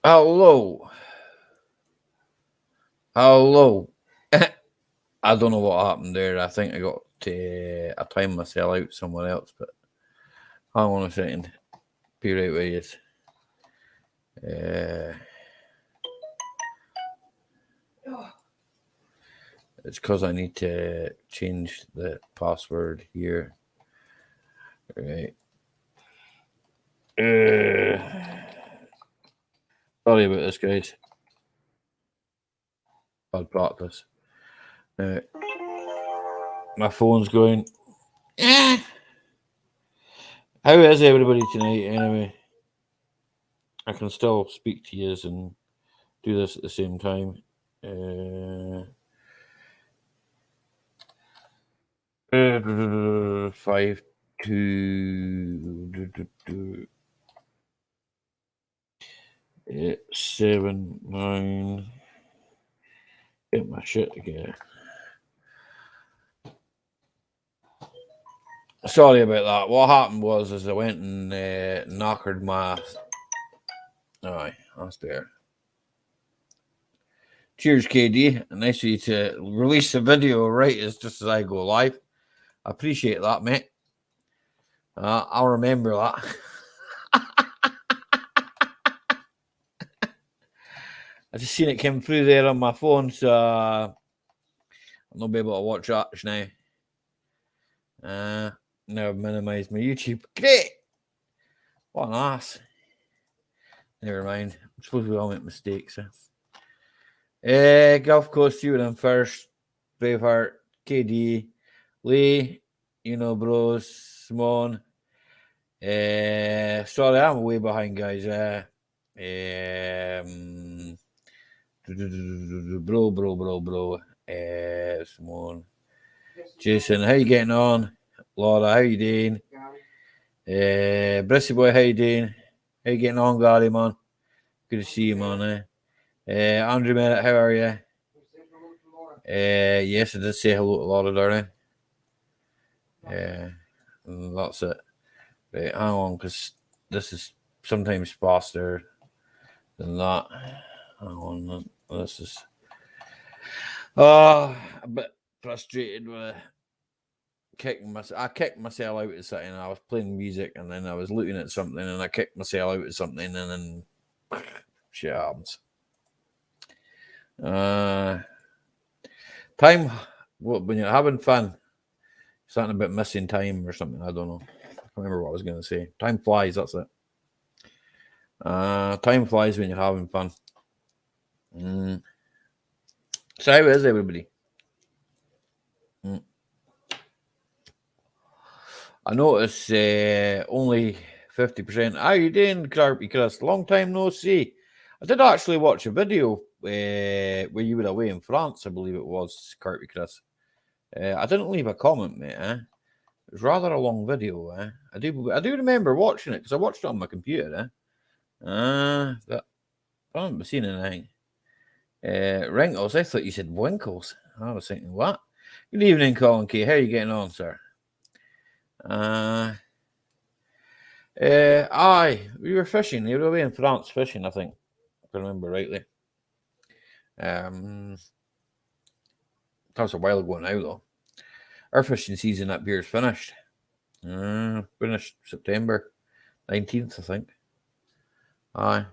Hello. Hello. I don't know what happened there. I think I timed myself out somewhere else, but hang on a second. Be right with you. It's because I need to change the password here. Right. Sorry about this, guys. Bad practice. My phone's going. How is everybody tonight, anyway? I can still speak to you and do this at the same time. 5 2 8 7 9. Get my shit together. Sorry about that. What happened was I went and knockered my. Alright, that's better. Cheers, KD. Nice of you to release the video right as just as I go live. I appreciate that, mate. I'll remember that. I just seen it come through there on my phone, so I'll not be able to watch that just now. Now I've minimized my YouTube. Great! What an ass. Never mind. I'm supposed to all make mistakes. Gulf Coast, you and first. Braveheart, KD, Lee, bros, Simone. Sorry, I'm way behind, guys. Bro. Simone. Jason, how you getting on? Laura, how you doing? Brissy boy, how you doing? How you getting on, Gary, man? Good to see you, man. Andrew Merritt, how are you? Yes, I did say hello to Laura, darling. That's it. Right, hang on, because this is sometimes faster than that. Hang on, this is a bit frustrated with I kicked myself out of something. I was playing music and then I was looking at something and I kicked myself out of something and then shit happens. Time, when you're having fun, something about missing time or something. I don't know. I can't remember what I was going to say. Time flies. That's it. Time flies when you're having fun. So how is everybody? I notice only 50%. How you doing, Carpy Chris? Long time no see. I did actually watch a video where you were away in France, I believe it was, Carpy Chris. I didn't leave a comment, mate. It was rather a long video. I do remember watching it because I watched it on my computer. But I haven't seen anything. Wrinkles. I thought you said winkles. I was thinking, what? Good evening, Colin K. How are you getting on, sir? Aye, we were fishing. We were away in France fishing, I think, if I remember rightly. That was a while ago now, though. Our fishing season up here is finished. Finished September 19th, I think. Aye.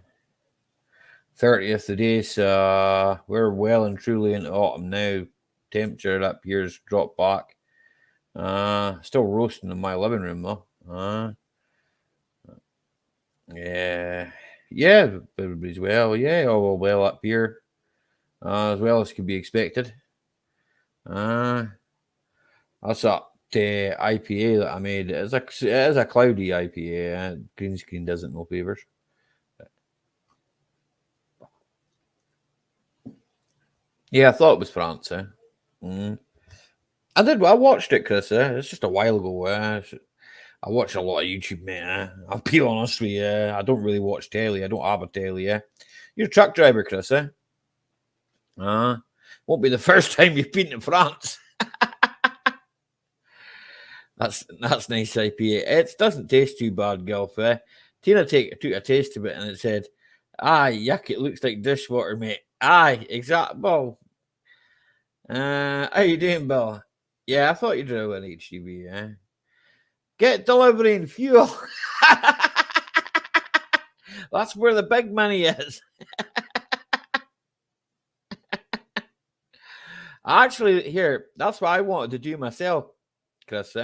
30th today, so we're well and truly into autumn now. Temperature up here's dropped back. Still roasting in my living room, though. Yeah, everybody's well. Yeah, all well up here, as well as could be expected. That's that IPA that I made. It is a cloudy IPA. Green screen doesn't no favours. Yeah, I thought it was France. I watched it, Chris. It's just a while ago. I watch a lot of YouTube, mate. I'll be honest with you. I don't really watch telly. I don't have a telly. You're a truck driver, Chris. Won't be the first time you've been to France. That's nice IPA. It doesn't taste too bad, Gulf. Tina took a taste of it and it said, "Aye, yuck! It looks like dishwater, mate." Aye, exact. Well, how you doing, Bill? Yeah, I thought you drove an HGV. Yeah, get delivery and fuel. That's where the big money is. Actually, here, that's what I wanted to do myself, Chris.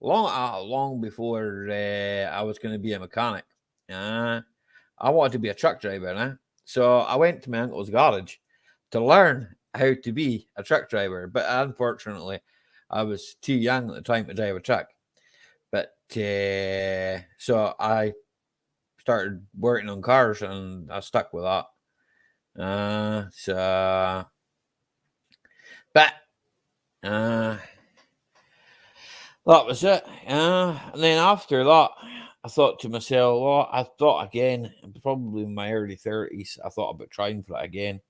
Long before I was going to be a mechanic. I wanted to be a truck driver. So I went to my uncle's garage to learn how to be a truck driver. But unfortunately, I was too young at the time to drive a truck. But so I started working on cars and I stuck with that. But that was it. And then after that, I thought to myself, well, I thought again, probably in my early 30s, I thought about trying for it again.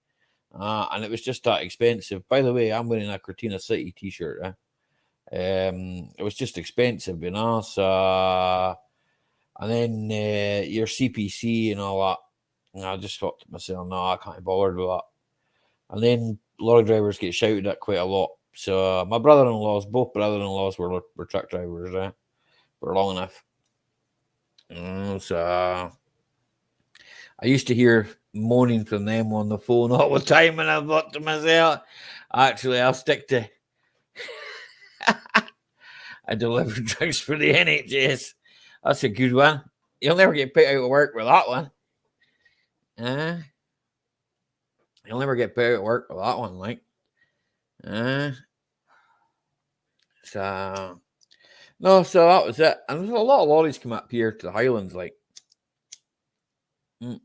And it was just that expensive. By the way, I'm wearing a Cortina City t-shirt. It was just expensive, you know. So, and then your CPC and all that. And I just thought to myself, no, I can't be bothered with that. And then lorry drivers get shouted at quite a lot. So my brother-in-laws, both brother-in-laws were truck drivers for long enough. So I used to hear moaning from them on the phone all the time, and I thought to myself, actually, I'll stick to I deliver drugs for the NHS. That's a good one. You'll never get put out of work with that one. You'll never get put out of work with that one, like. So no, so that was it. And there's a lot of lorries come up here to the Highlands, like. They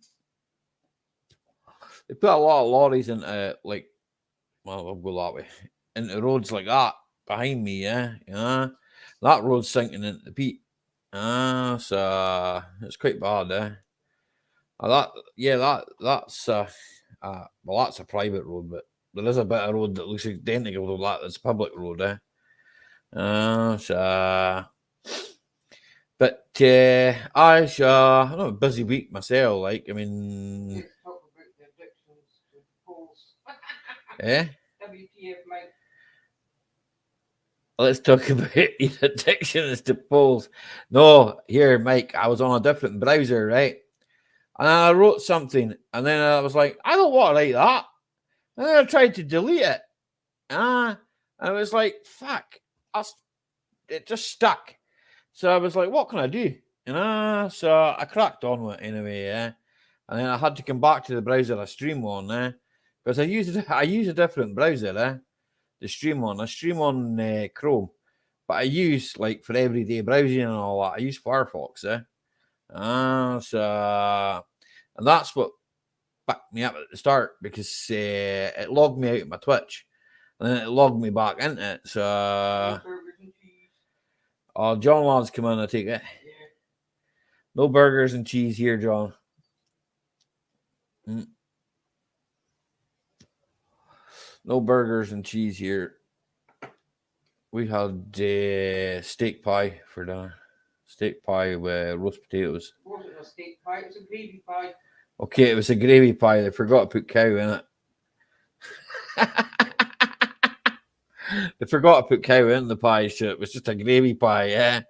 put a lot of lorries into like, well, I'll go that way, into roads like that behind me, yeah. That road's sinking into the peat. So it's quite bad, that's well, that's a private road, but there is a bit of road that looks identical to that. That's a public road, but I'm a busy week myself. Like, I mean, talk about the addictions to polls. WTF, mate. Let's talk about your addictions to polls. No, here, Mike, I was on a different browser, right? And I wrote something, and then I was like, I don't want to write that. And then I tried to delete it. And I was like, fuck. It just stuck. So I was like, what can I do? So I cracked on with it anyway, And then I had to come back to the browser I stream on, because I use a different browser, to stream on. I stream on Chrome, but I use, like, for everyday browsing and all that, I use Firefox, and that's what backed me up at the start, because it logged me out of my Twitch, and then it logged me back into it. So, John Laws, come on, I take it. Yeah. No burgers and cheese here, John. No burgers and cheese here. We had steak pie for dinner. Steak pie with roast potatoes. It wasn't a steak pie, it was a gravy pie. Okay, it was a gravy pie. They forgot to put cow in it. They forgot to put cow in the pie, so it was just a gravy pie,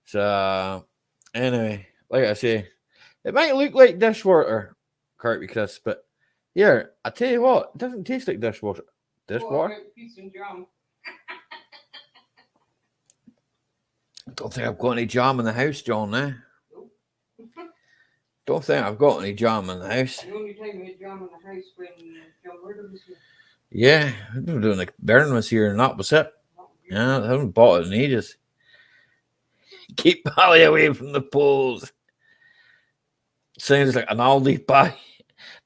So, anyway, like I say, it might look like dishwater, Kirby Chris, but here, I tell you what, it doesn't taste like dishwater. Dishwater? Peace and jam. I don't think I've got any jam in the house, John, Nope. Don't think I've got any jam in the house. The only time we had jam in the house when John Murder was here. Yeah, we've been doing like Bern was here and that was it. Yeah, I haven't bought it in ages. Keep Molly away from the poles. Sounds like an Aldi pie.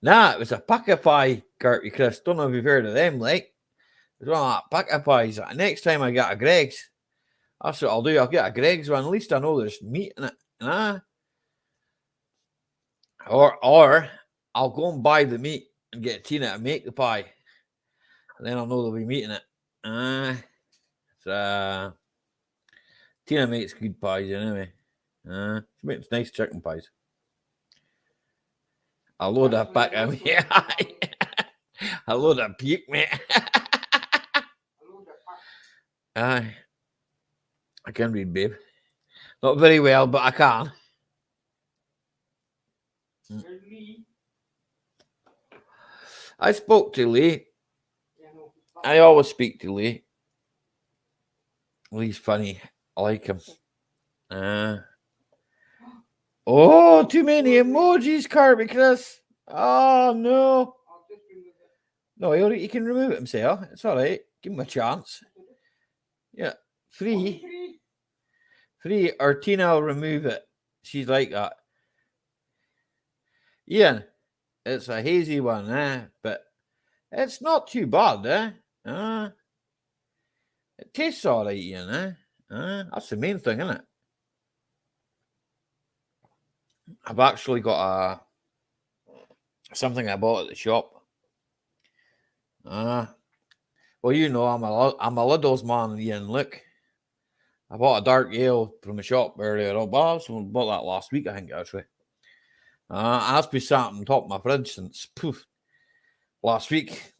Nah, it was a packet pie, Kirby Chris. Don't know if you've heard of them, like. It was one of that packet pies. Next time I get a Greg's, that's what I'll do. I'll get a Greg's one. At least I know there's meat in it. Or I'll go and buy the meat, and get Tina to make the pie. And then I'll know they'll be meeting it. Tina makes good pies anyway. She makes nice chicken pies. I'll load that back at me. I'll load that puke, mate. I can read, babe. Not very well, but I can. I spoke to Lee. I always speak to Lee. Lee's funny. I like him. Oh, too many emojis, Kirby Chris. Oh, no. No, he can remove it himself. It's all right. Give him a chance. Yeah. Free, or Tina will remove it. She's like that. Ian, it's a hazy one, but it's not too bad, it tastes all right, Ian, that's the main thing, isn't it? I've actually got something I bought at the shop. Well, you know, I'm a Lidl's man, Ian. Look, I bought a dark ale from the shop earlier on. Well, I bought that last week, I think, actually. I've been sat on top of my fridge since last week.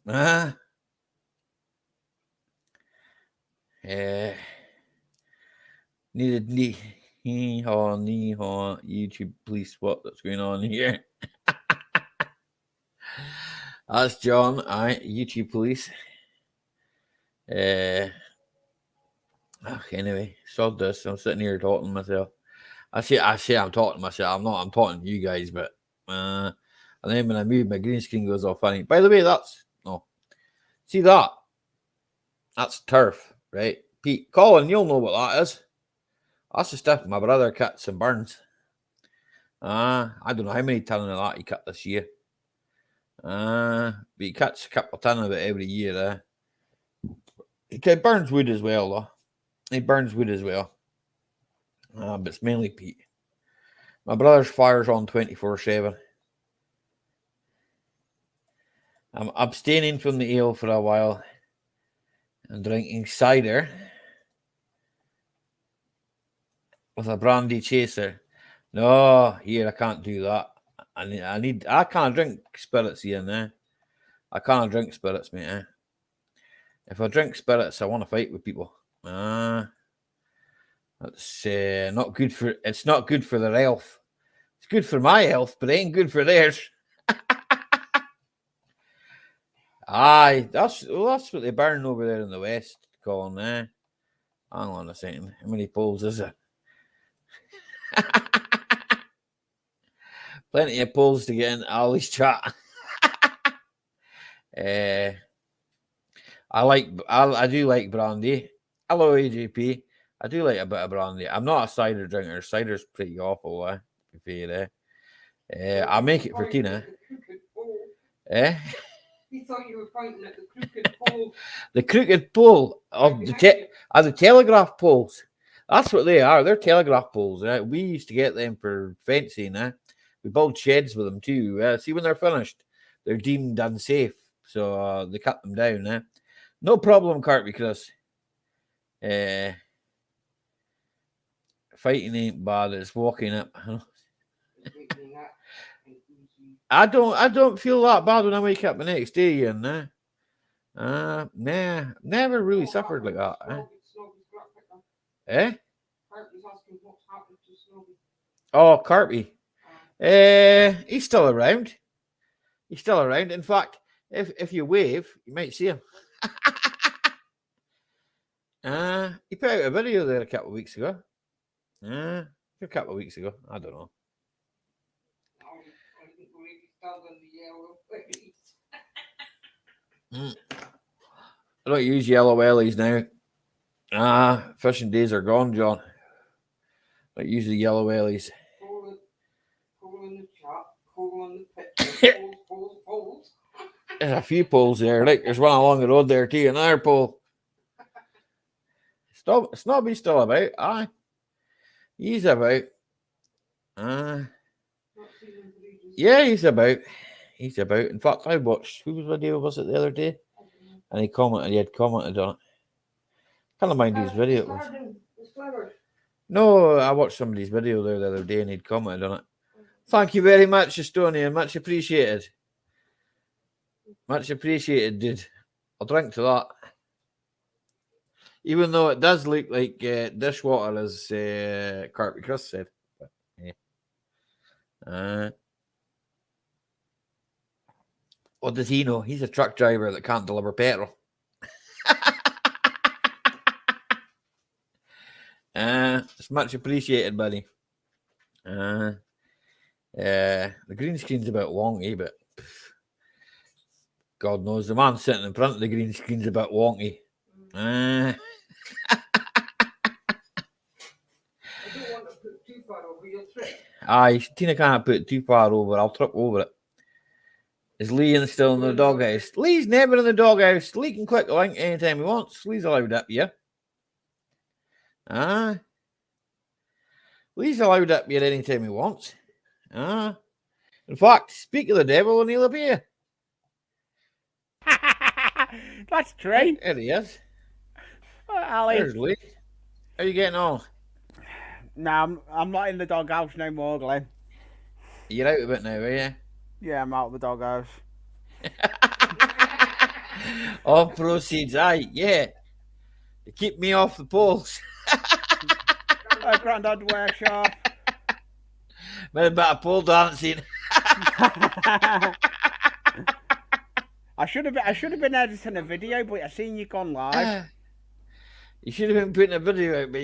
YouTube police, what's going on here? That's John. YouTube police. Anyway, sod this. I'm sitting here talking to myself. I say I'm talking to myself. I'm talking to you guys, but and then when I move, my green screen goes all funny. By the way, see that? That's turf, right? Pete, Colin, you'll know what that is. That's the stuff my brother cuts and burns. I don't know how many ton of that he cut this year. But he cuts a couple of ton of it every year. He burns wood as well, though. He burns wood as well. But it's mainly Pete. My brother's fire's on 24/7. I'm abstaining from the ale for a while and drinking cider with a brandy chaser. No, here I can't do that. I can't drink spirits here, I can't drink spirits, mate. If I drink spirits, I want to fight with people. That's not good for. It's not good for their health. It's good for my health, but it ain't good for theirs. Aye, that's what they burn over there in the west, Colin. Hang on a second. How many polls is it? Plenty of polls to get in Ali's chat. I do like brandy. Hello, AJP. I do like a bit of brandy. I'm not a cider drinker. Cider's pretty awful, to be fair. I'll make it for Tina. He thought you were pointing at the crooked pole. The crooked pole of the telegraph poles. That's what they are. They're telegraph poles. We used to get them for fencing. We build sheds with them too. See, when they're finished, they're deemed unsafe, so they cut them down. No problem, Cartby Chris. Fighting ain't bad. It's walking up. I don't feel that bad when I wake up the next day, Ian. Never really suffered like that. Oh, Cartby. He's still around. He's still around. In fact, if you wave, you might see him. He put out a video there a couple of weeks ago. I don't know. I don't use yellow wellies now. Fishing days are gone, John. I don't use the yellow wellies. There's a few poles there. Like there's one along the road there too, another pole. Snobby's still about. Aye. He's about. Yeah, he's about. He's about. In fact, I watched whose video was it the other day, and he commented. He had commented on it. Can't mind whose video it was. No, I watched somebody's video there the other day, and he'd commented on it. Thank you very much, Estonia. Much appreciated. Much appreciated, dude. I'll drink to that. Even though it does look like dishwater, as Carpy Chris said. But, yeah. What does he know? He's a truck driver that can't deliver petrol. It's much appreciated, buddy. The green screen's a bit wonky, but God knows the man sitting in front of the green screen's a bit wonky. I don't want to put too far over your trip. Aye, Tina can't put it too far over. I'll trip over it. Is Lee still in the doghouse? Lee's never in the doghouse. Lee can click the link anytime he wants. Lee's allowed up here. Lee's allowed up here anytime he wants. In fact, speak of the devil and he'll appear. That's true. There he is. Ali. There's Lee. How are you getting on? No, I'm not in the doghouse no more, Glenn. You're out of it now, are you? Yeah, I'm out of the doghouse. All proceeds, aye, yeah. To keep me off the poles. Grandad workshop. Made a bit of pole dancing. I should have been editing a video, but I seen you gone live. You should have been putting a video out, but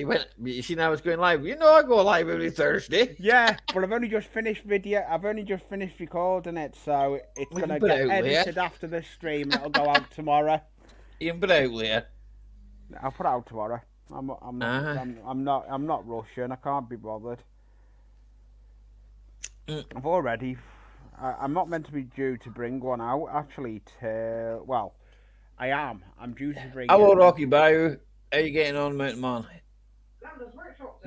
you seen I was going live. You know I go live every Thursday. Yeah, but I've only just finished recording it, so it's gonna get edited after this stream and it'll go out tomorrow. You can put it out later. I'll put it out tomorrow. I'm not rushing. I can't be bothered. I've already. I'm not meant to be due to bring one out actually. Well, I am. I'm due to bring. Hello, Rocky Bayou. How you getting on, Mountain Man?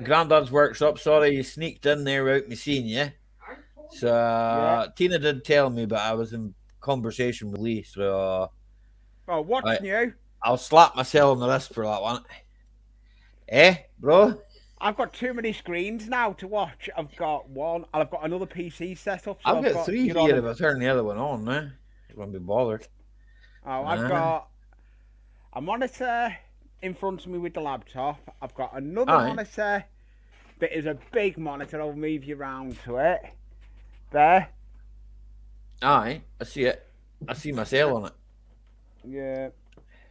Grandad's workshop. Sorry, you sneaked in there without me seeing you. So yeah. Tina did tell me, but I was in conversation with Lee. So. Oh, what's new? I'll slap myself on the wrist for that one. Bro? I've got too many screens now to watch. I've got one, and I've got another PC set up. So I've got three here if I turn the other one on, man. You won't be bothered. Oh, I've got a monitor in front of me with the laptop. I've got another monitor that is a big monitor. I'll move you around to it. There. Aye, I see it. I see myself on it. Yeah.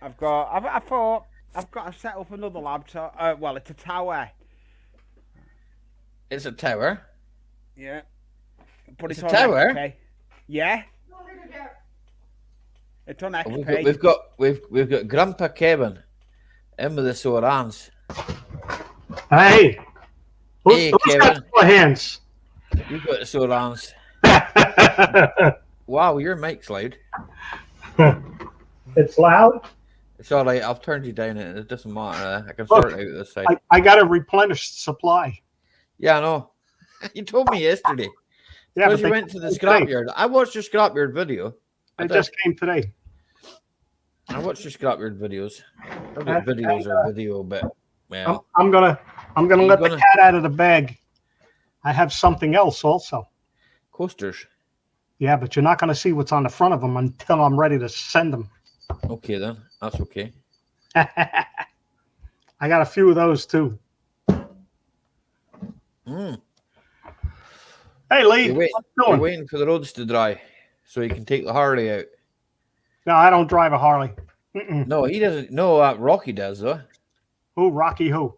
I thought I've got to set up another laptop. Well, it's a tower. It's a tower? Yeah. But it's a tower? XP. Yeah. It's on XP. We've got Grandpa Kevin in with the sore hands. Hey. Hey, Kevin. Got hands. You've got the sore hands. Wow, your mic's loud. It's loud? It's all right. I've turned you down. It doesn't matter. I can sort it out this side. I got to replenish supply. Yeah, I know. You told me yesterday. Yeah, because you went to the scrapyard. I watched your scrapyard video. It just came today. I watched your scrapyard videos. Videos are video, but well, I'm gonna let the cat out of the bag. I have something else also. Coasters. Yeah, but you're not gonna see what's on the front of them until I'm ready to send them. Okay, then that's okay. I got a few of those too. Hey, Lee, you're waiting for the roads to dry so you can take the Harley out. No, I don't drive a Harley. No, he doesn't. No, Rocky does, though. Who? Rocky who?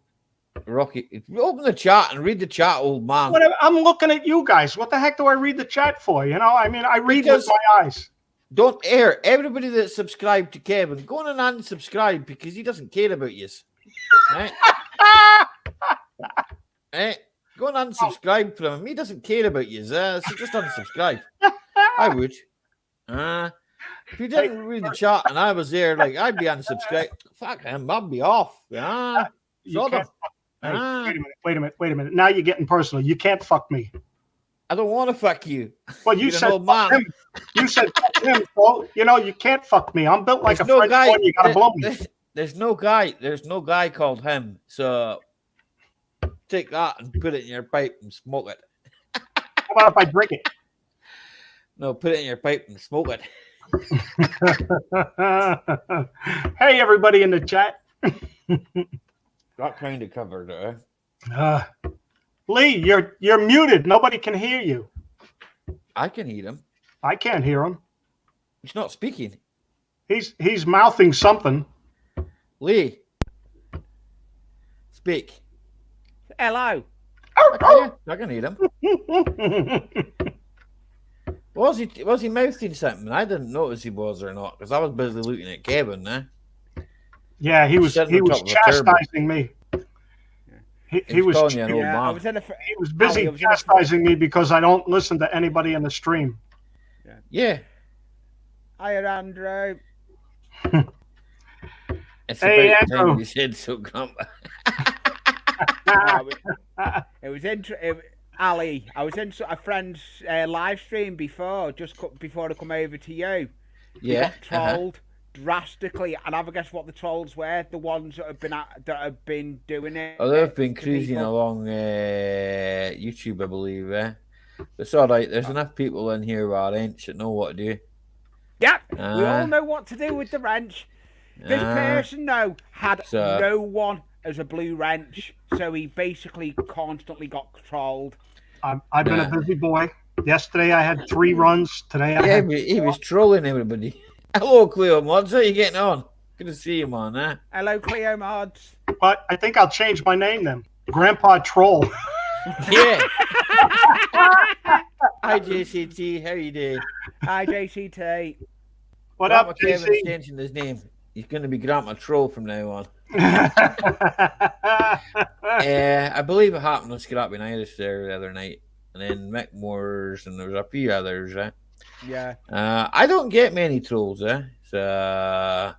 Rocky. Open the chat and read the chat, old man. I'm looking at you guys. What the heck do I read the chat for? You know, I mean, I read with my eyes. Don't air. Everybody that's subscribed to Kevin, go on and unsubscribe because he doesn't care about you. Right? Go and unsubscribe from him. He doesn't care about you, so just unsubscribe. I would. If you didn't read the chat and I was there, like, I'd be unsubscribed. Fuck him, I'd be off. Wait a minute. Now you're getting personal. You can't fuck me. I don't want to fuck you. Well, you You're an said old fuck man. him. You said fuck him. So, you can't fuck me. I'm built like There's a French boy. You gotta blow me. There's no guy called him. So take that and put it in your pipe and smoke it. How about if I drink it? No, put it in your pipe and smoke it. Hey, everybody in the chat. That kind of covered it. Lee, you're muted. Nobody can hear you. I can hear him. I can't hear him. He's not speaking. He's mouthing something. Lee, speak. Hello. I can hear him. Was he mouthing something? I didn't notice he was or not because I was busy looking at Kevin. Yeah, he was chastising me. He was calling you an old man. He was busy chastising me because I don't listen to anybody in the stream. Yeah. Hiya, Andrew. It's Hey, about Andrew. time you said so, Grandpa. It was Ali. I was in a friend's live stream before, before I come over to you. Yeah. Got trolled drastically, and have a guess what the trolls were? The ones that have been doing it. Oh, they've been cruising along YouTube, I believe. It's all right. There's enough people in here with a wrench that know what to do. Yep, we all know what to do with the wrench. This person, though, had no one as a blue wrench, so he basically constantly got trolled. I've been a busy boy. Yesterday I had 3 runs. Today I had he was trolling everybody. Hello, Cleo Mods. How you getting on? Good to see you, man. Hello, Cleo Mods. But I think I'll change my name then. Grandpa Troll. Yeah. Hi, JCT. How you doing? Hi, JCT. What Grandpa up, Kevin's JC? changing his name. He's going to be Grandpa Troll from now on. I believe it happened on Scrappy Irish there the other night. And then Mick Moore's, and there was a few others. Yeah. I don't get many trolls. So,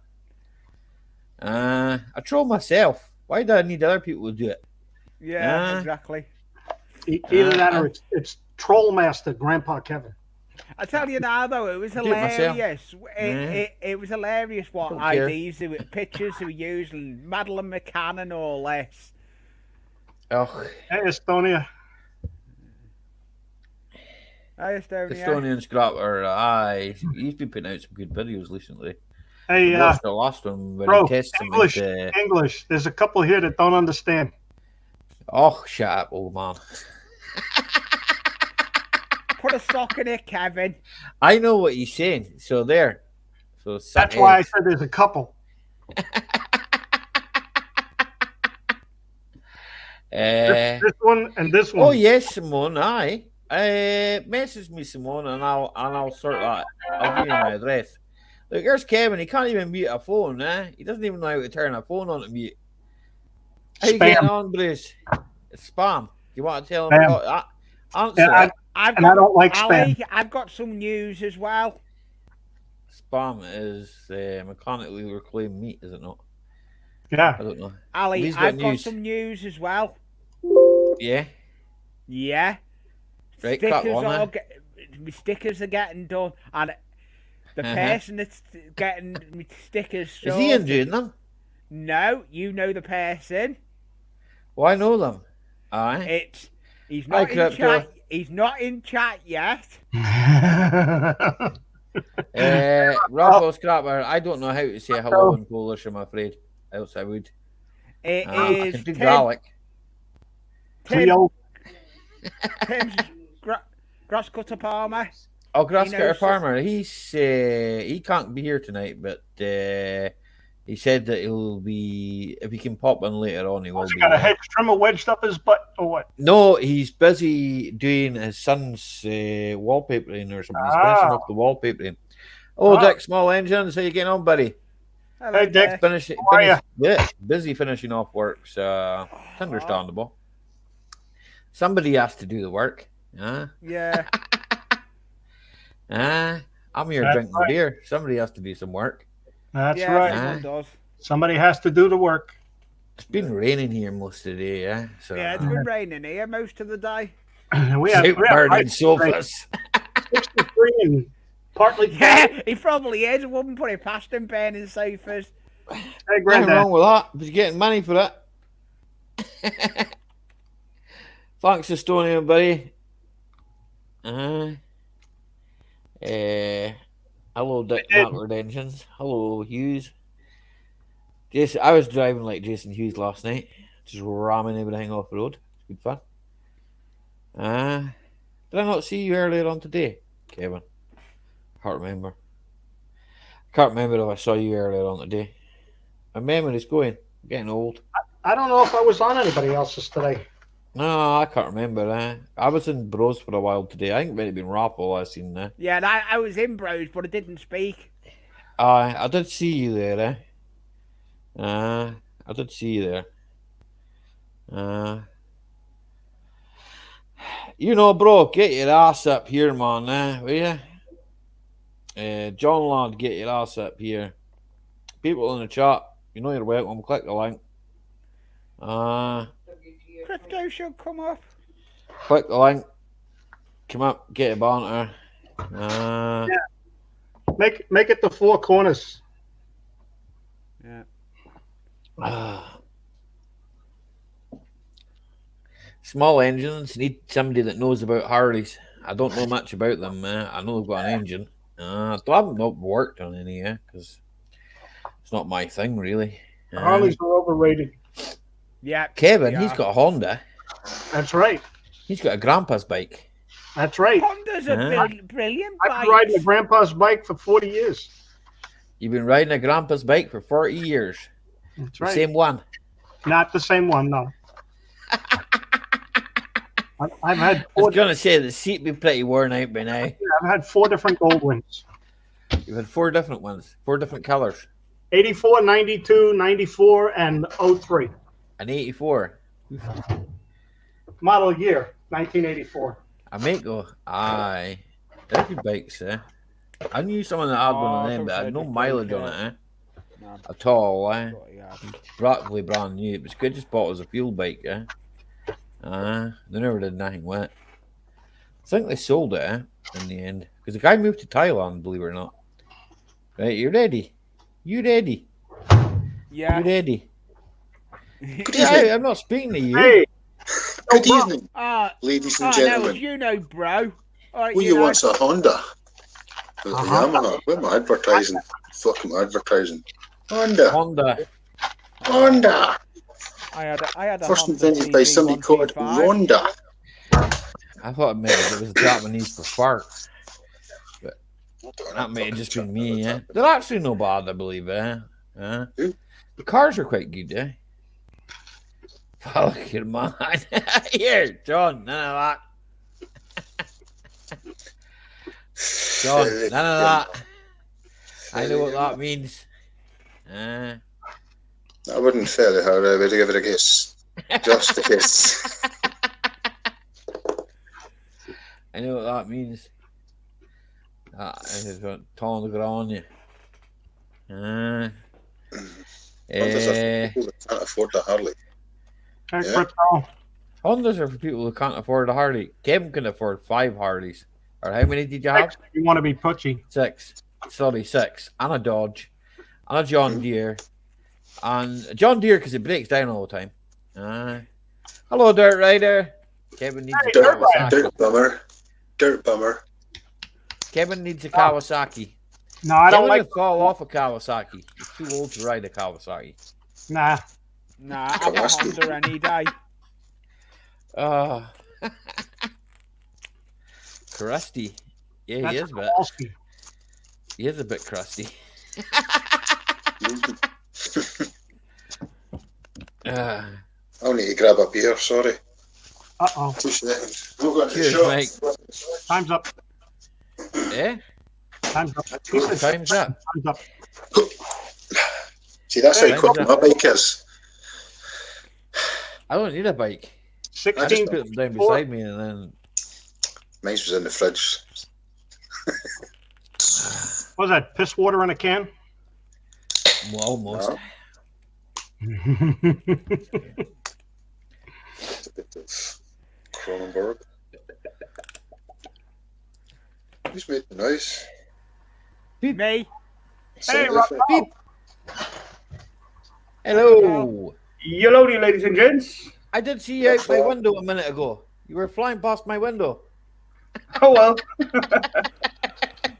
I troll myself. Why do I need other people to do it? Yeah, exactly. Either that or it's Troll Master Grandpa Kevin. I tell you now, though, it was hilarious. It was hilarious what IDs, pictures they were using, Madeline McCann and all this. Oh, Hey, Estonia. Hi, Estonia. Estonian Scrapper, he's been putting out some good videos recently. Hey, watched the last one when bro, he tests English, them into... English. There's a couple here that don't understand. Oh, shut up, old man. Put a sock in it, Kevin. I know what he's saying. So there. So that's why I said there's a couple. This one and this one. Oh yes, Simone. Aye. Message me, Simone, and I'll sort that. I'll give you my address. Look, there's Kevin. He can't even mute a phone. He doesn't even know how to turn a phone on to mute. How you getting on, Bruce? It's spam. You want to tell him? Answer. I don't like spam. I've got some news as well. Spam is mechanically reclaimed meat, is it not? Yeah. I don't know. Ali, I've got some news as well. Yeah. Yeah. Right, stickers are getting done, and the person that's getting stickers. Is he in doing them? No, you know the person. Well, I know them. Aye. He's not in chat. He's not in chat yet. Raffle Scrapper, I don't know how to say hello in Polish, I'm afraid. Else I would. It I can do garlic. Tim's Grasscutter Palmer. Oh, Grasscutter Palmer. He can't be here tonight, but he said that he'll be, if he can pop in later on, he will be. He got a hedge trimmer wedged up his butt or what? No, he's busy doing his son's wallpapering or something. He's finishing off the wallpapering. Oh, Dick Small Engines, how you getting on, buddy? Hello, hey, Dick. Busy finishing off work, so it's understandable. Somebody has to do the work. Yeah. I'm here drinking beer. Somebody has to do some work. That's right. Someone does. Somebody has to do the work. It's been raining here most of the day, So yeah, it's been raining here most of the day. We have burning sofas. 63 and partly Yeah, he probably is. I wouldn't put it past him burning sofas. Hey, Nothing Granddad. wrong with that. He's getting money for it. Thanks for stoning him, buddy. Hello, Dick Knackered Engines. Hello, Hughes. Jason, I was driving like Jason Hughes last night, just ramming everything off the road. It's good fun. Did I not see you earlier on today, Kevin? Can't remember. Can't remember if I saw you earlier on today. My memory's going. I'm getting old. I don't know if I was on anybody else's today. No, I can't remember. I was in Bros for a while today. I think it might have been Raffle I seen there. Yeah, I was in Bros, but I didn't speak. I did see you there, I did see you there. You know, bro, get your ass up here, man, will you? John Ladd, get your ass up here. People in the chat, you know you're welcome. Click the link. Crypto should come up. Click the link. Come up, get a banter. Yeah. Make it the four corners. Yeah. Small engines need somebody that knows about Harleys. I don't know much about them. I know they've got an engine. I haven't not worked on any because it's not my thing really. Harleys are overrated. Yeah. Kevin, he's got a Honda. That's right. He's got a grandpa's bike. That's right. Honda's a brilliant bike. I've been riding a grandpa's bike for 40 years. You've been riding a grandpa's bike for 40 years. That's The right. same one. Not the same one, no. I've had I four. was going to say the seat be pretty worn out by now. I've had 4 different gold wins. You've had 4 different ones, 4 different colours. 84, 92, 94, and 03. An 84. Model year, 1984. I might go, aye. They're good bikes, I knew someone that had one of them, but I had no mileage on it, No. at all, Yeah. Practically brand new. It was good, just bought as a fuel bike, They never did nothing with it. I think they sold it, in the end. Because the guy moved to Thailand, believe it or not. Right, you ready? You ready? Yeah. You ready? Good Yeah, evening. I'm not speaking to you. Hey, Good evening, Ah, ladies and now gentlemen. if you know, bro. Who you wants a Honda? The Yamaha. Where am I advertising? Fucking advertising. Honda. Honda. I had a First Honda invented by somebody called 125. Ronda. I thought maybe it was Japanese for fart. But that may have just been me, They're actually no bad, I believe, The cars are quite good, Fuck your man. Here, John, none of that. John, none of that. I know what that means. I wouldn't fairly hard. I would give it a guess. Just a guess. I know what that means. It's got ton on you. Hondas are for people that can't afford a Harley. hey, Yeah. Crypto. Hondas are for people who can't afford a Harley. Kevin can afford 5 Harleys. Or how many did you have? You want to be putchy. 6. Sorry, 6. And a Dodge. And a John Deere. And a John Deere because it breaks down all the time. Hello, Dirt Rider. Kevin needs a Kawasaki. Dirt bummer. Kevin needs a Kawasaki. No, I don't Kevin like. would fall off a Kawasaki. He's too old to ride a Kawasaki. Nah. Nah, I have a Honda any day. Crusty. Yeah, That's he is, but Kowalski. he is a bit crusty. I'll need to grab a beer, sorry. Uh-oh. 2 seconds. We'll go into the Cheers, shop. mate. Time's up. Time's up. Time's up. See, that's Hey, how quick my bike is. I don't need a bike. I just 16. put them down beside me and then Mine was in the fridge. What was that? Piss water in a can? well, almost. It's a bit of Cronenberg. Who's made the noise? Me. Something Rob. different. Hello. Hello, ladies and gents. I did see you out my window a minute ago. You were flying past my window. Oh well.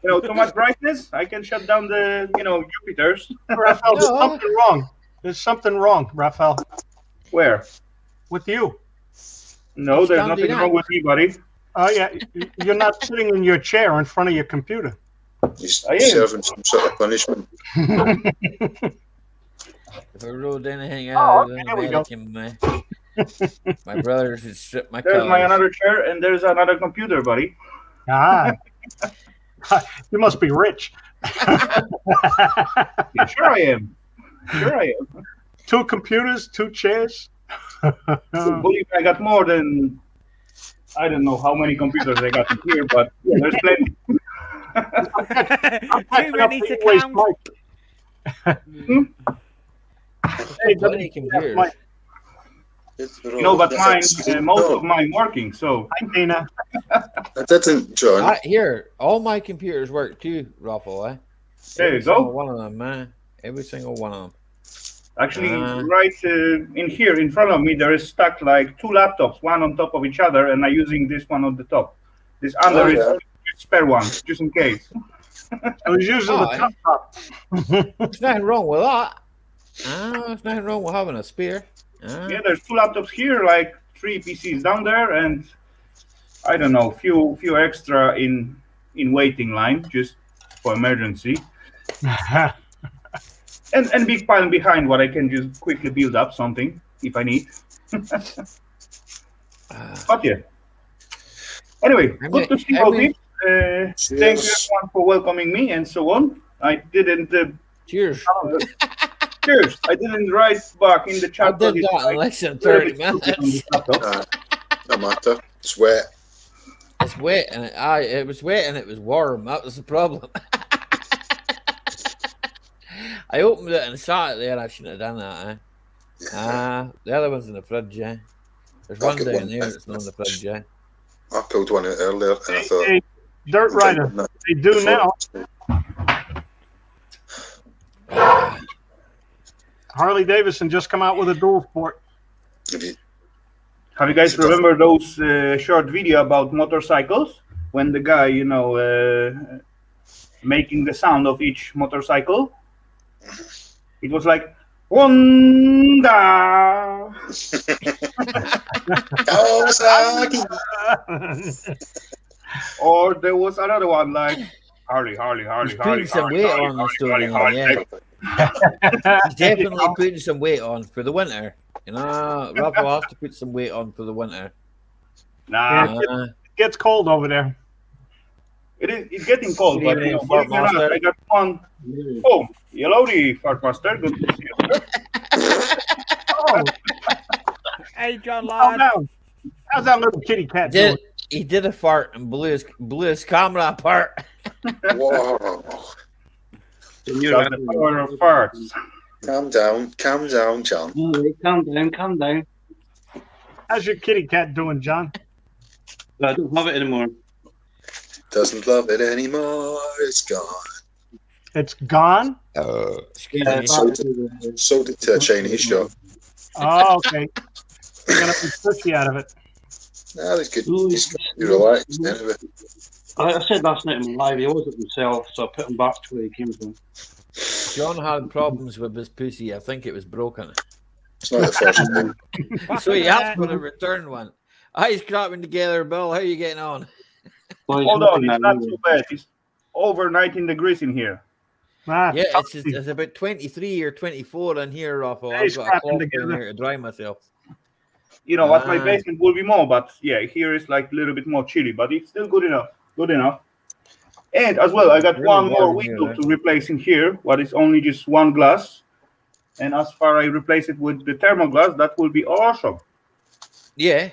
Too much brightness. I can shut down the Jupiters. Raphael, there's No. something wrong. There's something wrong, Raphael, Where? with you. No, It's there's Sunday nothing night. wrong with me, buddy. Oh, yeah. You're not sitting in your chair in front of your computer. He's I am. serving some sort of punishment. If I rode anything Oh, out, okay, then there we go. my brothers would strip my There's my cars. another chair, and there's another computer, buddy. Ah. You must be rich. Yeah, sure I am. Sure I am. 2 computers, 2 chairs. Believe me, I got more than I don't know how many computers I got in here, but yeah, there's plenty. Too many to count. Hey, Plenty computers. Mike. But most of mine working. So Hi, Dana. I didn't, John. Here, all my computers work too, Raffle. there Every you go. single one of them, man. Every single one of them. Actually, right in here in front of me, there is stuck like 2 laptops, one on top of each other, and I'm using this one on the top. This under is a spare one, just in case. I was using the top. There's nothing wrong with that. There's nothing wrong with having a spare. Yeah, there's 2 laptops here, like 3 PCs down there, and I don't know, few extra in waiting line just for emergency. And big pile behind what I can just quickly build up something if I need. But yeah. Anyway, good to see all this. Thank you everyone for welcoming me and so on. I didn't. Cheers. Cheers. I didn't write back in the I chat. did that in less than 30 minutes. No matter. It's wet. It's wet and it was wet and it was warm. That was the problem. I opened it and sat it there. I shouldn't have done that. The other one's in the fridge. There's one down there that's not in the fridge. I pulled one out earlier and I thought. Hey, Dirt Rider, they do now. Harley Davidson just come out with a dual sport. Have you guys remember those short video about motorcycles when the guy, making the sound of each motorcycle? It was like Honda. Or there was another one like Harley. He's putting some weight on the story. He's definitely putting some weight on for the winter. Raffle has to put some weight on for the winter. Nah, It gets cold over there. it's getting cold, but Good evening, believe it or not, Fartmaster. I got one. Oh, hello, the Fartmaster. Good to see you, sir. Oh, Hey, John calm Lad. down. How's that little kitty cat doing? He did a fart and blew his camera apart. Whoa. That's the power of farts. Calm down, John. Calm down. How's your kitty cat doing, John? I don't have it anymore. Doesn't love it anymore. It's gone. It's gone? Yeah, So did a Chinese shop. Oh, okay. You're going to be pushy out of it. Nah, he's good. He's good. You're relaxed anyway. I said last night in my live, he wasn't himself, so I put him back to where he came from. John had problems with his pussy. I think it was broken. It's not the first time. So he asked for a return one. He's clapping together, Bill. How are you getting on? Well, he's Hold on, looking it's at not me. too bad. It's over 19 degrees in here. Ah, Yeah, it's about 23 or 24 in here, Raffle. He's I've got a clapping cloth down together. here to dry myself. At my basement will be more, but yeah, here is like a little bit more chilly, but it's still good enough. Good enough. And as well, I got Really one more warm here, window right? to replace in here, what is only just one glass. And as far I replace it with the thermal glass, that will be awesome. Yeah.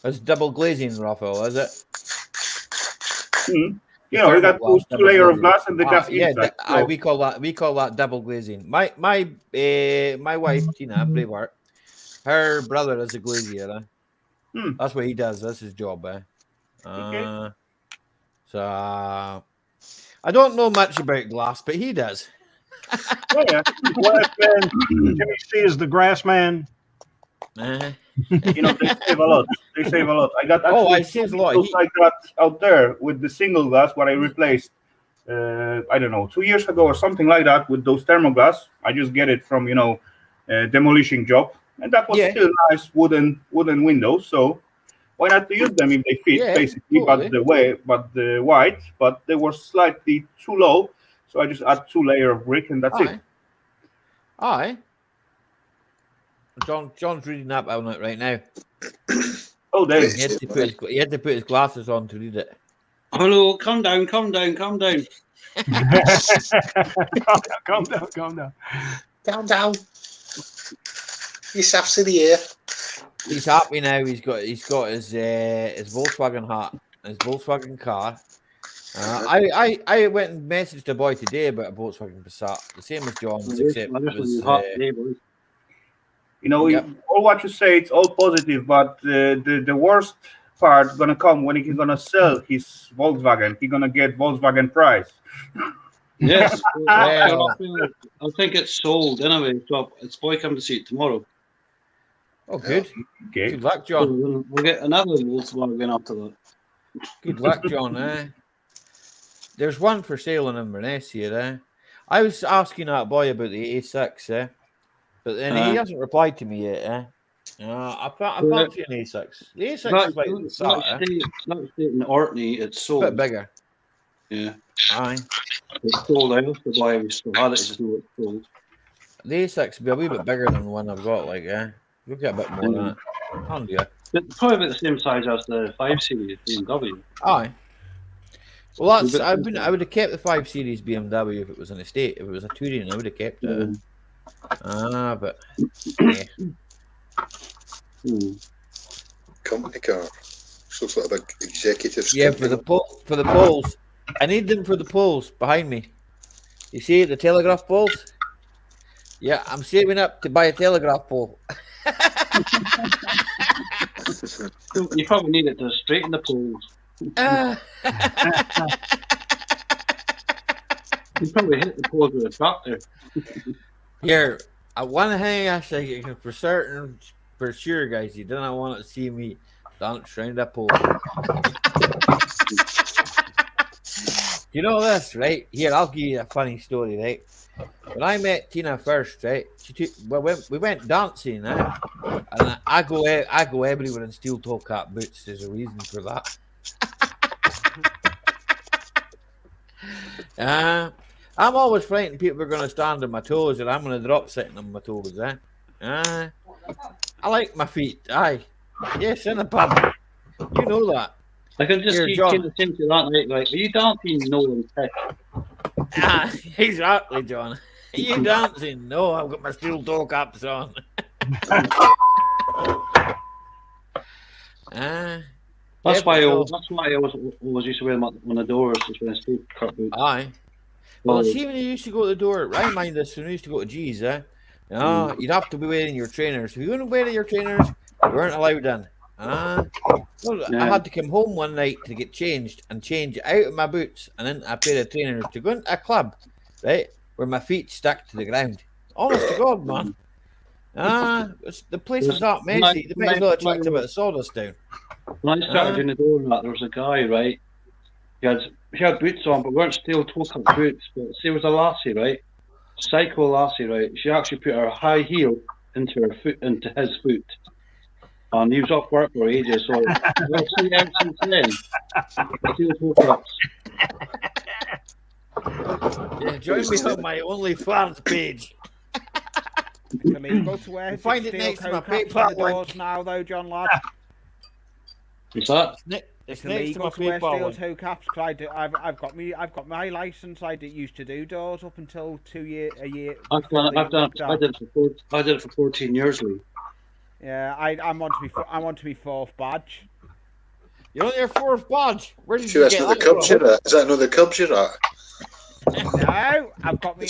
It's double glazing, Raffle, is it? You got those 2 layers of glass and the glass Yeah, inside. So, we call that double glazing. My wife Tina Braveheart, her brother is a glazier. That's what he does. That's his job, eh? Okay. So I don't know much about glass, but he does. Yeah. Glass man, Jimmy C is the grass man. Uh, You know, they save a lot. They save a lot. I got actually I see a lot. those like that out there with the single glass, what I replaced. I don't know, 2 years ago or something like that with those thermoglass. I just get it from demolition job, and that was still nice wooden windows. So why not to use them if they fit basically? Totally. But the white, but they were slightly too low, so I just add 2 layers of brick and that's it. Aye. John's reading that on it right now. Oh, there. He had to put his glasses on to read it. Hello, calm down. Calm down. Down, down. He's after the air. He's happy now. He's got his Volkswagen hat, his Volkswagen car. I went and messaged a boy today about a Volkswagen Passat, the same as John's, except it was. All what you say, it's all positive, but the worst part gonna come when he's gonna sell his Volkswagen. He's gonna get Volkswagen price. Yes, I think it's sold anyway. So it's boy come to see it tomorrow. Oh, good. Okay. Good luck, John. We'll get another Volkswagen after that. Good luck, John. There's one for sale in Inverness here. I was asking that boy about the A6, but then he hasn't replied to me yet. I can't see an A6. The A6 is like the Passat. Not in Orkney, it's sold. A bit bigger. Yeah. Aye. It's sold out. The boy we still had it, it's sold. The A6 will be a wee bit bigger than the one I've got, We'll get a bit more than that. It's probably about the same size as the 5 Series BMW. Aye. Well, I would have kept the 5 Series BMW if it was an estate. If it was a touring, I would have kept it. But Company car. So it's like a big executive. Yeah, for the poles. I need them for the poles behind me. You see the telegraph poles? Yeah, I'm saving up to buy a telegraph pole. You probably need it to straighten the poles. You probably hit the poles with a tractor. Here, one thing I say for sure, guys, you don't want to see me dance around that pole. You know this, right? Here, I'll give you a funny story, right? When I met Tina first, right? We went dancing, and I go everywhere in steel toe cap boots. There's a reason for that. I'm always frightened people are going to stand on my toes, and I'm going to drop sitting on my toes. I like my feet. Aye, yes, in the pub. You know that. I can just keep attention to that night. Like, are you dancing? No one's pick. Exactly, John. Are you dancing? No, I've got my steel toe caps on. That's why I always used to wear them on the doors, just when I steel cap boots. Aye. Well, see, when you used to go to the door, I mind this when we used to go to G's, you'd have to be wearing your trainers. If you weren't wearing your trainers, you weren't allowed in. I had to come home one night to get changed and change out of my boots and into a pair of trainers to go into a club, right, where my feet stuck to the ground. Honest to God, man. The place was that messy. The place got chucked a bit of sawdust down. When I started in the door, there was a guy, right? He had boots on, but weren't steel toe-cap boots. But see, there was a lassie, right? Psycho lassie, right? She actually put her high heel into his foot. And he was off work for ages, so I'll see him since then. Steel toe-caps. Yeah, join me on my OnlyFans page. Can we go to where find it next to my PayPal doors now, though, John lad? What's that? It's Can next we to go my to wear PayPal steel one. toe caps? Cause I've got my license. I used to do doors up until a year. I did it for 14 years, Lee. Yeah, I'm on to my fourth badge. You're on your fourth badge. Where did Sure, you that's get not the that Cubs from? you're at. Is that not the Cubs you're at? No, I've got my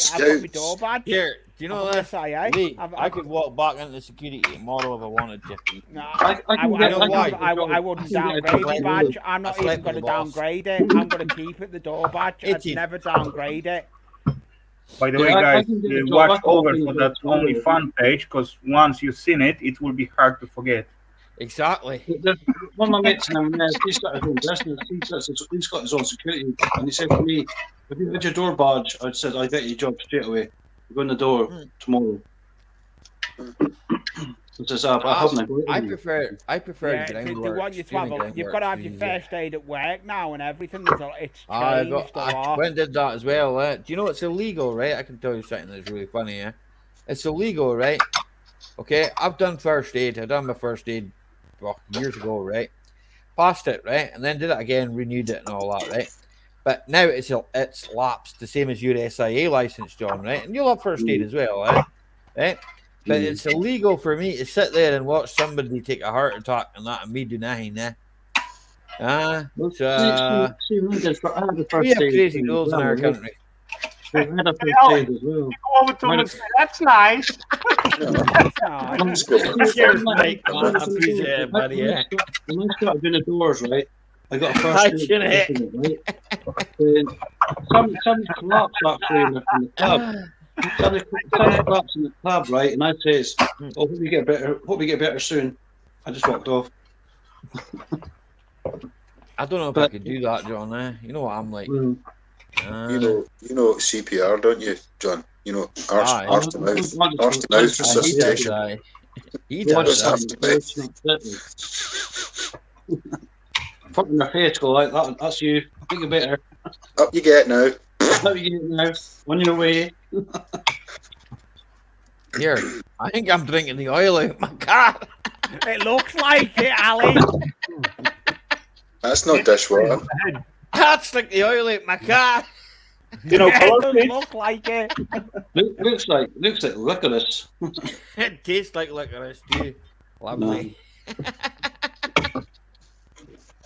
door badge. Here, Do you know I'm this? gonna say, eh? Lee, I've- I could walk back into security tomorrow if I wanted to. No, I wouldn't downgrade my badge. I'm not even going to downgrade it. I'm going to keep it the door badge. I'd never downgrade it. By the way, guys, watch over for that only fun page, because once you've seen it, it will be hard to forget. Exactly. One of my mates in he started doing business. He's got his own security, and he said to me, "If you had your door badge, I said I get you a job straight away. You go in the door tomorrow." Says, I prefer. Yeah, you've got to have your first aid at work now and everything. It's changed a lot. When did that as well? Do you know it's illegal, right? I can tell you something that's really funny. Yeah, it's illegal, right? Okay, I've done first aid. I done my first aid years ago, right? Passed it, right, and then did it again, renewed it, and all that, right? But now it's lapsed, the same as your SIA license, John, right? And you'll have first aid as well, right? But it's illegal for me to sit there and watch somebody take a heart attack and that, and me do nothing, we have crazy rules in our country. We had a first aid as well. You go over to him and say, "That's nice." Cheers, mate. I appreciate it, buddy. When I started doing the doors, right, I got a first aid, right? Somebody collapsed actually in the club. Somebody collapsed in the club, right? And I says, "Oh, hope we get better soon." I just walked off. I don't know if I could do that, John. You know what I'm like. You know CPR, don't you, John? You know, arse to mouth resuscitation. He does that. Put in their face, go like that. That's you. Think you better. Up you get now. Up you get now. On your way. Here, I think I'm drinking the oil out of my car. It looks like it, Ali. That's not dishwater. That's like the oil out of my car. You know, It does look like it. Looks like licorice. It tastes like licorice too. Lovely.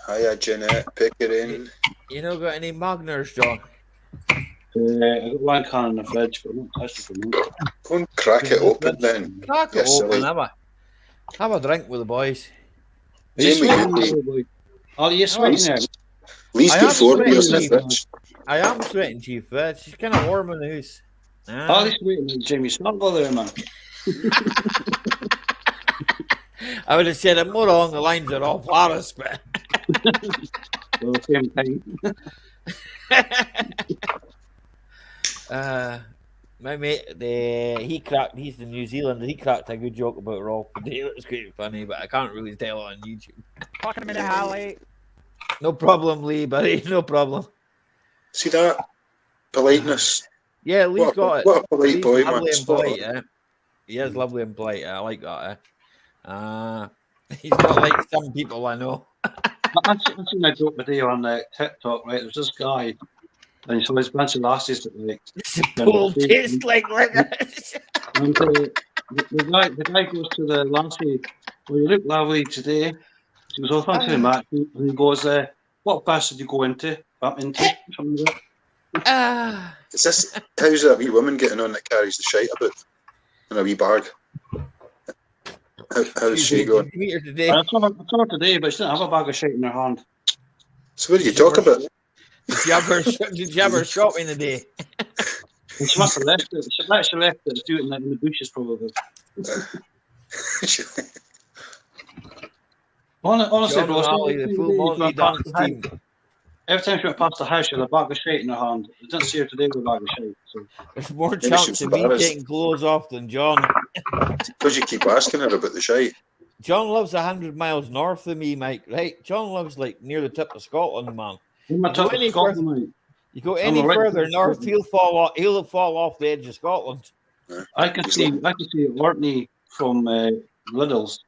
Hiya, Jeanette. Pick it in. You know, got any Magners, John? I got one can in the fridge, but I'm not touched it for me. Go and crack it open then. Crack it open, have a drink with the boys. Are you sweating there? At least before beers in the fridge. I am sweating, Chief. It's kind of warm in the house. Are you sweating, Jamie? Snuggle there, man. I would have said it more along the lines of all Paris, but Well, same time. my mate, he's the New Zealander. He cracked a good joke about Rolf today. It was quite funny, but I can't really tell it on YouTube. Fuck in a minute, Ali. No problem, Lee, buddy. No problem. See that? Politeness. Yeah, Lee's got it. What a polite Lee's boy, man. lovely and polite, yeah. He is lovely and polite. I like that. He's not like some people I know. I've seen a joke today on TikTok, right? There's this guy, and he saw his bunch of lasses that like Pool tastes like licorice. And the guy goes to the lassie, "Well, you look lovely today." She goes, "Oh, thanks very much." And he goes, "What bus did you go into?" Something like that. How's that wee woman getting on that carries the shite about in a wee bag? How's she going? I saw her today, but she didn't have a bag of shit in her hand. So what do you talk about? Did you ever shopping today? She must have left it. She left it. Do it in the bushes, probably. Honestly, bro, the full Monty dance team. Every time she went past the house, she had a bag of shit in her hand. I didn't see her today with a bag of shit. So. There's more chance of me taking clothes off than John. Because you keep asking her about the shite. John lives 100 miles north of me, Mike, right? John lives like near the tip of Scotland, man. You go any further north, he'll fall off the edge of Scotland. I can see Orkney from Lidl's.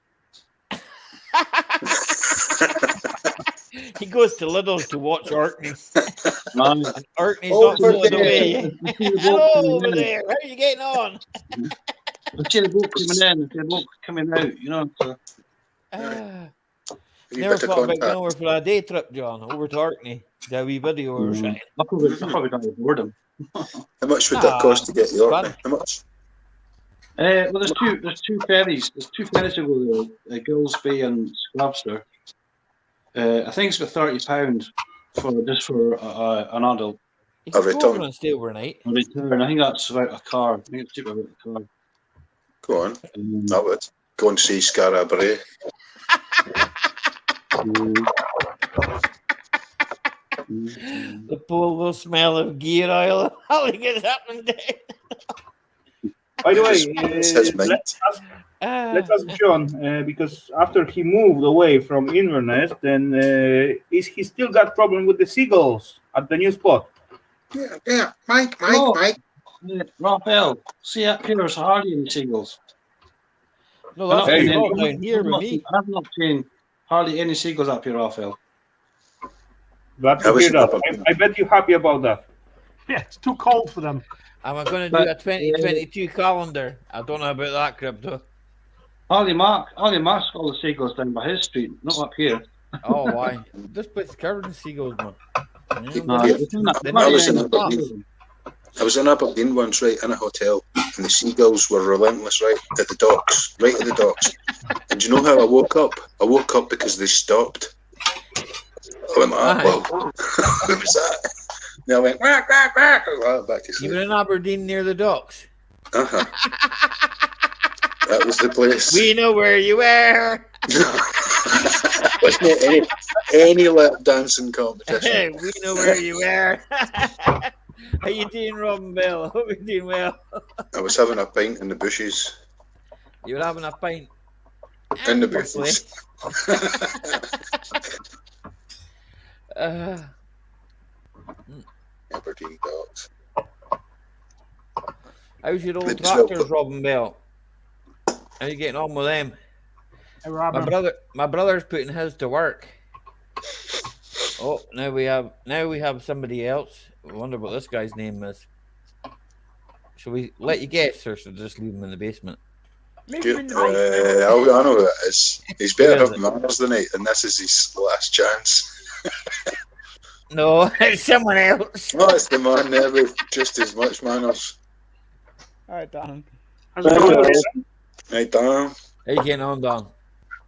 He goes to Lidl's to watch Orkney. Man. And Orkney's not so away. Hello over there. How are you getting on? I see the boat coming in. I see the boat coming out. You know. So. Never thought about going over for a day trip, John, over to Orkney. The wee video or something. I'll probably die of boredom. How much would that cost to get the Orkney? How much? Well, there's two ferries. There's two ferries to go there, Gills Bay and Scrabster. I think it's got £30 for an adult. You A can go return. over and stay overnight. A return. I think that's about a car. I think it's cheaper about a car. Go on. I would. Go and see Scarabrae. The pool will smell of gear oil. How he gets up and down. By the way, It says mint. let's ask John, because after he moved away from Inverness, then is he still got problem with the seagulls at the new spot? Yeah. Mike. Raphael, see up here, there's hardly any seagulls. No, that's Hey, all down here with me. I've not seen hardly any seagulls up here, Raphael. Glad to hear that. I bet you're happy about that. Yeah, it's too cold for them. Am I going to do a 2022 calendar? I don't know about that, Crypto. Ali Mack's got all the seagulls down by his street, not up here. Oh, why? This place is covered in seagulls, man. I was in Aberdeen once, right, in a hotel, and the seagulls were relentless, right, at the docks, right at the docks. And do you know how I woke up? I woke up because they stopped. I went, whoa, who was that? And I went, quack, quack, quack. Back to sleep. You were in Aberdeen near the docks? Uh-huh. That was the place. We know where you were. Wasn't it any lap dancing competition? We know where you were. How you doing, Robin Bell? Hope you're doing well. I was having a pint in the bushes. You were having a pint In the bushes. Aberdeen docks. How's your old It's tractors, Robin Bell? How you getting on with them? Hey, Robert. My brother's putting his to work. Oh, now we have somebody else. I wonder what this guy's name is. Shall we let you guess, or should we just leave him in the basement? I know who it is. He's better have manners than he, and this is his last chance. No, it's someone else. Oh, it's the man there with just as much manners. All right, Dan. Hey, Dan. How you getting on, Don?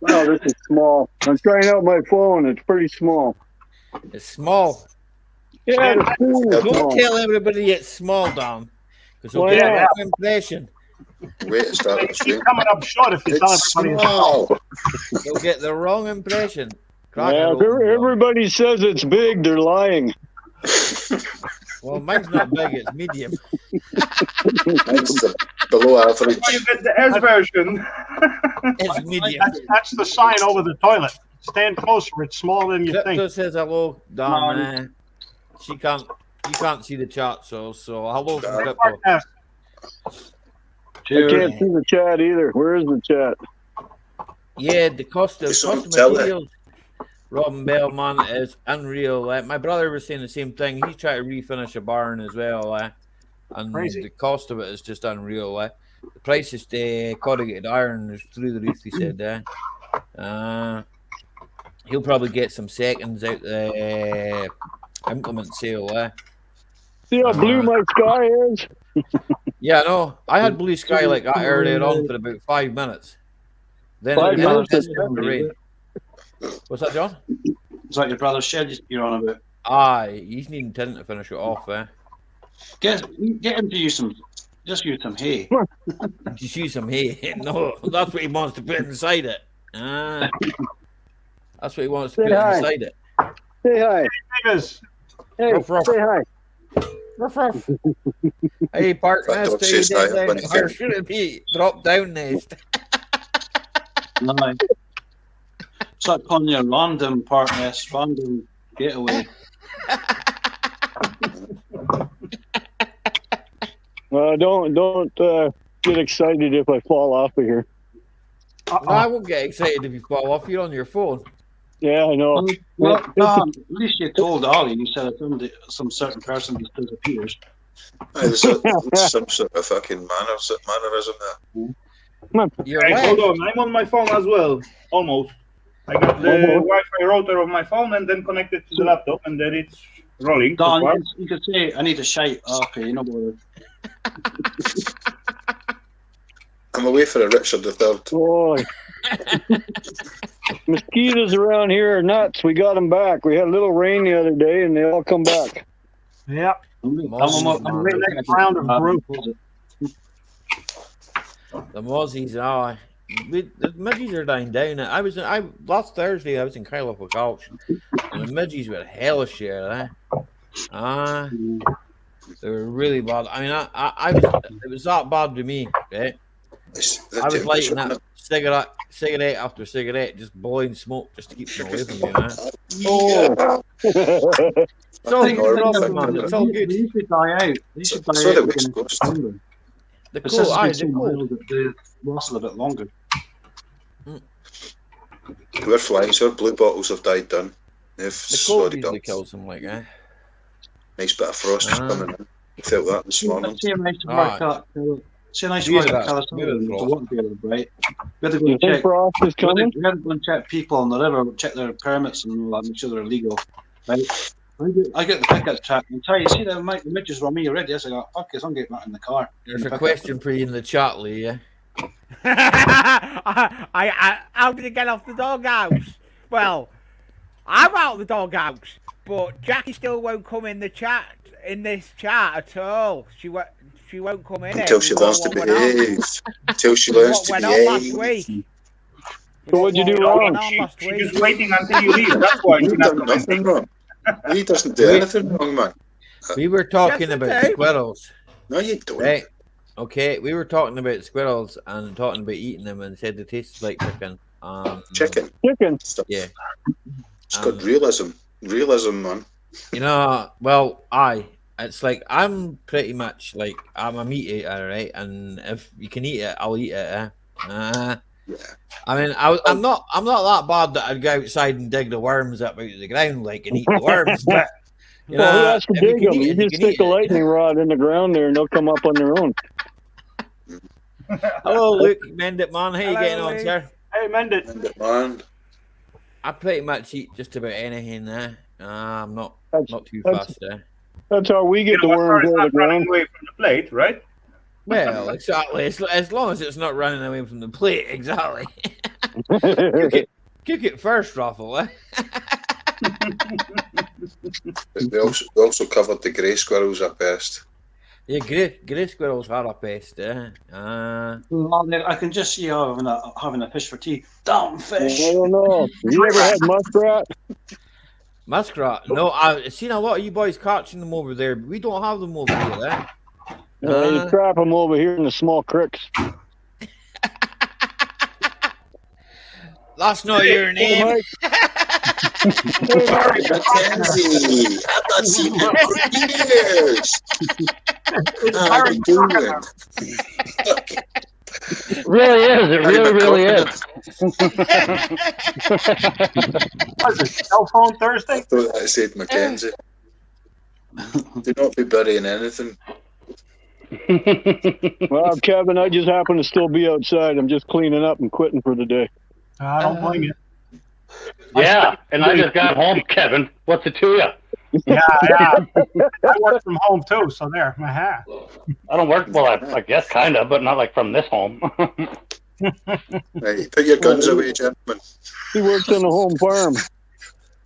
Oh, this is small. I'm trying out my phone. It's pretty small. It's small. Yeah, it's cool. Don't tell everybody it's small, Don, because they'll Why get not? a wrong impression. Wait to start the Keep stream. coming up short if you tell It's everybody. small. They'll get the wrong impression. Crack Yeah, it if open, Don. everybody says it's big, they're lying. Well, mine's not big; it's medium. It's below average. Why you get the S version? It's medium. That's the sign over the toilet. Stand closer. It's smaller than you Crypto think. says hello, Don. You can't see the chat, so hello from Crypto. Yes. I can't see the chat either. Where is the chat? Yeah, the cost of It's on telly. materials, Robin Bell, man, is unreal. My brother was saying the same thing. He's trying to refinish a barn as well, and Crazy. the cost of it is just unreal. The price of the corrugated iron is through the roof, he said. He'll probably get some seconds out the implement sale. See how blue my sky is? Yeah, no, I had blue sky like that earlier on for about 5 minutes. Then 5 it minutes just is started to rain. What's that, John? Is that your brother's shed you're on about? Aye, he's needing tin to finish it off. Get him to use some hay. Just use some hay. No, that's what he wants to put inside it. That's what he wants to Say put hi. inside it. Say hi. Neighbors. Hey, Ruff, ruff. say hi. Ruff, ruff. Hey, park That nest. dog How says you hi doing when down? he Or should it be drop down nest? No. It's like on your random park nest, random getaway. Don't get excited if I fall off of here. No, I won't get excited if you fall off. You're on your phone. Yeah, I know. Well, no, at least you told Ali. You said some certain person just disappears. There's some sort of fucking mannerism there. You're Hey, left. hold on, I'm on my phone as well. Almost. I got the Wi-Fi router of my phone and then connected to the laptop, and then it's rolling. so Don, far. you could say, I need a shite. Oh, okay, no bother. I'm away for a Richard III. Boy. Mosquitoes around here are nuts. We got them back. We had a little rain the other day, and they all come back. Yep. Mozzies, Round of group. the Mozzies, the midges are dying down. Last Thursday I was in Kyle Gulch, and the midges were hellish here. They were really bad. I mean, it was that bad to me, right? I was lighting that cigarette after cigarette, just blowing smoke just to keep them away from me, man. Oh, It's all good, man. It's all good. They used to die out. They used to die So out the again West in Coast. September. The But cold, since aye, it's the been so cold. mild, they lasted a bit longer. We're flying, so our blue bottles have died down. They've The cold sorted usually up. kills them, like, Nice bit of frost coming in. I felt that this morning. See a nice Alright. work see a nice Yeah, work that's at California good, with the Frost. water barrier, right? We had to go You and think check. frost is coming? We had to go and check people on the river, check their permits and all that, make sure they're legal. Right? I get the pickup truck and tell you, see the midges were me already. I said, fuck this, I'm getting that in the car. There's a question for you in the chat, Lee, yeah? How did it get off the doghouse? Well, I'm out of the doghouse, but Jackie still won't come in the chat, in this chat at all. She won't come in Until it. she learns to behave. Until she learns to What went on last behave. week? So what'd you do What wrong? went on last She's week? just waiting until you leave. That's why she's Lee not done nothing commenting. wrong. Lee doesn't do anything wrong, man. We were talking Yes, I about do. squirrels, No, you don't. right? Okay, we were talking about squirrels and talking about eating them and said they tasted like chicken. Chicken. Chicken. Stuff. Yeah. It's got realism. Realism, man. You know, it's like I'm pretty much like I'm a meat eater, right? And if you can eat it, I'll eat it. Yeah. I mean, I'm not that bad that I'd go outside and dig the worms up out of the ground like and eat the worms, but you Well, who know, has to if you dig can them? eat You it, you just can stick eat a it. lightning rod in the ground there, and they'll come up on their own. Hello, Luke, mend it, man. How you Hello, getting on, Luke. sir? Hey, mend it. And it, man. I pretty much eat just about anything there. I'm not too that's- fast there. That's how we get the As far worms as out of not the running ground. away from the plate, right? Well, exactly. As long as it's not running away from the plate, exactly. Cook it first, Raffle. Eh? We also covered the grey squirrels at best. Yeah, grey squirrels are a pest. I can just see you having a fish for tea. Damn I fish! don't know. You ever had muskrat? Muskrat. No, I've seen a lot of you boys catching them over there, but we don't have them over here. Eh? You trap them over here in the small creeks. That's not your name. Mike, Sorry, Mackenzie. I've not seen him for years. How are you doing? really is. It really is. Was it cell phone Thursday? I thought I said Mackenzie. Do not be burying anything. Well, Kevin, I just happen to still be outside. I'm just cleaning up and quitting for the day. I don't blame you. Yeah, and I just got home, Kevin. What's it to you? Yeah. I work from home too, so there. Aha. I don't work, well, I guess kind of, but not like from this home. Right, put your guns away, gentlemen. He works on a home farm.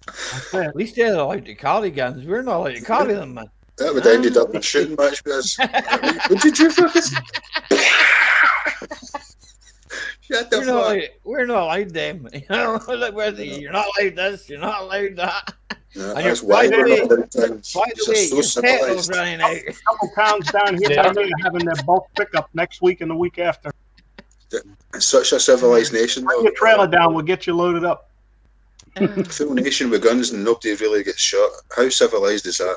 That's it. At least they're allowed to carry guns. We're not allowed to carry them, man. That would have ended up in a shooting match with us. What did you focus? Shut the fuck. We're not allowed them. You know, like you're not allowed this, you're not allowed that. Yeah, And that's by why the we're way- not doing things. By the You're way, so your petrol's civilized. running out. A couple towns down here Yeah. today are having their bulk pickup next week and the week after. It's such a civilized nation, Bring though. your trailer down, we'll get you loaded up. Full nation with guns and nobody really gets shot. How civilized is that?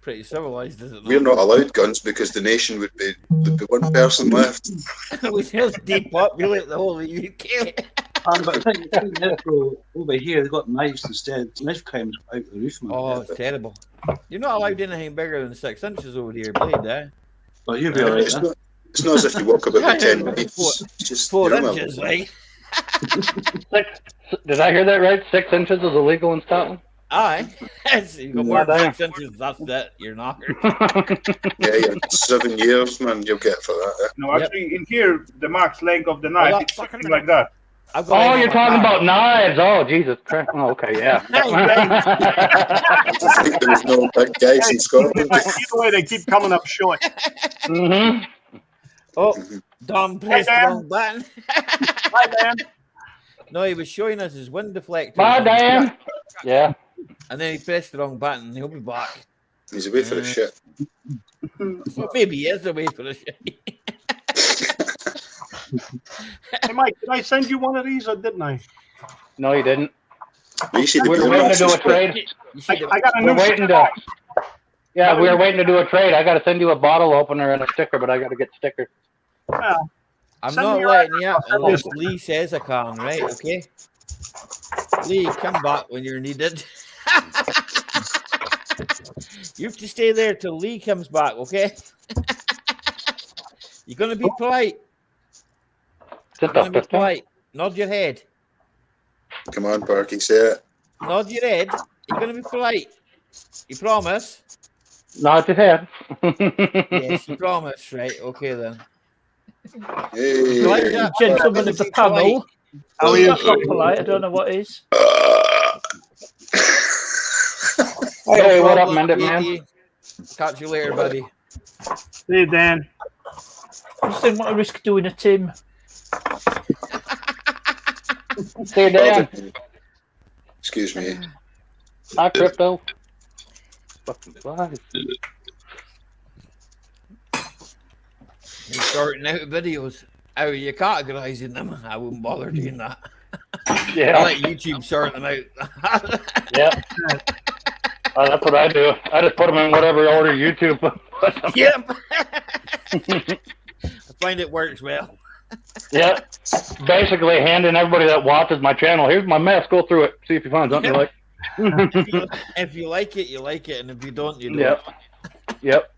Pretty civilized, is it? We're not allowed guns because the nation would be one person left. We just depopulate the whole of the UK. But I think over here they've got knives instead. Knife crime's out the roof, man. Oh, it's terrible. You're not allowed anything bigger than 6 inches over here, Blade, eh? But you'll be alright. It's not as if you walk about with 10 knives. It's just 4 you're not inches, allowed. like. Did I hear that right? 6 inches is illegal in Scotland? Aye. You got more than 6 inches. That's it. You're knackered. Yeah, 7 years, man. You'll get for that. Eh? No, actually, in here, the max length of the knife is something like that. Oh, you're talking about knives. Oh, Jesus Christ. Oh, okay, yeah. There's no big guys in Scotland. Either way, they keep coming up short. Mm-hmm. Oh, Dom pressed the Dan. wrong button. Hi, Dan. No, he was showing us his wind deflector. Bye, Dan. Yeah. And then he pressed the wrong button. He'll be back. He's away for the shit. Well, maybe he is away for the shit. Hey, Mike, did I send you one of these or didn't I? No, you didn't. You see the We're waiting to do a trade. I got a We're new waiting to. Yeah, we were waiting to do a trade. I got to send you a bottle opener and a sticker, but I got to get stickers. Well, I'm send not me your letting you address. unless Lee says I can, right? Okay? Lee, come back when you're needed. You have to stay there till Lee comes back, okay? You're going to be polite. You're going to be polite. Nod your head. Come on, Parky, say it. Nod your head. You're going to be polite. You promise? Nod your head. Yes, you promise. Right, okay then. Hey. Like that, Gentleman of the panel. How are you? That's not polite. I don't know what is. Hey, what up, problem, Mendit Man? baby. Catch you later, buddy. Hey, Dan. I just didn't want to risk doing a Tim. See you, Dan. Excuse me. Hi, Crypto. Fucking flies. You're sorting out videos. How are you categorizing them? I wouldn't bother doing that. Yeah. I let YouTube sort them out. Yeah. That's what I do. I just put them in whatever order YouTube puts them. Yep. I find it works well. Yeah. Basically handing everybody that watches my channel, here's my mess, go through it. See if you find something you like. If you like it, you like it. And if you don't, you don't. Yep. Yep.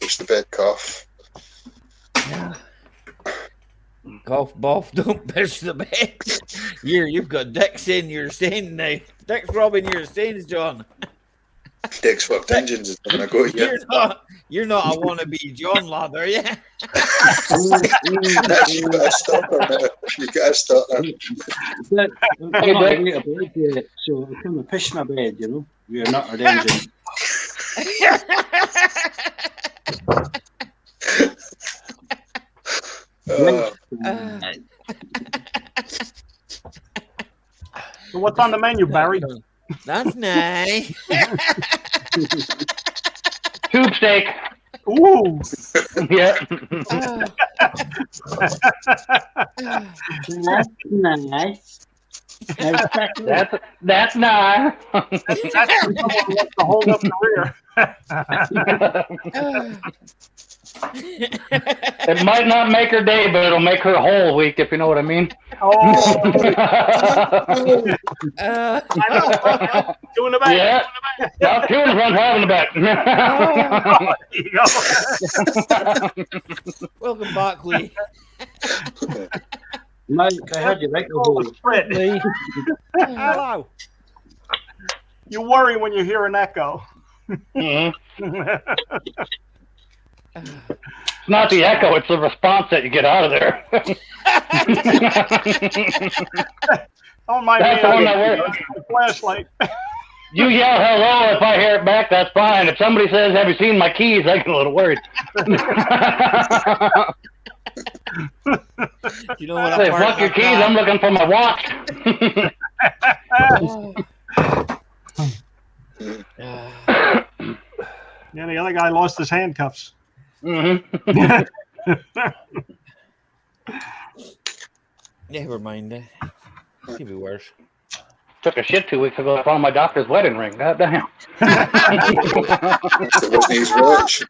Push the bed, cough. Yeah. Cough, boff, don't push the bed. You've got Dick saying you're saying now. Dick's robbing your stains, John. Dick's fucked engines is going to go to you. You're not a wannabe John lad, are you? You gotta stop her now. You gotta stop her. I'm not a bed, so I come and push my bed, you know. We are not our engine. So what's on the menu, Barry? That's nice. Tube steak. Ooh. Yeah. That's nice. That's nice. That's for someone who wants to hold up the rear. It might not make her day, but it'll make her whole week, if you know what I mean. Oh. I know. Two in the back. Yeah. Now, two in the front, five in the back. There you go. Welcome back, Lee. Mike, I heard you like the whole. Lee. Hello. You worry when you hear an echo. It's not the echo, it's the response that you get out of there. Don't mind That's me. the one I that got a flashlight. You yell hello, if I hear it back, that's fine. If somebody says, have you seen my keys, I get a little worried. You know what? Say, fuck your keys, I'm looking for my watch. Yeah, the other guy lost his handcuffs. Never mind. Could be worse. Took a shit 2 weeks ago. I found my doctor's wedding ring. God damn. It wasn't his watch.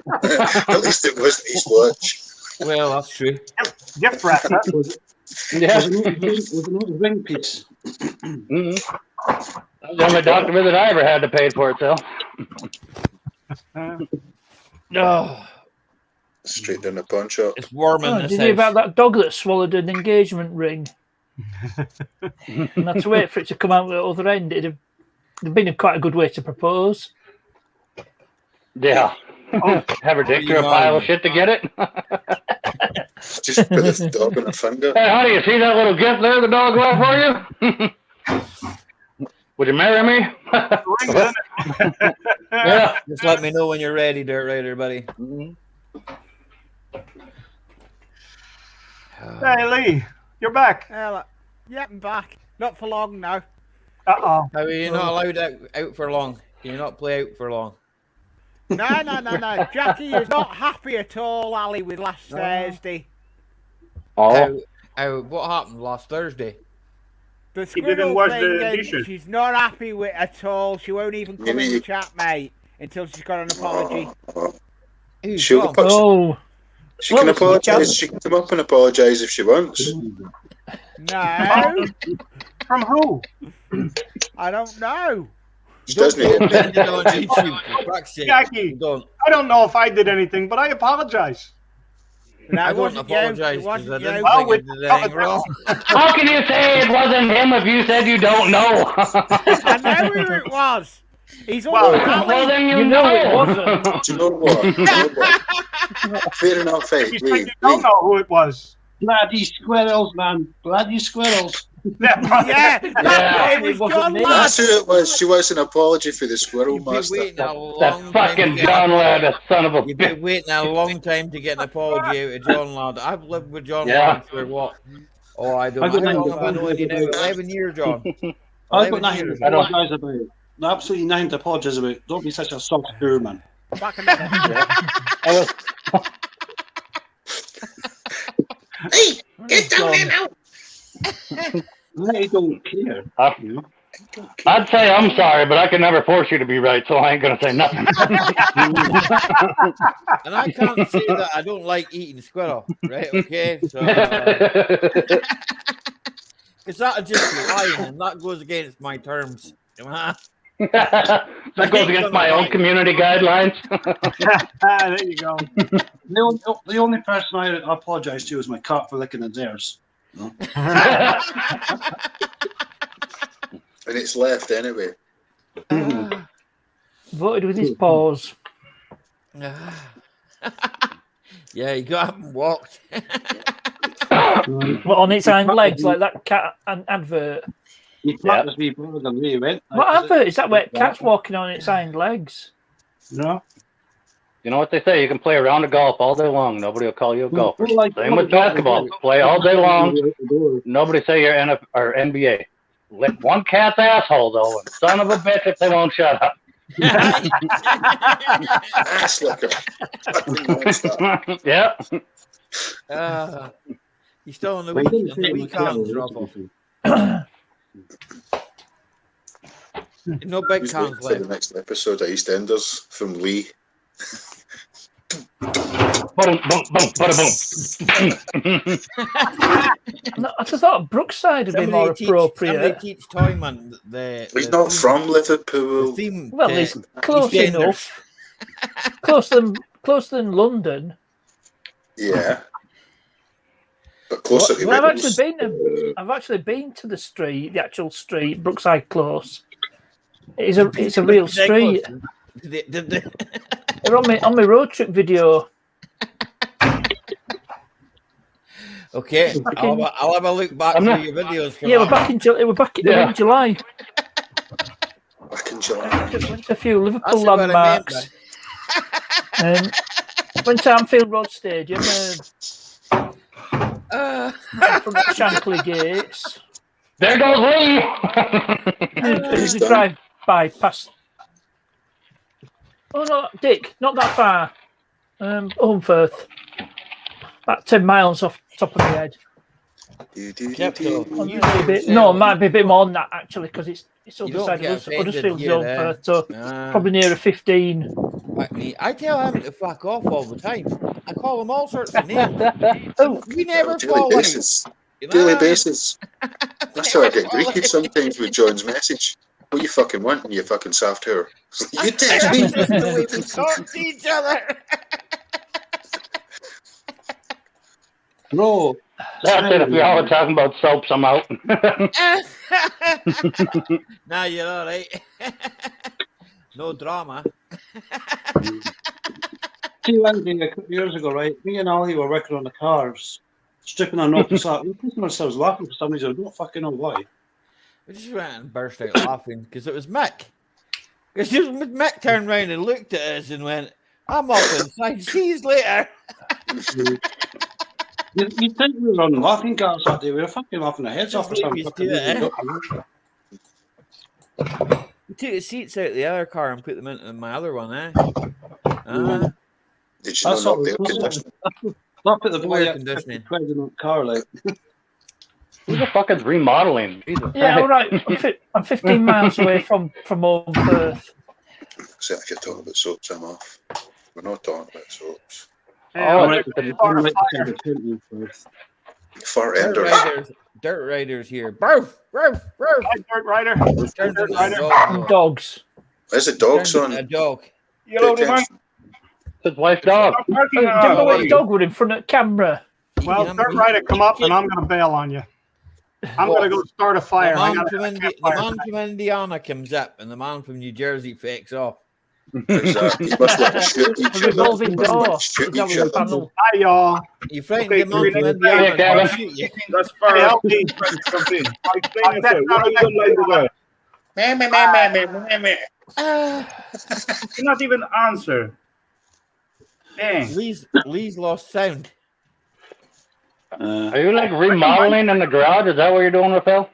At least it wasn't his watch. Well, that's true. Gift wrap. Huh? Yeah. With another ring piece. That was the only doctor visit I ever had to pay for itself. No. Straight down the pawn shop. It's warm in Oh, this did you hear house. about that dog that swallowed an engagement ring? And had to wait for it to come out the other end. It'd been quite a good way to propose. Yeah. Have her dick through a pile of shit to get it. Just put the dog on her finger. Hey, honey, you see that little gift there the dog left for you? Would you marry me? Yeah. Just let me know when you're ready, Dirt Rider, buddy. Hey, Lee, you're back. Yeah, I'm back. Not for long now. Uh-oh. How are you not allowed out for long? Can you not play out for long? No. Jackie is not happy at all, Ali, with last Thursday. Oh. What happened last Thursday? The He didn't squirrel wash thing, the and dishes. she's not happy with at all. She won't even come in the chat, mate, until she's got an apology. She'll Oh. She can apologise. She can come up and apologise if she wants. No. From who? I don't know. She doesn't. Jackie, I don't know if I did anything, but I apologize. No, I it don't wasn't you. apologise It wasn't because I you. didn't think I did anything wrong. How can you say it wasn't him if you said you don't know? I know who it was. He's all Well, then you know it wasn't. Do you know what? Fair enough, hey. You said you don't know who it was. Bloody squirrels, man. Bloody squirrels. Yeah, it was John Ladd. That's who it was. She wants an apology for the squirrel master. That fucking John Ladd, that son of a You've bitch. been waiting a long time to get an apology out of John Ladd. I've lived with John Yeah. Ladd for what? Oh, I don't know. How long have I known you now? 11 years, John. I've got 11 nothing years. to apologise about. Absolutely nothing to apologise about. Don't be such a soft poor man. Back in the Hey, get down there now. I don't care. I'd say I'm sorry, but I can never force you to be right, so I ain't gonna say nothing. And I can't say that I don't like eating squirrel, right? Okay, so because that'll just be lying, and that goes against my terms. That goes against my own community guidelines. There you go. The only person I apologise to is my cat for licking his ears. No? And it's left anyway. Voted with his paws. Yeah, you got up and walked. What, on its hind legs, like that cat advert? That was me brother than me went. What advert is that? Where cat's walking on its hind legs? No. You know what they say? You can play a round of golf all day long. Nobody will call you a golfer. Well, like, Same with basketball. Play all day long. Nobody say you're NFL or NBA. Lick one cat's asshole though, and son of a bitch if they won't shut up. Ass licker. Yeah. He's still on the Well, he week, didn't say it was cans, terrible, Ruffle. No big Who's cans waiting for the left. next episode of EastEnders from Lee? Boom, boom, boom, boom. No, I just thought Brookside would be more appropriate. Somebody teach Toyman He's not from Liverpool. Well, he's close EastEnders. enough. Closer than London. Yeah. But closer to Well, Wales. I've actually been to the street, the actual street, Brookside Close. It's a real street. They're on my road trip video. Okay, I'll have a look back through your videos. For Yeah, that. we're back in July. In July. Back in July. Just went to a few That's Liverpool what I meant, landmarks. Went to Anfield Road Stadium. From the Shankly Gates. There goes Lee. As you drive by past. Oh no, Dick, not that far. Holmfirth. About 10 miles off the top of my head. No, it might be a bit more than that actually, because it's other side of Huddersfield Holmfirth, so probably nearer 15. Like me, I tell him to fuck off all the time. I call him all sorts of names. We never follow Daily him. basis. Daily basis. That's how I get greeted sometimes with John's message. What you fucking want, you fucking soft hair? You text me. The way we talk to each other. Bro, That's it. If you're all talking about soaps, I'm out. Nah, you're all right. No drama. See, one thing a couple of years ago, right? Me and Ali were working on the cars, stripping our knuckles out. We're pissing ourselves laughing for some reason. I don't fucking know why. We just went and burst out laughing because it was Mick. Because Mick turned around and looked at us and went, I'm off inside. See you later. You'd think we were on laughing gas that day. We were fucking laughing our heads off for some fucking reason. We took the seats out of the other car and put them into my other one, eh? Did you not knock the air conditioning? Not put the boy air up conditioning. pregnant car, like. Who the fuck is remodeling? Jesus Yeah, Christ. all right. I'm 15 miles away from home first. So if you're talking about soaps, I'm off. We're not talking about soaps. Oh, right. Far enders. Dirt Riders here. Barf, barf, barf. Hi, Dirt Rider. Turns Dirt into a Rider. dog. Dogs. There's a dog, Turns into son. a dog. Yellow man. His wife's dog. Stop barking Hey, at do you know us, what dog would in front of the camera? Well, Dirt Rider, come up, and I'm going to bail on you. I'm going to go start a fire. The I man, gotta from have a the campfire. man from Indiana comes up, and the man from New Jersey fakes off. Exactly. You must want to shoot each A other. revolving You must door. want to shoot Is that each what other. panel? Hi, y'all. You frightened Okay, the man we from need to Indiana. Yeah, Kevin. to shoot you. That's far Hey, out. LP. Something. Explain yourself. What are you doing like that? You not even answer. Dang. Lee's lost sound. Are you like remodeling in the garage? Is that what you're doing, Rafael?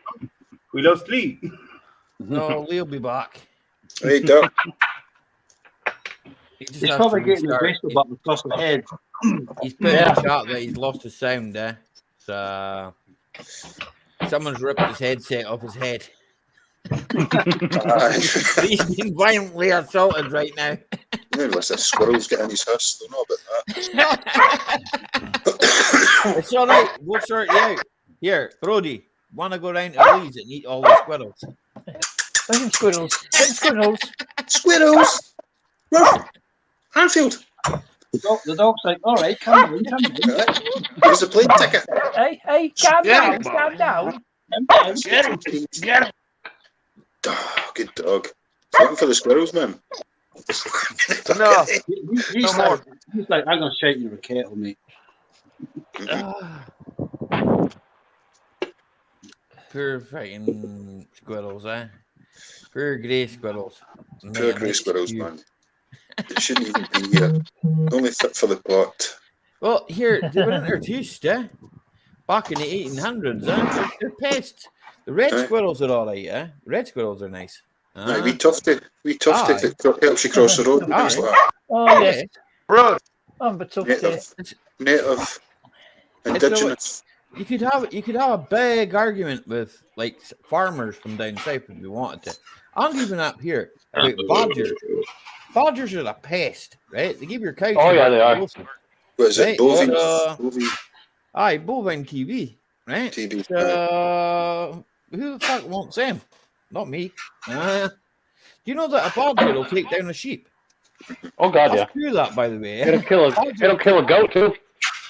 We lost Lee. No, Lee'll be back. Hey, Doc. He just He's has probably to getting the restart. baseball button across the head. He's put in the chat that he's lost his sound there. So someone's ripped his headset off his head. He's being violently assaulted right now. Unless a squirrel's getting his house, they'll know about that. It's all right. We'll sort you out. Here, Brody, want to go round to Lee's and eat all the squirrels? Where's some squirrels? Get squirrels. Squirrels! Ruff! Anfield! The dog's like, all right, come in. Here's a plane ticket. Hey, calm down, calm down. Get him! Oh, good dog. Looking for the squirrels, man. No, he's like, I'm going to shake you with a kettle, mate. Poor fighting squirrels, eh? Poor grey squirrels. Poor grey squirrels, man. They shouldn't even be here. Only fit for the plot. Well, here, they were introduced, eh? Back in the 1800s, eh? They're pests. The red squirrels are all right, eh? Red squirrels are nice. Aye, we toughed it that helps you cross the road and things like that. Oh, yes. Road. But tough Native. Indigenous. You could have a big argument with like farmers from down south if you wanted to. And even up here about badgers. Badgers are a pest, right? They give your cow. Oh yeah, they are. What is it? Right? Bovine? Aye, bovine TV, right? TV. Who the fuck wants them? Not me. Do you know that a badger will take down a sheep? Oh god, That's true, that, by the way. It'll kill a goat too.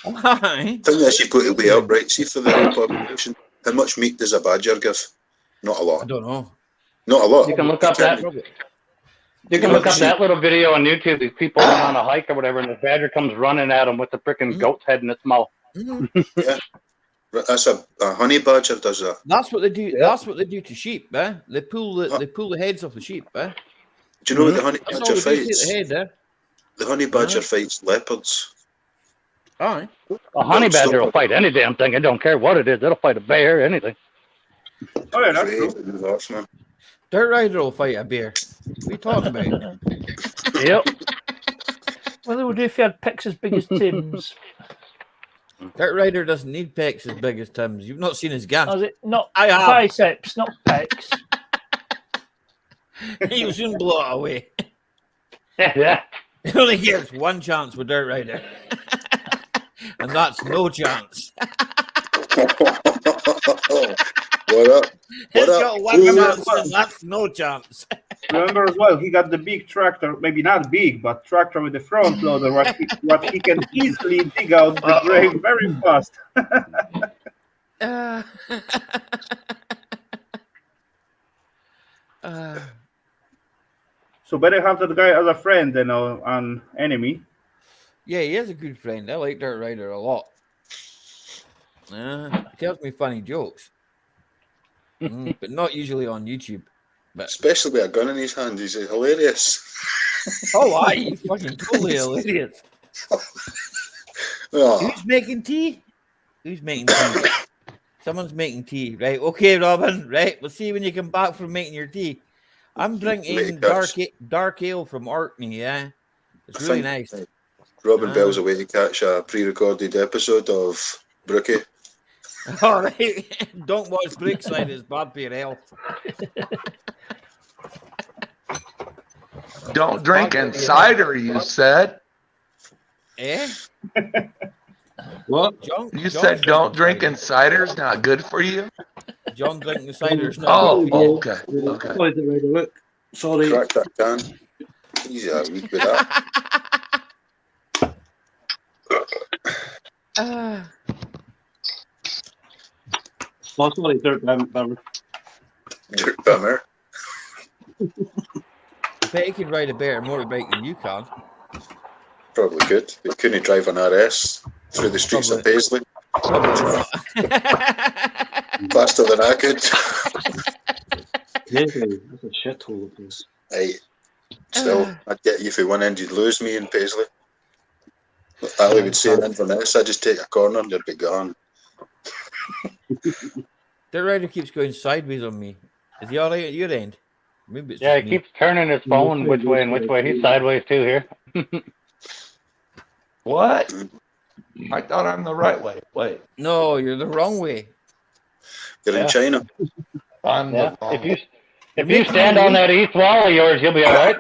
Aye. I think that you've got to weigh up, right? See for the whole population. How much meat does a badger give? Not a lot. I don't know. Not a lot. You can look up that. You can look up that little video on YouTube. These people went on a hike or whatever, and the badger comes running at them with the freaking goat's head in its mouth. Yeah, that's a honey badger does that. That's what they do. Yeah. That's what they do to sheep, eh? They pull the heads off the sheep, eh? Do you know what the honey badger fights? The head, eh? The honey badger fights leopards. Aye. A honey badger will fight any damn thing. I don't care what it is. It'll fight a bear, anything. Oh yeah, that's true. Dirt Rider will fight a bear. What are you talking about? Yep. Well, it would do if you had pecs as big as Tim's. Dirt Rider doesn't need pecs as big as Tim's. You've not seen his gun. Is it not I have. biceps, not pecs? He'll soon blow it away. Yeah. He only gets one chance with Dirt Rider. And that's no chance. What up? He's got one chance and that's no chance. Remember as well, he got the big tractor, maybe not big, but tractor with the front loader, what he can easily dig out the grave very fast. So better have that guy as a friend than an enemy. Yeah, he is a good friend. I like Dirt Rider a lot. He tells me funny jokes, but not usually on YouTube. But especially with a gun in his hand, he's hilarious. Oh, aye, he's fucking totally hilarious. Who's making tea? Who's making tea? Someone's making tea, right? Okay, Robin, right? We'll see when you come back from making your tea. I'm drinking dark ale from Orkney, yeah? It's really nice. Robin Bell's away to catch a pre-recorded episode of Brookie. All right. Don't watch Brookside, it's bad for your health. Don't drink cider, you said. Eh? What? You said don't drink cider's not good for you? John drinking cider's not good for you. Okay. Look. Sorry. Crack that can. Easy, I'll read with that. Oh, sorry, Dirt Bummer. Dirt Bummer. I bet he could ride a better motorbike than you can. Probably could. He couldn't drive an RS through the streets of Paisley. Faster than I could. Yeah, that's a shithole of this. Hey, still, I'd get you if you one end, you'd lose me in Paisley. Ali would say in Inverness, I'd just take a corner and you'd be gone. The rider keeps going sideways on me. Is he all right at your end? Maybe it's he keeps turning his phone which way and which way. He's sideways too here. What? I thought I'm the right way. Wait. No, you're the wrong way. You're in China. I'm the wrong way. If you stand on that east wall of yours, you'll be all right.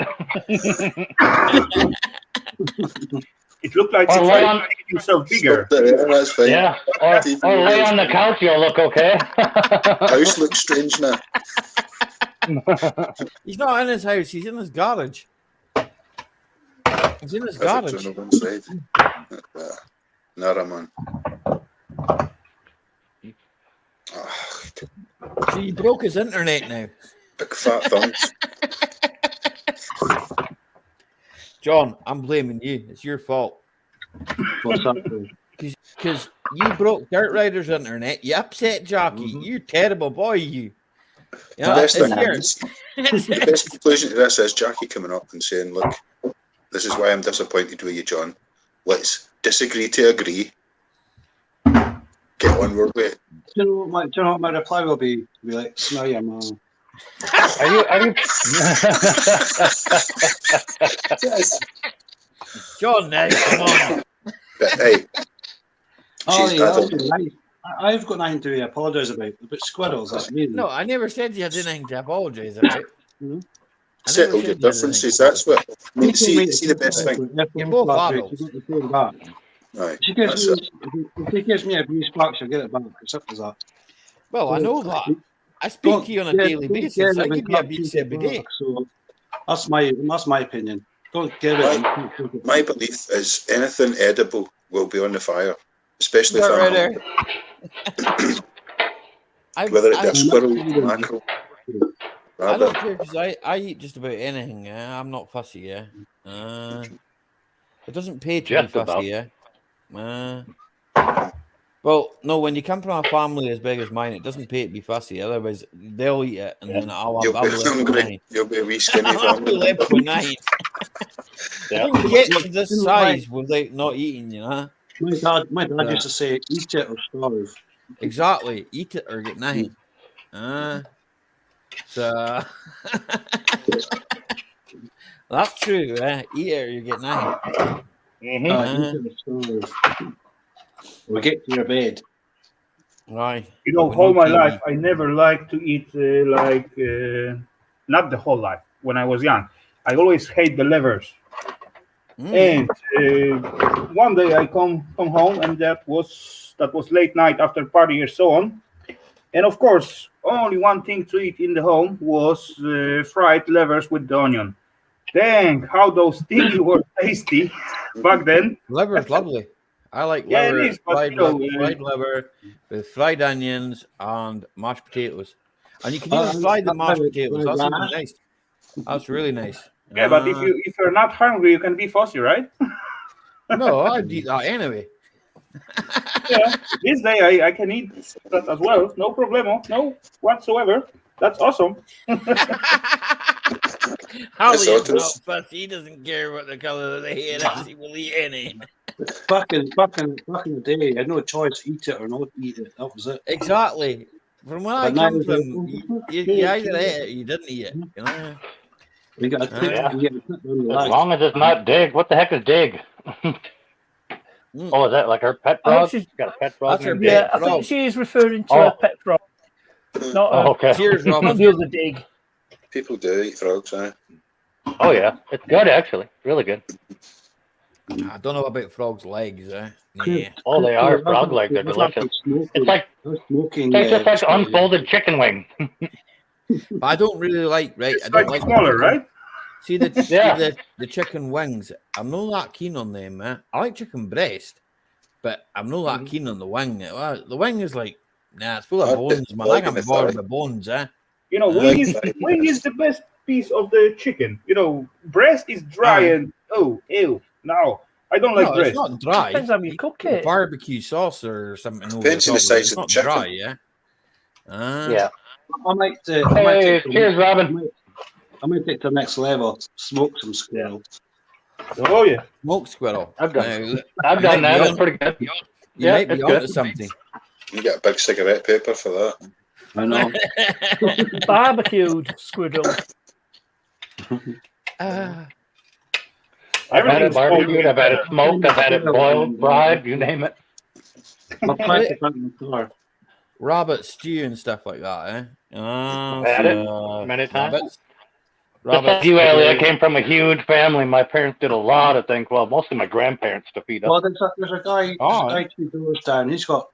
It looked like or lay on himself bigger. That's fine. Yeah, or lay on the couch, you'll look okay. House looks strange now. He's not in his house. He's in his garage. He's in his garage. Naraman. See, he broke his internet now. Big fat thumbs. John, I'm blaming you. It's your fault. What's up? Because you broke Dirt Rider's internet. You upset Jackie. You terrible boy, you. The best conclusion to this is Jackie coming up and saying, look, this is why I'm disappointed with you, John. Let's disagree to agree. Get on with it. Do you know what my reply will be? Be like, smell your mom. Are you? Yes. John, now, come on. But, hey, I've got nothing to apologise about squirrels. That's me. No, I never said you had anything to apologise about. Settle your differences. That's what. I mean, see the best thing. You're both adults. Right. If he gives me a blue spark, she'll get it back. It's up to that. Well, I know that. I speak to you on a daily basis. I give you a beat every day. So that's my opinion. Don't give it. My belief is anything edible will be on the fire, especially if whether it be a squirrel, mackerel. I don't care because I eat just about anything. Yeah? I'm not fussy. Yeah. It doesn't pay to be fussy. Yeah. Well, no, when you come from a family as big as mine, it doesn't pay to be fussy. Otherwise, they'll eat it, and then I'll be hungry. You'll be a wee skinny family. I'll be left for night. Get to this size without not eating, you know? My dad used to say, eat it or starve. Exactly. Eat it or get nothing. So... That's true, eh? Eat it or you get nothing. We'll get to your bed. Right. You know, all my life, I never liked to eat not the whole life. When I was young, I always hate the livers. And one day I come home, and that was late night after party or so on. And of course, only one thing to eat in the home was fried livers with the onion. Dang, how those things were tasty back then. Liver's lovely. I like Yeah, liver, it is, but fried, you know, fried liver with fried onions and mashed potatoes. And you can even fry the mashed potatoes. That's even nice. That's really nice. yeah, but if you're not hungry, you can be fussy, right? No, I'd eat that anyway. Yeah, this day I can eat that as well. No problemo. No whatsoever. That's awesome. Ali is not fussy. He doesn't care what the colour of the hair is. He will eat any. Back in the day, I had no choice: eat it or not eat it. That was it. Exactly. From where I But now come it's from, like, you either ate it or you didn't eat it. You know? We got As long as it's not Dig. What the heck is Dig? Oh, is that like her pet I frog? think she's Got a pet frog named yeah, Dig? I think she's referring to her pet frog. Not her. Okay. Cheers, Not Robin. the other Dig. People do eat frogs, eh? Oh yeah, it's good actually. Really good. I don't know about frogs' legs, eh? Yeah. Oh, they are frog legs. They're delicious. It's like smoking. Tastes just like unfolded chicken wing. But I don't really like, right? It's I don't like like smaller, right? See the Yeah. the chicken wings. I'm not that keen on them, man. I like chicken breast, but I'm not that keen on the wing. Well, the wing is like, nah, it's full of bones, man. I can't be bothered with bones, eh? You know, wing is the best piece of the chicken. You know, breast is dry and ew. No, I don't like No, breast. it's not dry. Depends how you cook it. Barbecue sauce or something. Over Depends the on the top size it's of the not chicken. dry, yeah. Yeah. I might Hey, cheers, Robin. I might take it to the next level. Smoke some squirrel. Oh yeah, smoked squirrel. I've done. Now, I've done that. It's pretty good. You Yeah, might be it's onto good. something. You get a big cigarette paper for that. I know. Barbecued squirrel. I've had it Everything's barbecued. I've had it smoked. I've had it boiled, fried. You name it. My plant is out in the car. Rabbit stew and stuff like that, eh? Had it many times. Rabbits. Just like you, Ellie, I came from a huge family. My parents did a lot of things. Well, mostly my grandparents to feed us. Well, there's a guy 2 doors down. He's got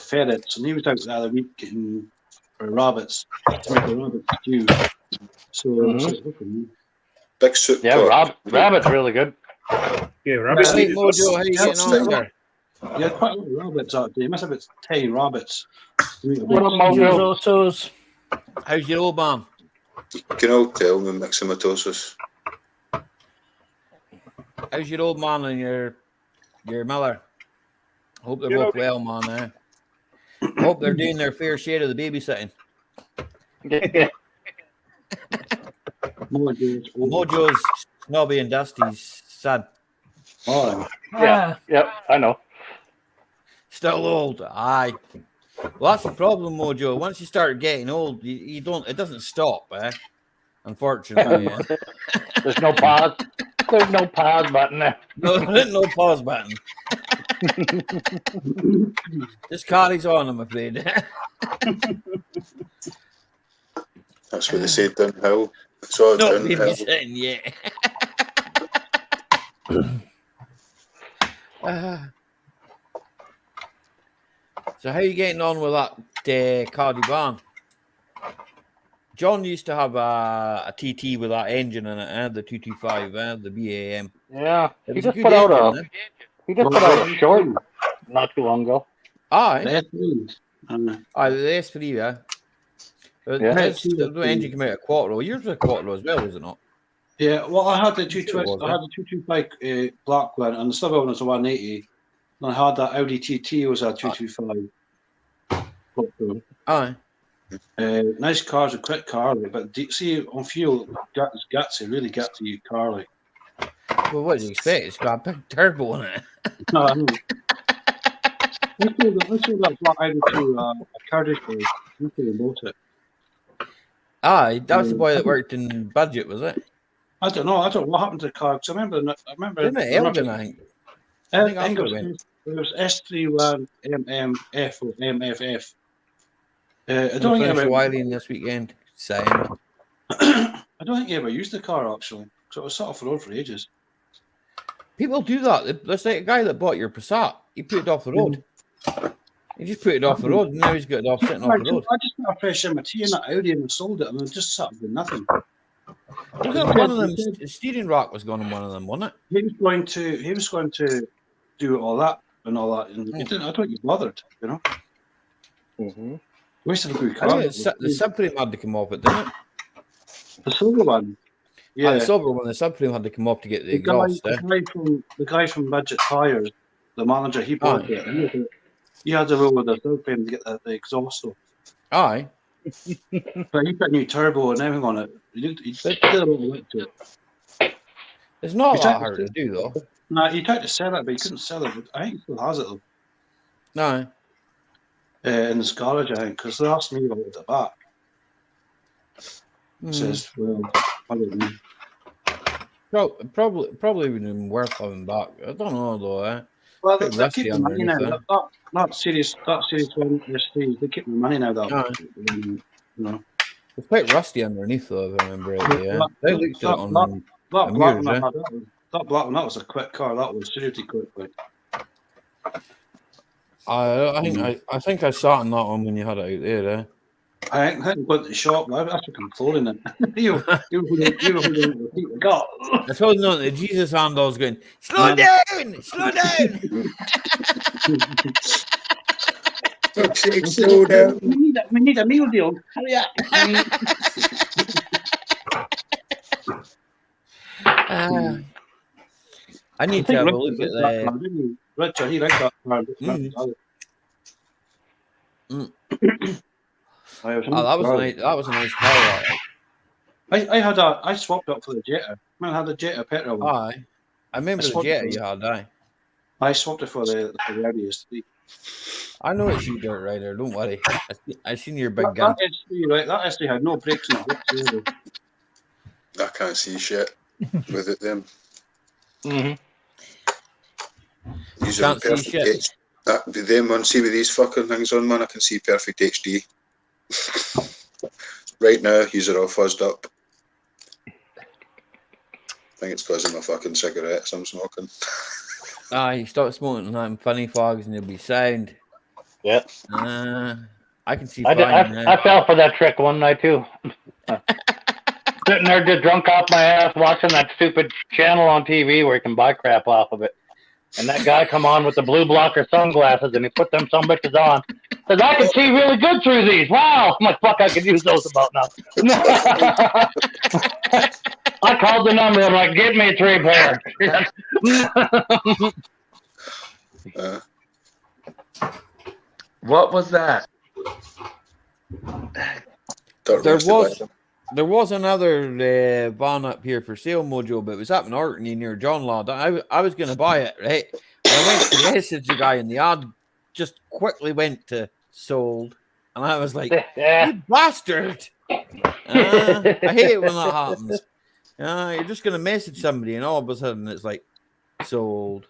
ferrets, and he was out the other week getting rabbits to make a rabbit stew. So Big soup. Yeah, rabbit's really good. Yeah, rabbit. Hey, Mojo, how you getting on there? Yeah, quite a lot of rabbits out there. You must have about 10 rabbits. What up, Mojo? How's your old man? You can all tell with myxomatosis. How's your old man and your mother? Hope they're both well, man. Hope they're doing their fair share of the babysitting. Mojo's Snobby and Dusty's son. Oh, yeah, I know. Still old, aye. Well, that's the problem, Mojo. Once you start getting old, you don't. It doesn't stop, eh? Unfortunately, There's no pause. There's no pause button there. No pause button. Just carries on, I'm afraid. That's what they say downhill. It's all Not downhill. babysitting, yeah. So how are you getting on with that Cardigan? John used to have a TT with that engine in it, the 225, the BAM. Yeah, It he was just good put out engine, a short not too long ago. Aye. The S3, yeah. The engine came out a Quattro. Yours was a Quattro as well, was it not? Yeah, well, I had the 220. I had the 225 black one, and the silver one was a 180. And I had that Audi TT was a 225. Aye. Nice car's a quick car, but see on fuel, it's gutsy, really gutsy car. Like. Well, what do you expect? It's got a big turbo in it. No, I know. I sold that black Audi to a Kurdish boy. He bought it. Aye, that was the boy that worked in budget, was it? I don't know. I don't know what happened to the car because I remember. Didn't it Eldon, I think? I think that's what it went. It was S31 MMF or MFF. I don't think Wiley this weekend. Same. I don't think he ever used the car actually, so it was sort of road for ages. People do that. Let's say a guy that bought your Passat, he put it off the road. He just put it off the road, and now he's got it off sitting off the road. I just got a fresh MT in that Audi and I sold it, and it just sat with nothing. One of them steering rack was gone on one of them, wasn't it? He was going to do all that and all that. And you didn't. I don't get bothered, you know. Mm-hmm. Waste of a good I car. think the subframe had to come off it, didn't it? The silver one. Yeah, the silver one. The subframe had to come off to get the exhaust. The guy from Budget Tires, the manager, he bought it. He had to roll with the subframe to get the exhaust off. Aye. But he put a new turbo and everything on it. He did a lot of work to it. It's not a lot hard to do, though. No, he tried to sell it, but he couldn't sell it. I think he still has it, though. No. In his garage, I think, because they asked me about it at the back. Says, well, I don't know. Probably would have been worth having back. I don't know, though. Well, they keep the money now. That series one, they keep the money now. No. It's quite rusty underneath, though, if I remember it. Yeah. They looked at it on that black mirrors, one. That black one, that was a quick car. That was seriously quick. I think I sat in that one when you had it out there. Eh? I think I went to the shop. I actually controlling it. you got. I told you the Jesus handles going. Slow down. Slow down. Slow down. We need a meal deal. Hurry up. I need to have a look at that. Richard, he liked that car. That was a nice car. I swapped up for the Jetta. I had the Jetta petrol one. Aye. I remember the Jetta you had, aye. I swapped it for the Audi yesterday. I know it's you, dirt rider. Don't worry. I seen your big gun. That SD had no brakes in it whatsoever. I can't see shit with it then. These are perfect. Them on, see with these fucking things on, man, I can see perfect HD. Right now, these are all fuzzed up. I think it's because of my fucking cigarettes I'm smoking. You start smoking them funny fogs and you'll be sound. Yep. I can see I fell for that trick one night too. Sitting there just drunk off my ass watching that stupid channel on TV where you can buy crap off of it. And that guy come on with the blue blocker sunglasses and he put them some bitches on. Says, I can see really good through these. Wow. I'm like, fuck, I could use those about now. I called the number. I'm like, get me 3 pair. What was that? There was another van up here for sale, Mojo, but it was up in Orkney near John Law. I was going to buy it, right? I went to message the guy, and the ad just quickly went to sold, and I was like, "You bastard!" I hate it when that happens. You're just going to message somebody, and all of a sudden it's like sold.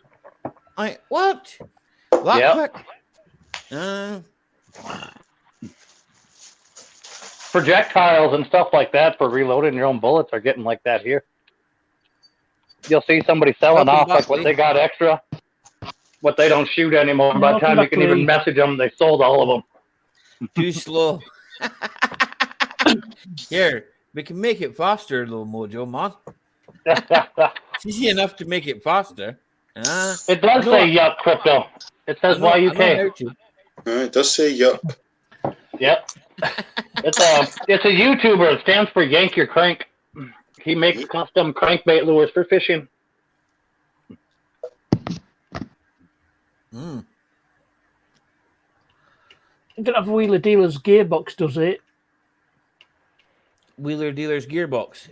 What? That quick? Projectiles and stuff like that for reloading your own bullets are getting like that here. You'll see somebody selling off like what they got extra, what they don't shoot anymore. By the time you can even message them, they sold all of them. Too slow. Here, we can make it faster, little Mojo, man. It's easy enough to make it faster. It does say yuck, crypto. It says YUK. It does say yuck. Yep. It's a YouTuber. It stands for Yank Your Crank. He makes custom crankbait lures for fishing. I'm gonna have Wheeler Dealer's gearbox, does it? Wheeler Dealer's gearbox.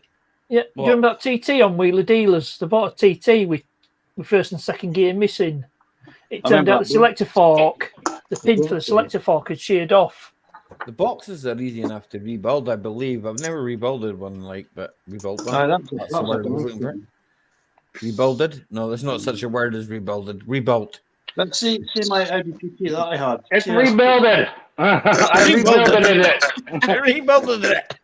Yeah, do you remember that TT on Wheeler Dealers? They bought a TT with first and second gear missing. It turned out the selector fork, the pin for the selector fork had sheared off. The boxes are easy enough to rebuild, I believe. I've never rebuilded one, but rebuilt one. That's the word I was looking for. Rebuilded? No, there's not such a word as rebuilded. Rebuilt. Let's see my IBPT that I had. It's rebuilded. I rebuilded it. I rebuilded it.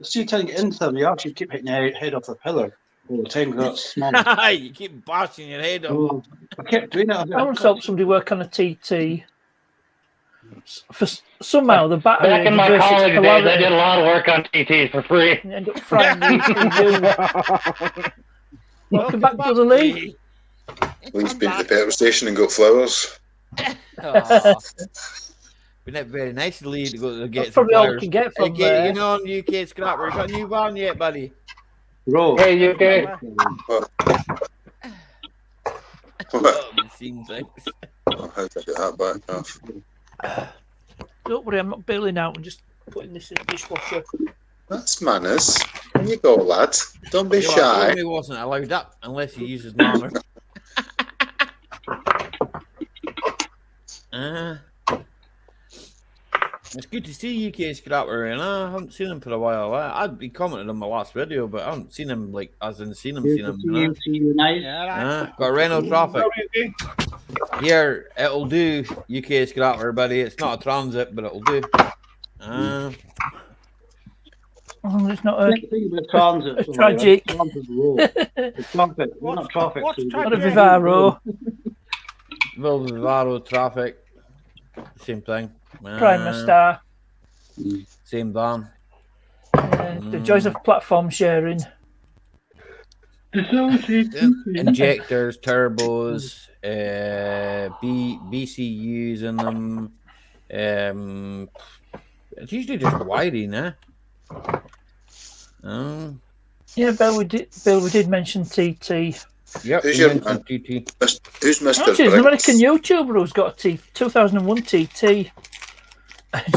See, trying to get into them, you actually keep hitting your head off the pillar all the time because that's small. You keep bashing your head off. I kept doing it. I once helped somebody work on a TT. For somehow the battery. Back in my college days, I did a lot of work on TTs for free. You end up frying these things. Welcome back, Brother Lee. Lee's been to the petrol station and got flowers. Been it very nice of Lee to go to get That's some probably all we flowers. can get from Hey, there. you know, UK Scrapper, you got a new van yet, buddy? Bro. Hey, UK. What? We've seen things. Oh, how did I get that back off? Don't worry, I'm not bailing out. I'm just putting this in the dishwasher. That's manners. There you go, lad. Don't be shy. He wasn't allowed up unless he uses manner. It's good to see UK Scrapper, and I haven't seen him for a while. I'd be commenting on my last video, but I haven't seen him like as in seen him. See you nice. Got Renault traffic. Here, it'll do, UK Scrapper, buddy. It's not a transit, but it'll do. It's not a transit. tragic. Traffic. Not traffic. Not a Vivaro. Well, Vivaro traffic. Same thing. Prima Star. Same van. The joys of platform sharing. Injectors, turbos, BCUs in them. It's usually just wiring, eh? Yeah, Bill, we did mention TT. Yep, Who's your TT. Who's Mr. Actually, there's an Briggs? American YouTuber who's got a 2001 TT.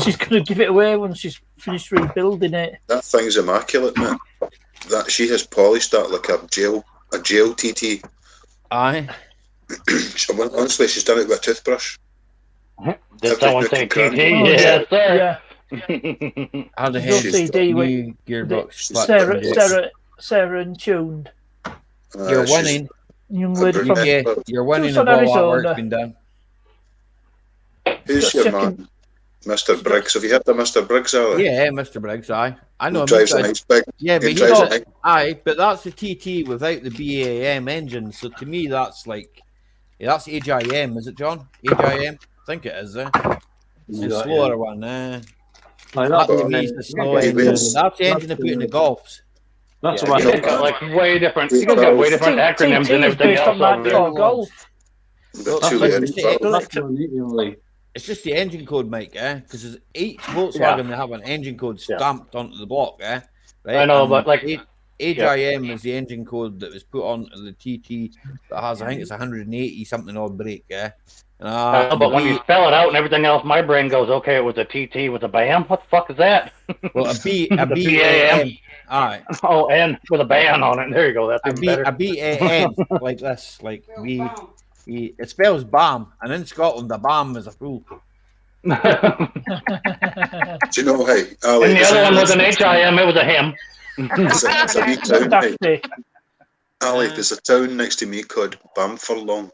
She's going to give it away when she's finished rebuilding it. That thing's immaculate, man. That she has polished that like a jail TT. Aye. Honestly, she's done it with a toothbrush. Did someone say TT? Oh, Yes, sir. Yeah. How the There's hell no CD with new gearbox? Sarah and tuned. You're winning. Young lady from You're winning Tucson, of all that work's Arizona. been done. Who's your man? Mr. Briggs. Have you heard of Mr. Briggs, Ali? Yeah, Mr. Briggs, aye. I know He him. drives a nice big. Yeah, but he he drives a does, nice. aye, but that's the TT without the BAM engine. So to me, that's like, that's HIM, is it, John? HIM? I think it is, eh? It's the slower one, eh? That to me is the slow engine. That's the engine they put in the Golfs. That's Yeah, what you guys got like way different. You guys got way different acronyms and everything based else on over there. Golf. It's just the engine code, Mike, eh? Because each Volkswagen they have an engine code stamped onto the block, eh? Right? I know, And but like HIM is the engine code that was put on the TT that has, I think it's 180 something odd brake, eh? but when you spell it out and everything else, my brain goes, okay, it was a TT with a BAM. What the fuck is that? Well, a BAM. All right. Oh, and with a ban on it. There you go. That's even better. A BAM like this, like it spells BAM, and in Scotland, the BAM is a fool. Do you know, hey, Ali? And the other one was an HIM. It was a him. It's a wee town, hey. Ali, there's a town next to me called Bamfurlong.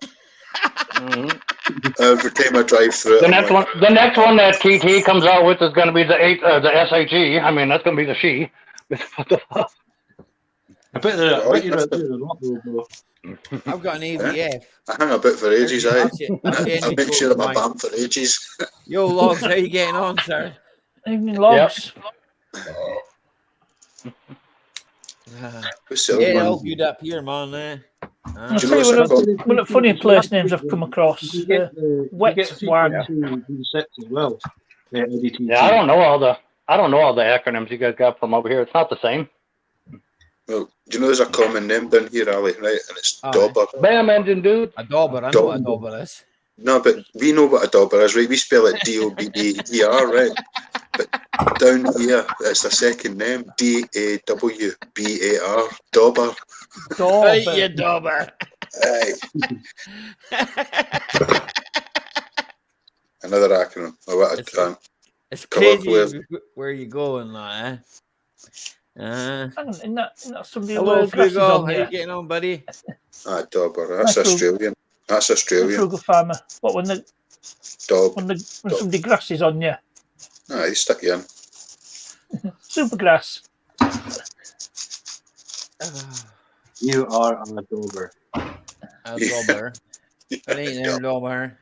Every time I drive through it, The next one that TT comes out with is going to be the SHE. I mean, that's going to be the she. What the fuck? I bet you're out there a lot, bro. I've got an AVF. I hang about for ages, I make sure I'm a Mike. BAM for ages. Yo, Logs, how you getting on, sir? Evening, Logs. Yeah, all good up here, man. I'll tell you one of the funny place names I've come across. Wet Wag. Yeah, I don't know all the acronyms you guys got from over here. It's not the same. Well, do you know there's a common name down here, Ali, right? And it's Dauber. Bam engine, dude. A Dauber, I know what a Dauber is. No, but we know what a Dauber is, right? We spell it DOBBER, right? But down here, it's a second name, DAWBAR, Dauber. Right, you Dauber. Hey. Another acronym. Oh, what a tramp. It's crazy where you go and that, eh? Isn't that somebody who Hello, wears glasses Frugal. on How you? you getting on, buddy? Dauber. That's Australian. That's Australian. Frugal farmer. What when somebody grasses on you? Ah, you stick you in. Supergrass. You are on a Dober. A Dauber. It ain't no Dauber.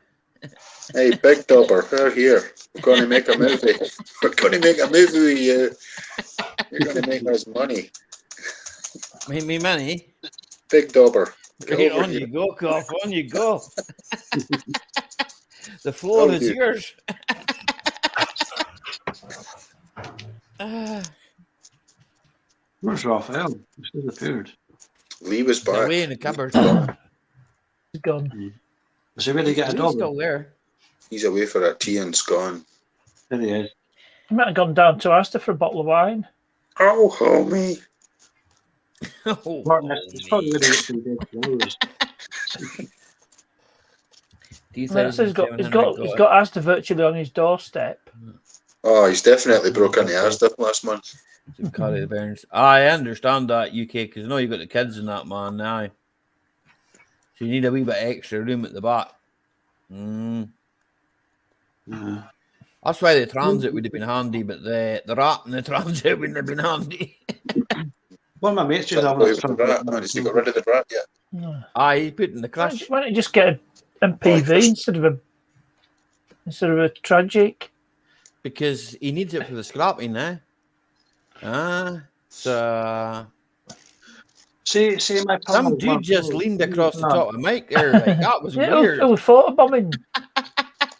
Hey, big Dauber, we're here. We're going to make a movie. We're going to make a movie with you. You're going to make us money. Make me money? Big Dauber. Right, on you go, Cough. On you go. The floor is yours. Where's Raphael? He's disappeared. Lee was back. Away in the cupboard. He's gone. Is he ready to get a dog? He's still there. He's away for a tea and scone. There he is. He might have gone down to Asda for a bottle of wine. Oh, homie. He's probably ready to get some dead flowers. He's got Asda virtually on his doorstep. Oh, he's definitely broken the Asda last month. Carry the Burns. I understand that, UK, because I know you've got the kids in that, man, now. So you need a wee bit extra room at the back. That's why the transit would have been handy, but the rat in the transit wouldn't have been handy. One of my mates just Has he got rid of the rat yet? No. Aye, he put in the crash. Why don't you just get an MPV instead of a tragic? Because he needs it for the scrapping now. So see my some dude just leaned across the top of Mike there. Like, that was weird. It was photobombing.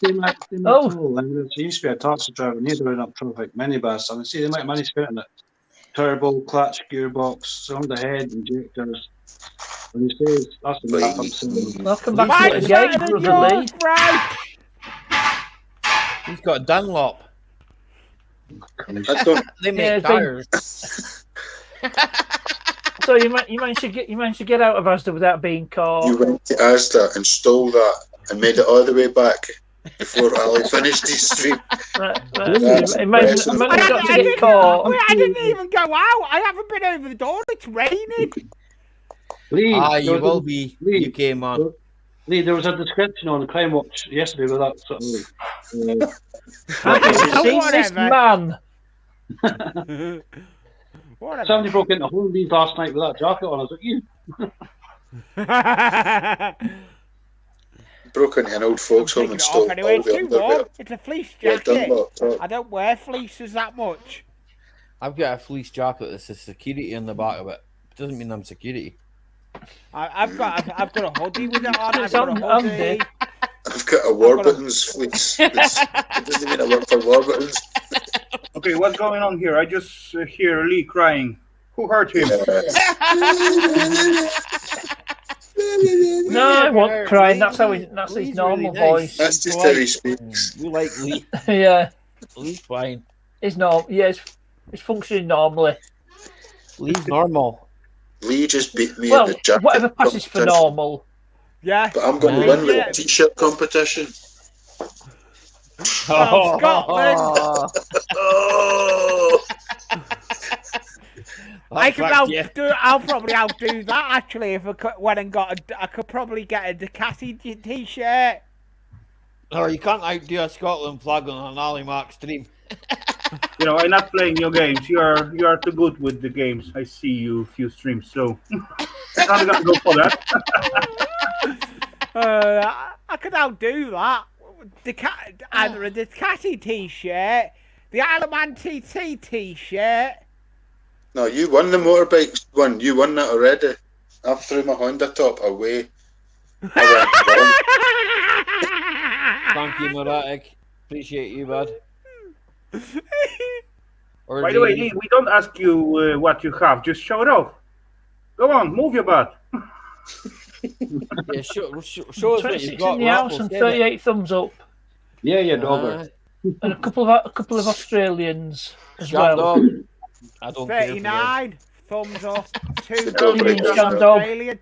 See my tool, he used to be a taxi driver and he's running up traffic minibus. And see the amount of money spent on it. Turbo, clutch, gearbox, some of the head, injectors. And he says that's the map I'm saying. Welcome back to the game, Brother Lee. Right. He's got a Dunlop. They make tires. So you managed to get out of Asda without being caught. You went to Asda and stole that and made it all the way back before Ali finished his stream. I didn't even go out. I haven't been over the door. It's raining. Lee, you will be. Lee, you came on. Lee, there was a description on the Crime Watch yesterday with that sort of. This man. Somebody broke into home Lee's last night with that jacket on. I was like, you. Broke into an old folks' home and stole anyway, all the it's too warm. underwear. It's a fleece jacket. I don't wear fleeces that much. I've got a fleece jacket that says security on the back of it. It doesn't mean I'm security. I've got a hoodie with it on. I've got a hoodie. I've got a Warburton's fleece. It doesn't mean I work for Warburton's. Okay, what's going on here? I just hear Lee crying. Who hurt him? No, I won't cry. That's his normal voice. That's just how he speaks. We like Lee. Yeah. Lee's fine. It's functioning normally. Lee's normal. Lee just beat me Well, in the jacket whatever passes for normal. Yeah. But I'm going to win with the t-shirt competition. Oh, Scotland! Oh. I'll probably outdo that actually. If I went and I could probably get a Ducati t-shirt. No, you can't outdo a Scotland flag on an Ali Mack stream. You know, I'm not playing your games. You are too good with the games. I see you a few streams, so I'm gonna go for that. I could outdo that. Either a Ducati t-shirt, the Isle of Man TT t-shirt. No, you won the motorbike one. You won that already. I threw my Honda top away. Thank you, Moratic. Appreciate you, bud. By the way, Lee, we don't ask you what you have. Just show it off. Go on, move your butt. Yeah, show us what you've got. In the house and 38 thumbs up. Yeah, Dauber. And a couple of Australians as well. I don't 39 thumbs up. 2 Australian.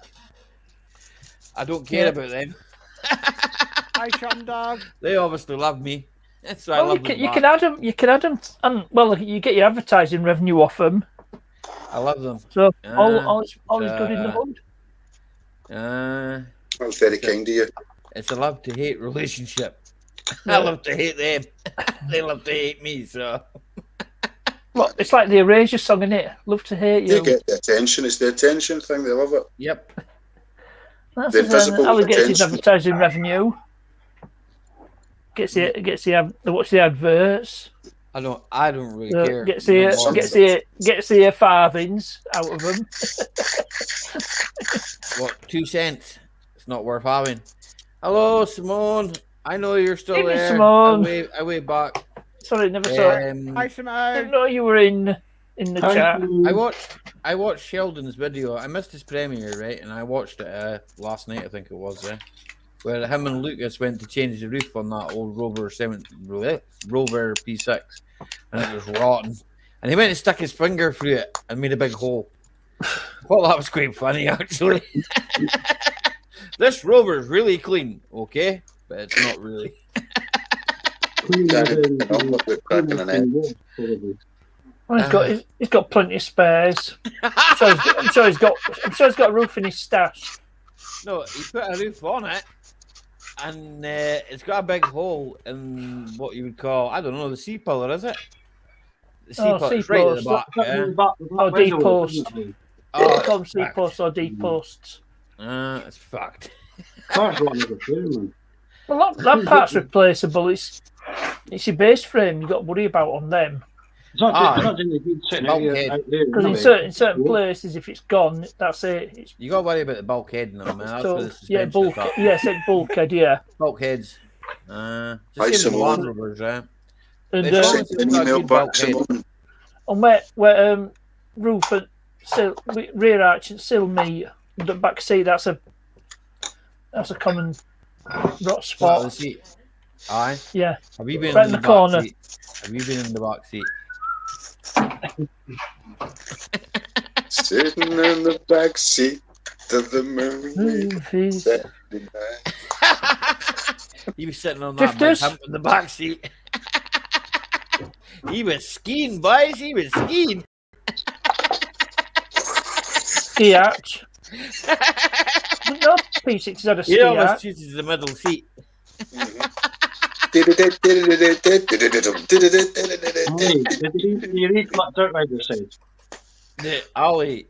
I don't care about them. Hi, Shandog. They obviously love me. That's why I love them. You can add them. You can add them, and well, you get your advertising revenue off them. I love them. So all is good in the hood. That's very kind of you. It's a love to hate relationship. I love to hate them. They love to hate me. So. Look, it's like the Erasure song, isn't it? Love to hate you. They get the attention. It's the attention thing. They love it. Yep. That's the invisible how he gets his attention. advertising revenue. Gets the watch the adverts. I don't really care. Gets the farthings out of them. What, 2 cents? It's not worth having. Hello, Simone. I know you're still Evening, there. Simone. I wait back. Sorry, never saw it. Hi, Simone. Didn't know you were in the chat. I watched Sheldon's video. I missed his premiere, right? And I watched it last night, I think it was, where him and Lucas went to change the roof on that old Rover P6, and it was rotten. And he went to stick his finger through it and made a big hole. Well, that was quite funny, actually. This Rover is really clean, okay, but it's not really. Well, he's got plenty of spares. I'm sure he's got a roof in his stash. No, he put a roof on it, and it's got a big hole in what you would call, I don't know, the C-pillar, is it? The C-pillar, it's right at the back. Or D-post. Oh, call them C-posts or D-posts. It's fucked. Well, that part's replaceable. It's your base frame you've got to worry about on them. It's not really good sitting out there. Because in certain places, if it's gone, that's it. You got to worry about the bulkhead and them, man. Bulkhead, yeah. Bulkheads. Hi, Simone. And where roof and rear arch and sill meet, the back seat, that's a common rot spot. Aye. Yeah. Have you been right in the corner? Seat? Have you been in the back seat? Sitting in the back seat of the movies. He was sitting on that big hump in the back seat. He was skiing, boys. He was skiing. Ski arch. No, P6 had a ski arch. He always chooses the middle seat. Did you read what Dirt Rider said? Ali,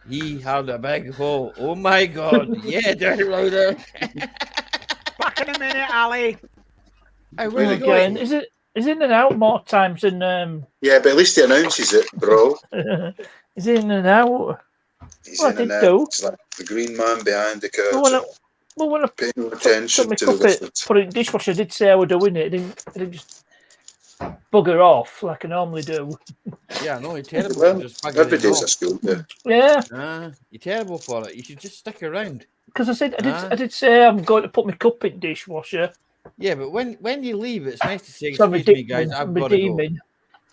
he had a big hole. Oh my God! Yeah, Dirt Rider. Back in a minute, Ali. Where again? Is it in and out more times than Yeah, but at least he announces it, bro. Is it in and out? He's in and out. It's like the green man behind the curtain. Well, when I pay no attention took to my the cup difference. put it in the dishwasher, I did say I would doing it. I didn't just bugger off like I normally do. Yeah, no, you're terrible. Well, just every day's a school day. Yeah. You're terrible for it. You should just stick around. Because I said I did say I'm going to put my cup in the dishwasher. Yeah, but when you leave, it's nice to say, So I'm excuse me, guys, I've got to go.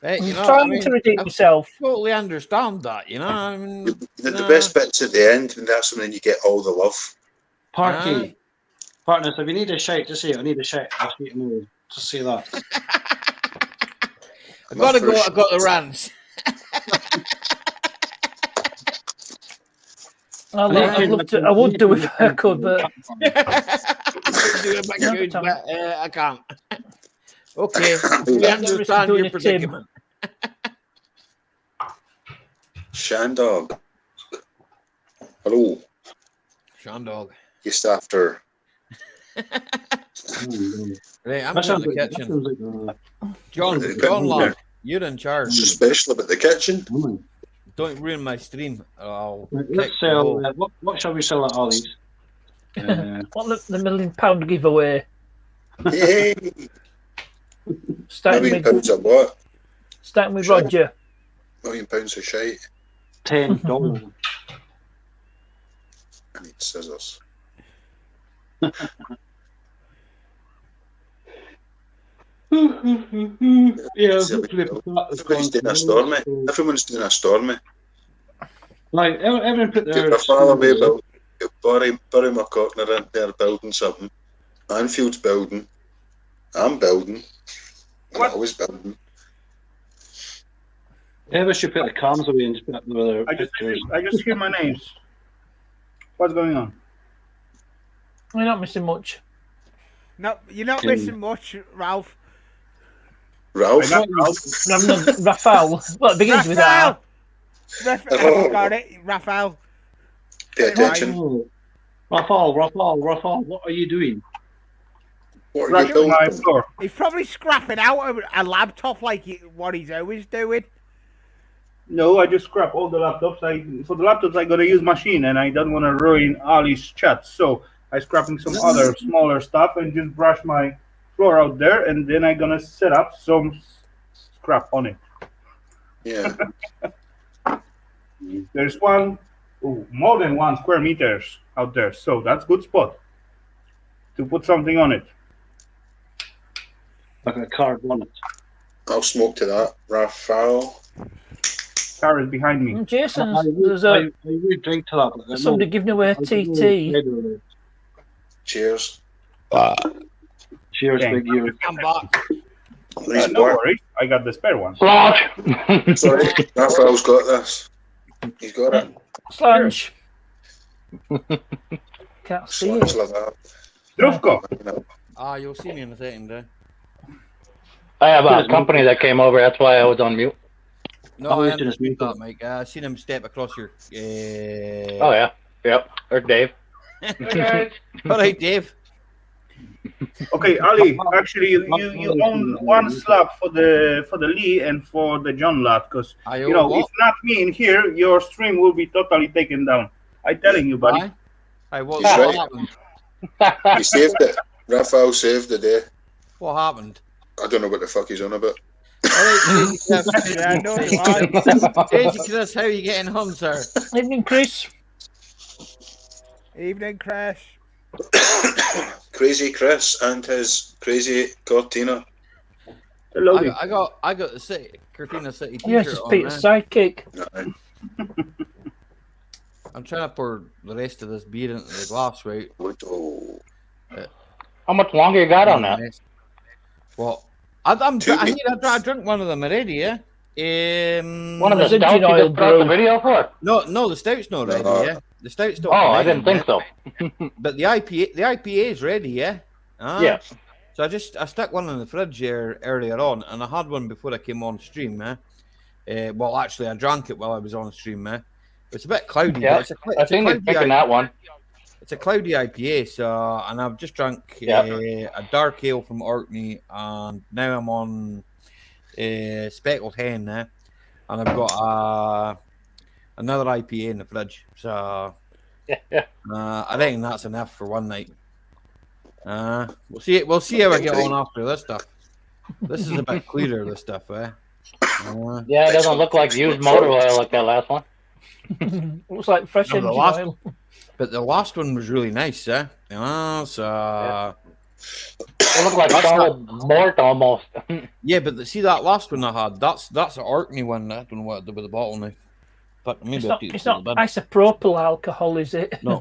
I'm You know, trying to redeem myself. I totally understand that, you know. I mean, The best bit's at the end, and that's when you get all the love. Parky. Partners, if you need a shite, just say I need a shite. I'll see it in the room. Just say that. I've got to go. I've got the rants. I would do if I could, but I can't. Okay, we understand your predicament. Shandog. Hello. Shandog. Just after. Right, I'm in the kitchen. John lad, you're in charge. What's so special about the kitchen? Don't ruin my stream. Let's sell. What shall we sell at Ollie's? What the £1 million giveaway? Yay! Starting £1 million of what? Starting with Roger. £1 million of shite. $10. I need scissors. Yeah, everybody's doing a stormy. Everyone's doing a stormy. Like everyone put their. Get far away, Barry McCockner in there building something. Anfield's building. I'm building. I'm always building. Ever should put the cams away and put the pictures. I just hear my names. What's going on? We're not missing much. No, you're not missing much, Ralph. Ralph? Raphael. Well, it begins with R. Raphael. Got it, Raphael. Pay attention. Raphael, what are you doing? What are Right you on my building? floor. He's probably scrapping out a laptop like what he's always doing. No, I just scrap all the laptops. For the laptops, I gotta use machine, and I don't want to ruin Ali's chat. So I scrapping some other smaller stuff and just brush my floor out there, and then I gonna set up some scrap on it. Yeah. There's more than 1 square meters out there, so that's good spot to put something on it. Like a card on it. I'll smoke to that. Raphael. Car is behind me. Jason, I there's would drink to that. But somebody giving away a TT. Cheers. Cheers, Thanks. big you. I'm back. No worries, I got the spare one. Sorry, Raphael's got this. He's got it. Slange. Can't see Slange it. like that. Drufko. You'll see me in a second, eh? I have a company that came over. That's why I was on mute. No, I haven't seen that, Mike. I seen him step across your. Oh yeah, yep. Or Dave. All right, Dave. Okay, Ali. Actually, you own 1 slab for the Lee and for the John lab, because you know if not me in here, your stream will be totally taken down. I'm telling you, buddy. What Right. happened? He saved it. Raphael saved the day. What happened? I don't know what the fuck he's on about. Yeah, no, you are. Crazy Chris, how are you getting on, sir? Evening, Chris. Evening, Chris. Crazy Chris and his crazy Cortina. Hello. I got the city, Cortina City t-shirt Yes, it's on, Peter's man. sidekick. I'm trying to pour the rest of this beer into the glass, right? How much longer you got on that? Well, I drank one of them already, yeah. One of the stouts you just put out the video for? No, the stout's not ready, yeah. The stout's not. Oh, I ready, didn't think so. But the IPA is ready, yeah. Yeah. So I stuck one in the fridge here earlier on, and I had one before I came on stream, well, actually, I drank it while I was on stream, It's a bit cloudy. Yeah, But I think you're picking that one. It's a cloudy IPA, so and I've just drank a dark ale from Orkney, and now I'm on Speckled Hen now, and I've got another IPA in the fridge. So I reckon that's enough for one night. We'll see how I get on after this stuff. This is a bit clearer, this stuff, Yeah, it doesn't look like used motor oil like that last one. Looks like fresh engine oil. But the last one was really nice, so It looked like solid mort almost. yeah, but see that last one I had, that's an Orkney one. I don't know what I did with the bottle now. But maybe It's not isopropyl alcohol, is it? No.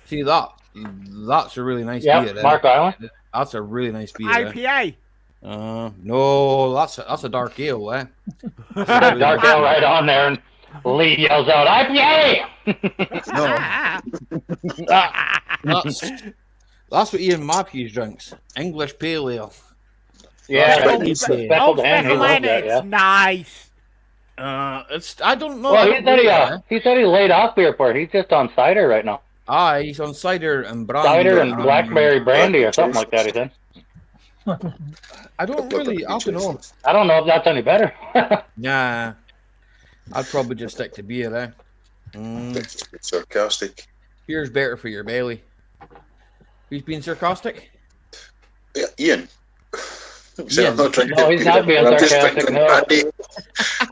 See that's a really nice beer. Mark Island. That's a really nice beer. IPA. No, that's a dark ale, Dark ale right on there, and Lee yells out, IPA! No. That's what Ian Matthews drinks. English Pale Ale. Yeah, speckled hen, he loves that, yeah. Nice. I don't know. Well, he said he laid off beer for it. He's just on cider right now. He's on cider and brandy. Cider and blackberry brandy or something like that, he said. I don't know. I don't know if that's any better. Nah. I'd probably just stick to beer, Sarcastic. Beer's better for your belly. Who's being sarcastic? Yeah, Ian. Ian. I'm not drinking No, he's not being I'm just sarcastic, drinking no. brandy.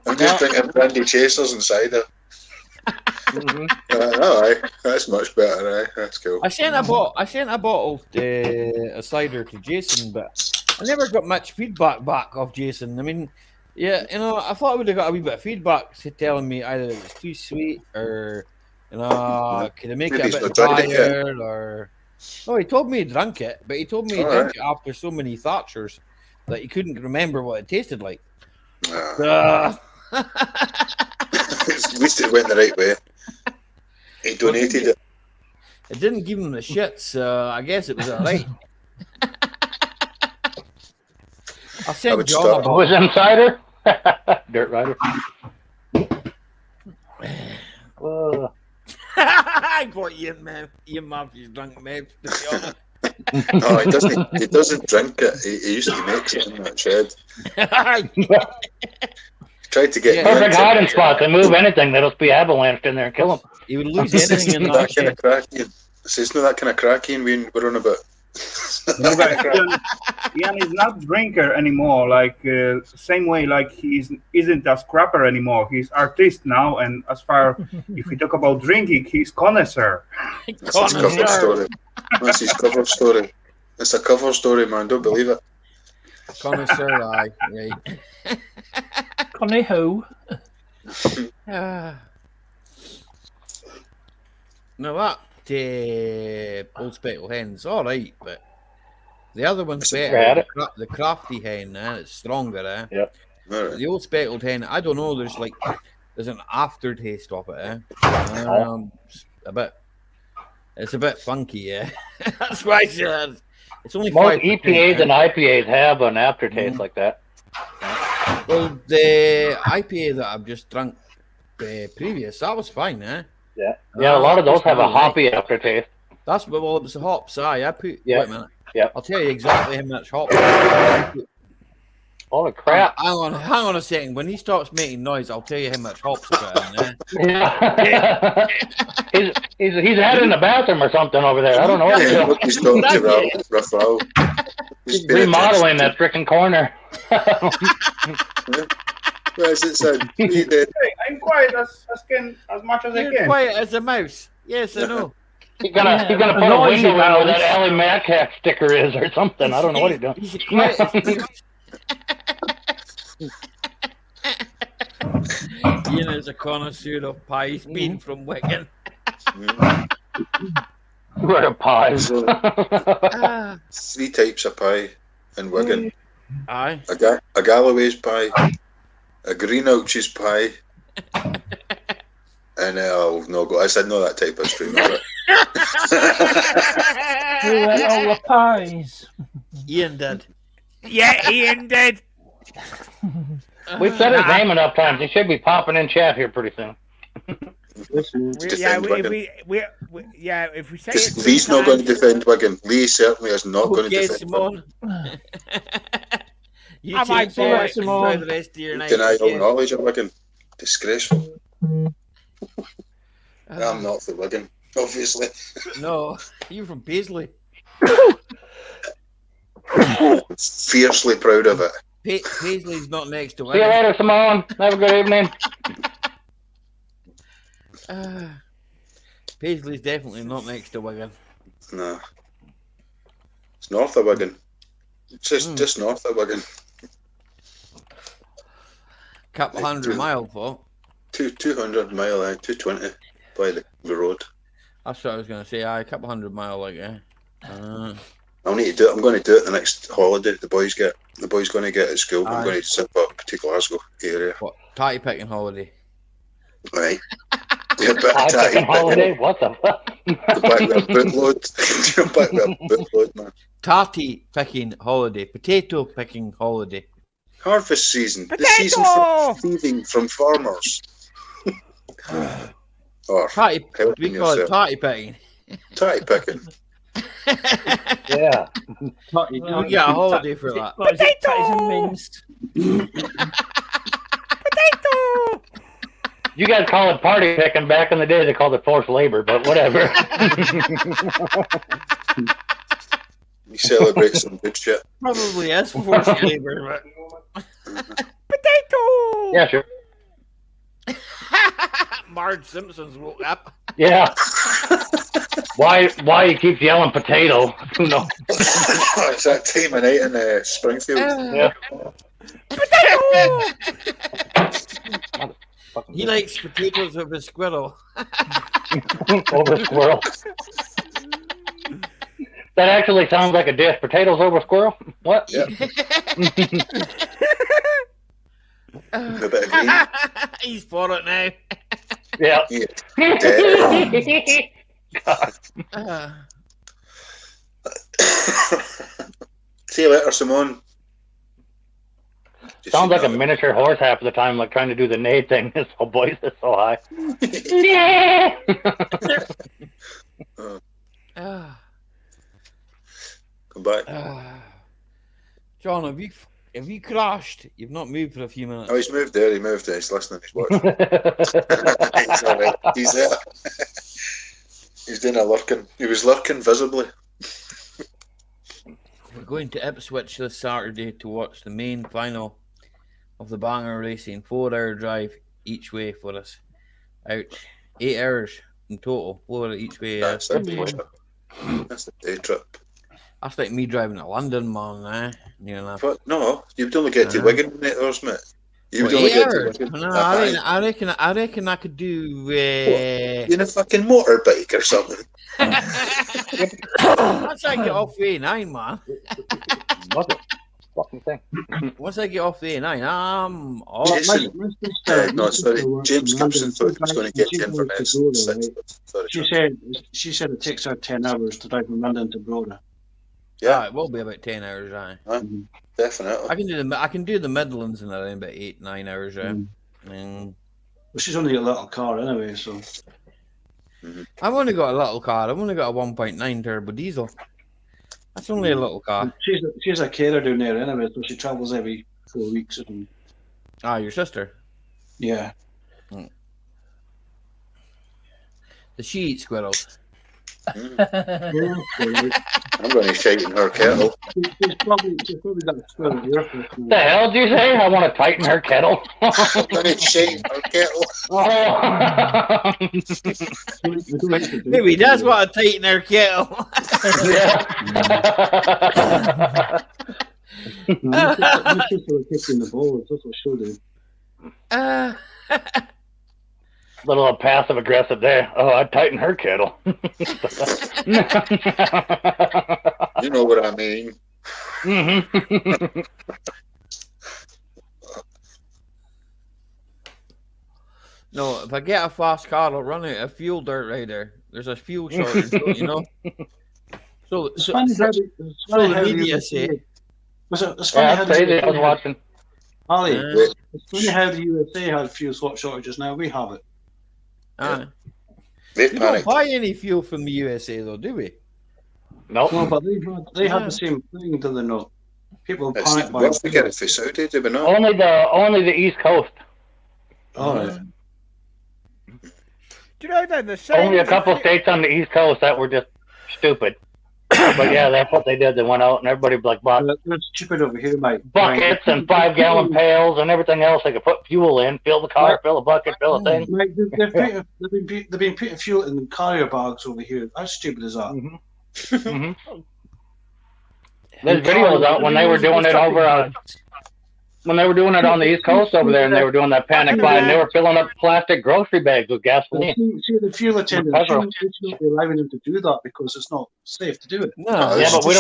I'm just drinking brandy chasers and cider. That's much better, That's cool. I sent a bottle of cider to Jason, but I never got much feedback back off Jason. I mean, yeah, I thought I would have got a wee bit of feedback telling me either it was too sweet or, could I make it a bit drier or. No, he told me he drank it, but he told me he drank it after so many Thatchers that he couldn't remember what it tasted like. At least it went the right way. He donated it. It didn't give him the shit, so I guess it was alright. I sent John a bottle. Was in cider? Dirt Rider. I thought Ian Murphy's drunk meth, to be honest. No, he doesn't. He doesn't drink it. He used to make it in that shed. Tried to get perfect hiding spot. They move anything, they'll just be avalanched in there and kill them. He would lose anything in that kind of crack. It's not that kind of cracking we're on about. Ian is not drinker anymore. Like same way, like he isn't a scrapper anymore. He's artist now, and as far if we talk about drinking, he's connoisseur. That's his cover story. That's his cover story. It's a cover story, man. Don't believe it. Connoisseur, aye, right. Connie who? No, that old speckled hen's all right, but the other one's better. The crafty hen, it's stronger. Yep. The old speckled hen, I don't know. There's an aftertaste of it. It's a bit funky. Yeah, that's why it's only most EPAs and IPAs have an aftertaste like that. Well, the IPA that I've just drunk previous, that was fine, Yeah, a lot of those have a hoppy aftertaste. That's well, it was the hops. I put. Yeah. Wait a minute. Yeah. I'll tell you exactly how much hops. Holy crap! Hang on a second. When he starts making noise, I'll tell you how much hops I put in there. Yeah. he's had it in the bathroom or something over there. I don't know what he's doing. He's talking to Raphael. He's remodeling that freaking corner. Where's it said? Hey, I'm quiet as much as I You're can. quiet as a mouse. Yes, I know. He's gonna put a window in where that Ali Mack-Mechanical sticker is or something. I don't know what he's doing. He's quiet as a mouse. Ian is a connoisseur of pies, being from Wigan. What a pies. 3 types of pie in Wigan. Aye. A Galloway's pie, a Greenouch's pie, and I said no that type of stream. Who ate all the pies? Ian did. Yeah, Ian did. We've said his name enough times. He should be popping in chat here pretty soon. If we say it Lee's not going to defend Wigan. Lee certainly is not going to defend Wigan. You take the rest of your night. Deny all knowledge of Wigan. Disgraceful. I'm not for Wigan, obviously. No, you're from Paisley. Fiercely proud of it. Paisley's not next to See you later, Simone. Have a good evening. Paisley's definitely not next to Wigan. No. It's north of Wigan. It's just north of Wigan. Couple 100 miles, though. 200 mile, 220 by the road. That's what I was going to say. A couple 100 mile, like, I'll need to do it. I'm going to do it the next holiday. The boys going to get at school. I'm going to zip up to Glasgow area. What? Tatty picking holiday. Right. Yeah, tatty picking holiday? What the fuck? Back with a bootload. Back with a bootload, man. Tatty picking holiday. Potato picking holiday. Harvest season. Potato! The season for thieving from farmers. Or Tatty, we call it tatty picking. Tatty picking. Yeah. We get a holiday for that. What is it? Tatties and minced. Potato! You guys call it party picking. Back in the day, they called it forced labor, but whatever. We celebrate some good shit. Probably is forced labor, but... Potato! Yeah, sure. Marge Simpson's woke up. Yeah. Why he keeps yelling potato? Who knows? It's that time of night in Springfield. Yeah. Potato! He likes potatoes over squirrel. Over squirrel. That actually sounds like a dish. Potatoes over squirrel? What? Yeah. A bit of green. He's for it now. Yeah. God. See you later, Simone. Sounds like a miniature horse half of the time, like trying to do the neigh thing. His whole voice is so high. back. John, have you crashed? You've not moved for a few minutes. Oh, he's moved there. He moved there. He's listening. He's watching. He's all right. He's there. He's doing a lurking. He was lurking visibly. We're going to Ipswich this Saturday to watch the main final of the Banger Racing. 4-hour drive each way for us. Ouch. 8 hours in total. 4 each way. That's a day trip. That's a day trip. That's like me driving to London, man. But no, you'd only get to Wigan in 8 hours, mate. You would What, only 8 get to hours? Wigan. No, I reckon I could do. You in a fucking motorbike or something? Once I get off the A9, man. What the fucking thing? Once I get off the A9, I'm off. No, sorry. James Gibson thought he was going to get you in for next. She said it takes her 10 hours to drive from London to Broda. Yeah, it will be about 10 hours, aye. Definitely. I can do the Midlands in around about 8-9 hours, yeah. Well, she's only got a little car anyway, so. I've only got a little car. I've only got a 1.9 turbo diesel. That's only a little car. She's a carer down there anyway, so she travels every 4 weeks. Ah, your sister? Yeah. Does she eat squirrels? I'm going to shake in her kettle. She's probably got a squirrel here. The hell did you say? I want to tighten her kettle. I'm going to shake in her kettle. Maybe that's what I tighten her kettle. My sister was kicking the ball. That's what she'll do. Little passive aggressive there. Oh, I'd tighten her kettle. You know what I mean. No, if I get a fast car, I'll run out of fuel, Dirt Rider. There's a fuel shortage, you know. So the media say. It's funny how I was watching. Ali, it's funny how the USA had fuel shortages. Now we have it. We don't buy any fuel from the USA, though, do we? Nope. No, but they had the same thing, do they not? People panic Well, buying. we get it for Saudi, do we not? Only the East Coast. Alright. Do you know though the same? Only a couple states on the East Coast that were just stupid. But yeah, that's what they did. They went out and everybody bought That's stupid over here, mate. buckets and 5-gallon pails and everything else they could put fuel in. Fill the car, fill a bucket, fill a thing. Mate, they've been putting fuel in carrier bags over here. How stupid is that? There's videos out when they were doing it over when they were doing it on the East Coast over there, and they were doing that panic buy, and they were filling up plastic grocery bags with gasoline. See the fuel attendants, not allowing them to do that because it's not safe to do it. No, yeah, but we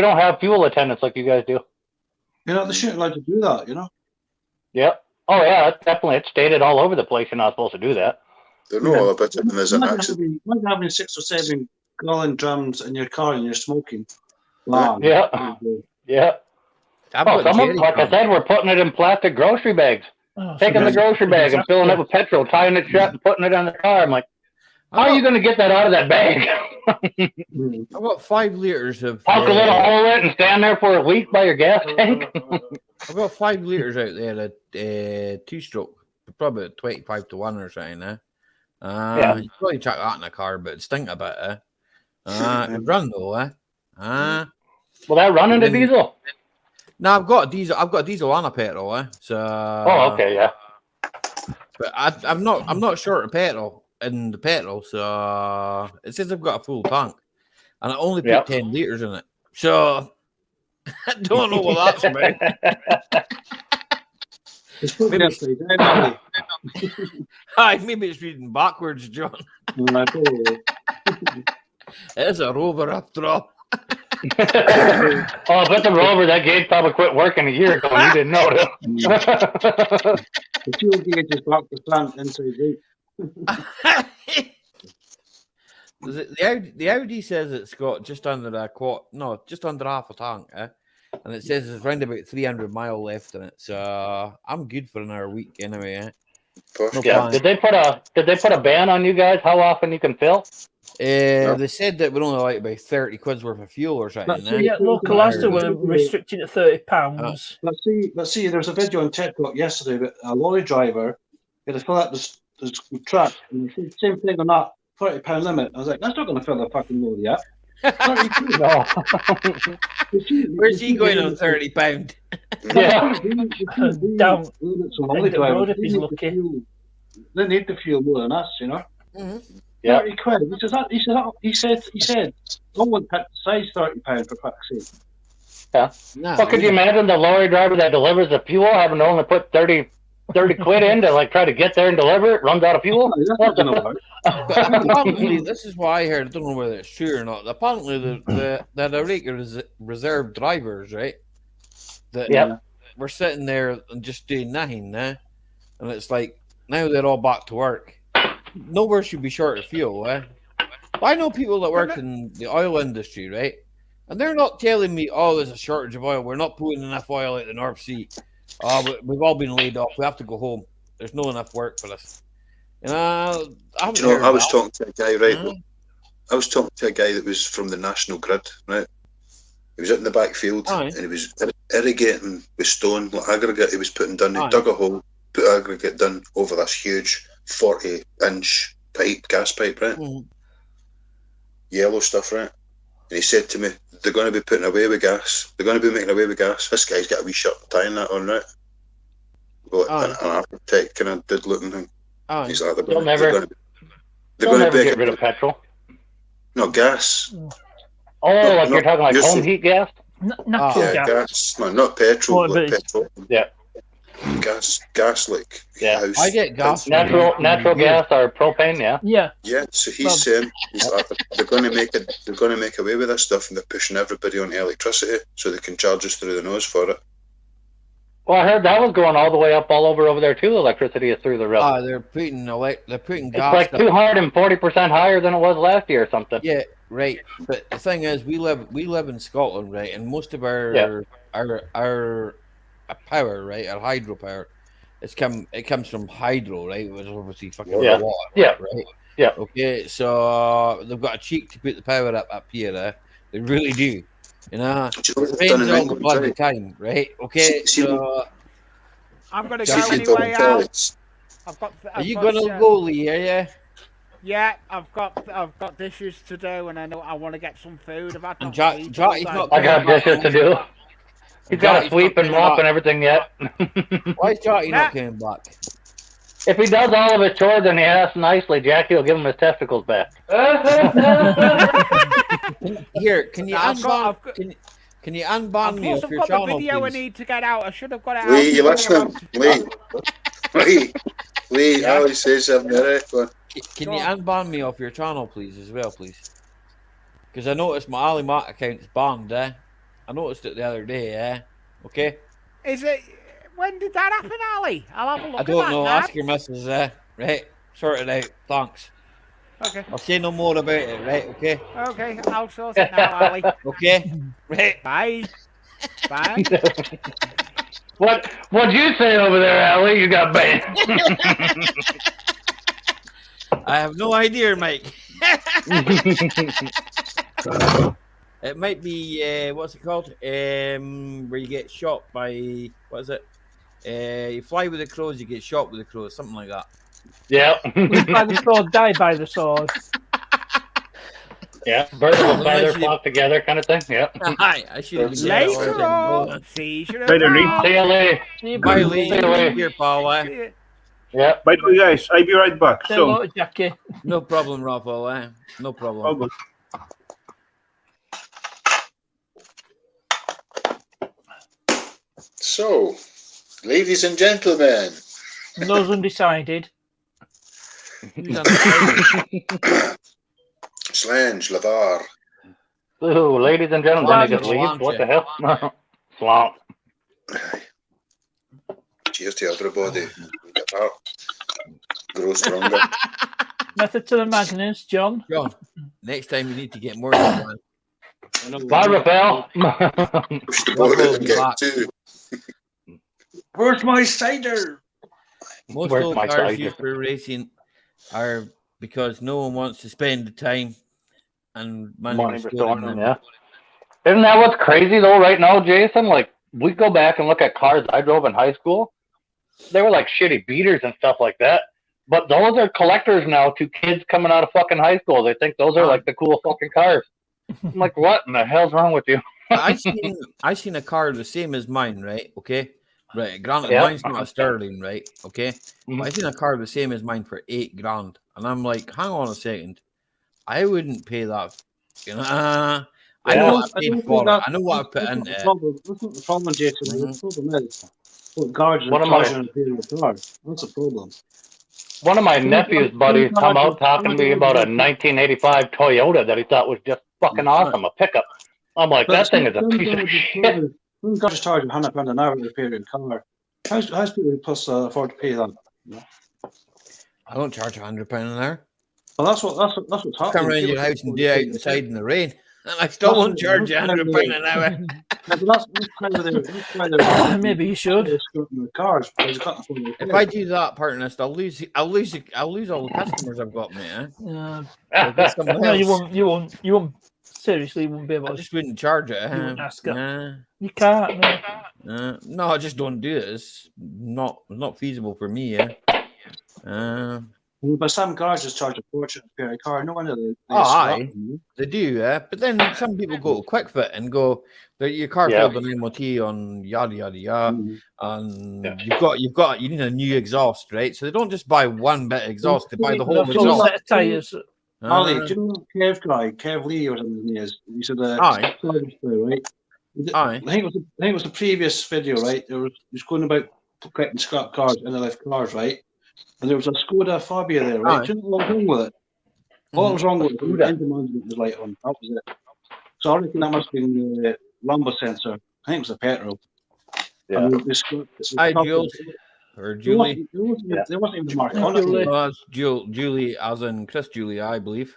don't have fuel attendants like you guys do. You know, they shouldn't allowed to do that. You know. Yep. Oh yeah, it's definitely. It's stated all over the place. You're not supposed to do that. They know all about it when there's an accident. Imagine having 6 or 7 gallon drums in your car and you're smoking. Wow. Yeah. Yeah. Some of them, like I said, we're putting it in plastic grocery bags. Taking the grocery bag and filling it with petrol, tying it shut and putting it in the car. I'm like, how are you going to get that out of that bag? I've got 5 liters of... Poke a little hole in it and stand there for a week by your gas tank? I've got 5 liters out there at 2-stroke. Probably 25 to 1 or something, You probably chuck that in a car, but it stink a bit, It run though, Will that run into diesel? No, I've got diesel. I've got diesel and a petrol, So. Oh, okay, yeah. But I'm not short of petrol in the petrol, so it says I've got a full tank, and I only put 10 liters in it. So I don't know what that's about. Maybe it's reading backwards, John. It's a Rover after all. Oh, but the Rover, that gauge probably quit working a year ago and you didn't know it. The fuel gauge is back to plant inside The Audi says it's got just under just under half a tank, and it says it's around about 300 mile left in it. So I'm good for another week anyway. Yeah. Did they put a ban on you guys? How often you can fill? They said that we're only allowed to buy 30 quid's worth of fuel or something. Yeah, local Asda were restricted at £30. Let's see. There's a video on TikTok yesterday about a lorry driver had to fill up this truck, and he said same thing on that £30 limit. I was like, that's not going to fill the fucking lorry up. Where's he going on £30? Yeah, down. They need the fuel more than us, you know. Mm-hmm. Yeah. 30 quid. He said, no one picked the size £30 for fuck's sake. Yeah. No, well, could you imagine the lorry driver that delivers the fuel having to only put 30 quid in to like try to get there and deliver it, runs out of fuel? That's not gonna work. But apparently, this is what I heard. I don't know whether it's true or not. Apparently, the Eureka reserve drivers, right? That we're sitting there and just doing nothing, and it's like now they're all back to work. Nowhere should be short of fuel, But I know people that work in the oil industry, right? And they're not telling me, "Oh, there's a shortage of oil. We're not putting enough oil at the North Sea. We've all been laid off. We have to go home. There's not enough work for us." I was talking to a guy, right? I was talking to a guy that was from the National Grid, right? He was out in the back field and he was irrigating with stone, like aggregate. He was putting down. He dug a hole, put aggregate down over this huge 40-inch pipe, gas pipe, right? Mm-hmm. Yellow stuff, right? And he said to me, "They're going to be putting away with gas. They're going to be making away with gas." This guy's got a wee shirt and tie and that on, right? Well, an architect kind of did looking thing. He's like, they're going to get rid of petrol. No, gas. Oh, you're talking like home heat gas? Natural gas. No, not petrol. Like petrol. Yeah. Gas like house. I get gas. Natural gas or propane, Yeah. So he's saying they're going to make away with this stuff, and they're pushing everybody on electricity so they can charge us through the nose for it. Well, I heard that was going all the way up all over there too. Electricity is through the roof. They're putting It's gas. like 240% higher than it was last year or something. Yeah, right. But the thing is, we live in Scotland, right? And most of our power, right, our hydropower, it comes from hydro, right? Which is obviously fucking water, right? Yeah. Okay, so they've got a cheek to put the power up here. They really do. You know, it rains all the bloody time, right? Okay, so I'm gonna go anyway, Al. Are you gonna go, Lee? Are you? Yeah, I've got dishes to do, and I know I want to get some food. I've had And I got dishes to do. He's got to sweep and mop and everything yet. Why is Jackie not coming back? If he does all of his chores and he asks nicely, Jackie will give him his testicles back. Here, can you unban me off your channel, please? I've got the video I need to get out. I should have got it out. Lee, you listening? Lee, Ali says something, right? Can you unban me off your channel, please, as well, please? Because I noticed my Ali Mack account's banned, I noticed it the other day, Okay? Is it? When did that happen, Ali? I'll have a look I don't know. Now. Ask your missus, right? Sort it out. Thanks. Okay. I'll say no more about it, right? Okay. Okay, I'll sort it now, Ali. Okay. Right. Bye. Bye. What'd you say over there, Ali? You got banned. I have no idea, Mike. It might be what's it called? Where you get shot by what is it? You fly with the crows, you get shot with the crows, something like that. Yeah. Live by the sword, die by the sword. Yeah, birds of a feather flock together, kind of thing. Yeah. Hi, I should have later on. Seizure. Later, See you, Lee. Bye, Lee. See you here, Paul. Yeah. By the way, guys, I'll be right back. So, Jackie. No problem, Rafa. No problem. All good. So, ladies and gentlemen. Those undecided. Slange, Lavar. Ooh, ladies and gentlemen, I get leaves. What the hell? Slump. Cheers to everybody. Grow stronger. Method to the madness, John. John, next time you need to get more than one. Bye, Raphael. Push the boat out and get two. Where's my cider? Most Where's old my cars size used for racing are because no one wants to spend the time and money restoring them. Yeah. Isn't that what's crazy though right now, Jason? Like, we go back and look at cars I drove in high school. They were like shitty beaters and stuff like that. But those are collectors now to kids coming out of fucking high school. They think those are like the cool fucking cars. I'm like, what in the hell's wrong with you? I seen a car the same as mine, right? Okay. Right. Granted, Yep. mine's not a Sterling, right? Okay. But I seen a car the same as mine for $8,000. And I'm like, hang on a second. I wouldn't pay that. You know, I know what I paid for it. I know what I put into it. That's not the problem, Jason. The problem is what garages What are am I- charging to pay the car. That's the problem. One of my nephew's buddies come out talking to me about a 1985 Toyota that he thought was just fucking awesome, a pickup. I'm like, that thing is a piece of shit. Some garages charging £100 an hour to repair your car. How's people plus afford to pay that? I don't charge £100 an hour. Well, that's what's happening. Come around your house and do it outside in the rain, and I still won't charge you £100 an hour. Maybe you should. Cars, if I do that, partner, I'll lose all the customers I've got, mate. No, you won't. Seriously, you wouldn't be able to. I just wouldn't charge it. You wouldn't ask it. You can't. No, I just don't do it. It's not feasible for me. Yeah. But some garages charge a fortune to repair a car. No wonder they do. But then some people go to Quick Fit and go, your car failed an MOT on yada yada yada, and you need a new exhaust, right? So they don't just buy one bit of exhaust; they buy the whole exhaust. Set of tires. Ali, do you know Kev Lee or something he is? He said Aye. Right? I think it was the previous video, right? He was going about getting scrap cars and left cars, right? And there was a Skoda Fabia there, right? Do you know what was wrong with it? What was wrong with it? The engine management was light on. That was it. So I reckon that must have been the lumbar sensor. I think it was the petrol. Yeah. Hi, Jules. Or Julie. There wasn't even a mark on it. No, that's Julie, as in Chris Julie, I believe.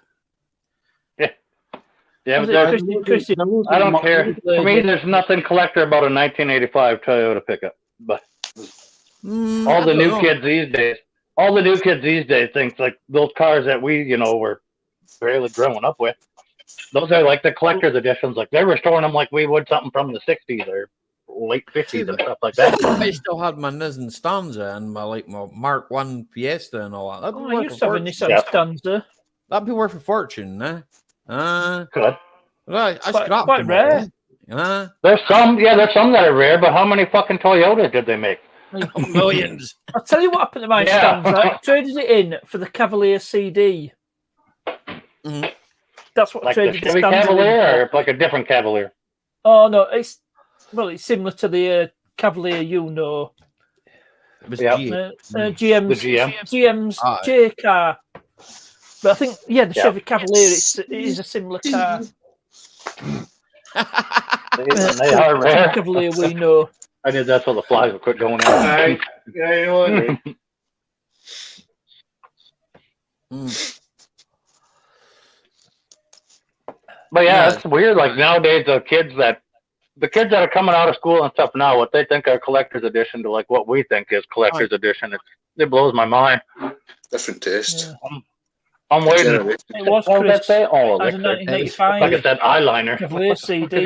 Yeah, but I don't care. For me, there's nothing collector about a 1985 Toyota pickup. But all the new kids these days think like those cars that we, were barely growing up with. Those are like the collector's editions. Like they're restoring them like we would something from the 60s or late 50s and stuff like that. I still had my Nissan Stanza and my Mark 1 Fiesta and all that. I used to have a Nissan Stanza. That'd be worth a fortune, eh? Good. Right, I scrapped quite them rare. all. There's some that are rare, but how many fucking Toyotas did they make? Millions. I'll tell you what happened to my Stanza. I traded it in for the Cavalier CD. Mm-hmm. That's what like traded the Chevy Cavalier or like a different Cavalier? Oh no, it's similar to the Cavalier, It was GM's J car. But I think the Chevy Cavalier it is a similar car. They are rare. Cavalier we know. I did that so the flies would quit going in. Yeah, you know what? But it's weird. Like nowadays, the kids that are coming out of school and stuff now, what they think are collector's edition to like what we think is collector's edition, it blows my mind. Different taste. Yeah. I'm waiting. It was Chris. Oh, like 1985. Look at that eyeliner. Cavalier CD.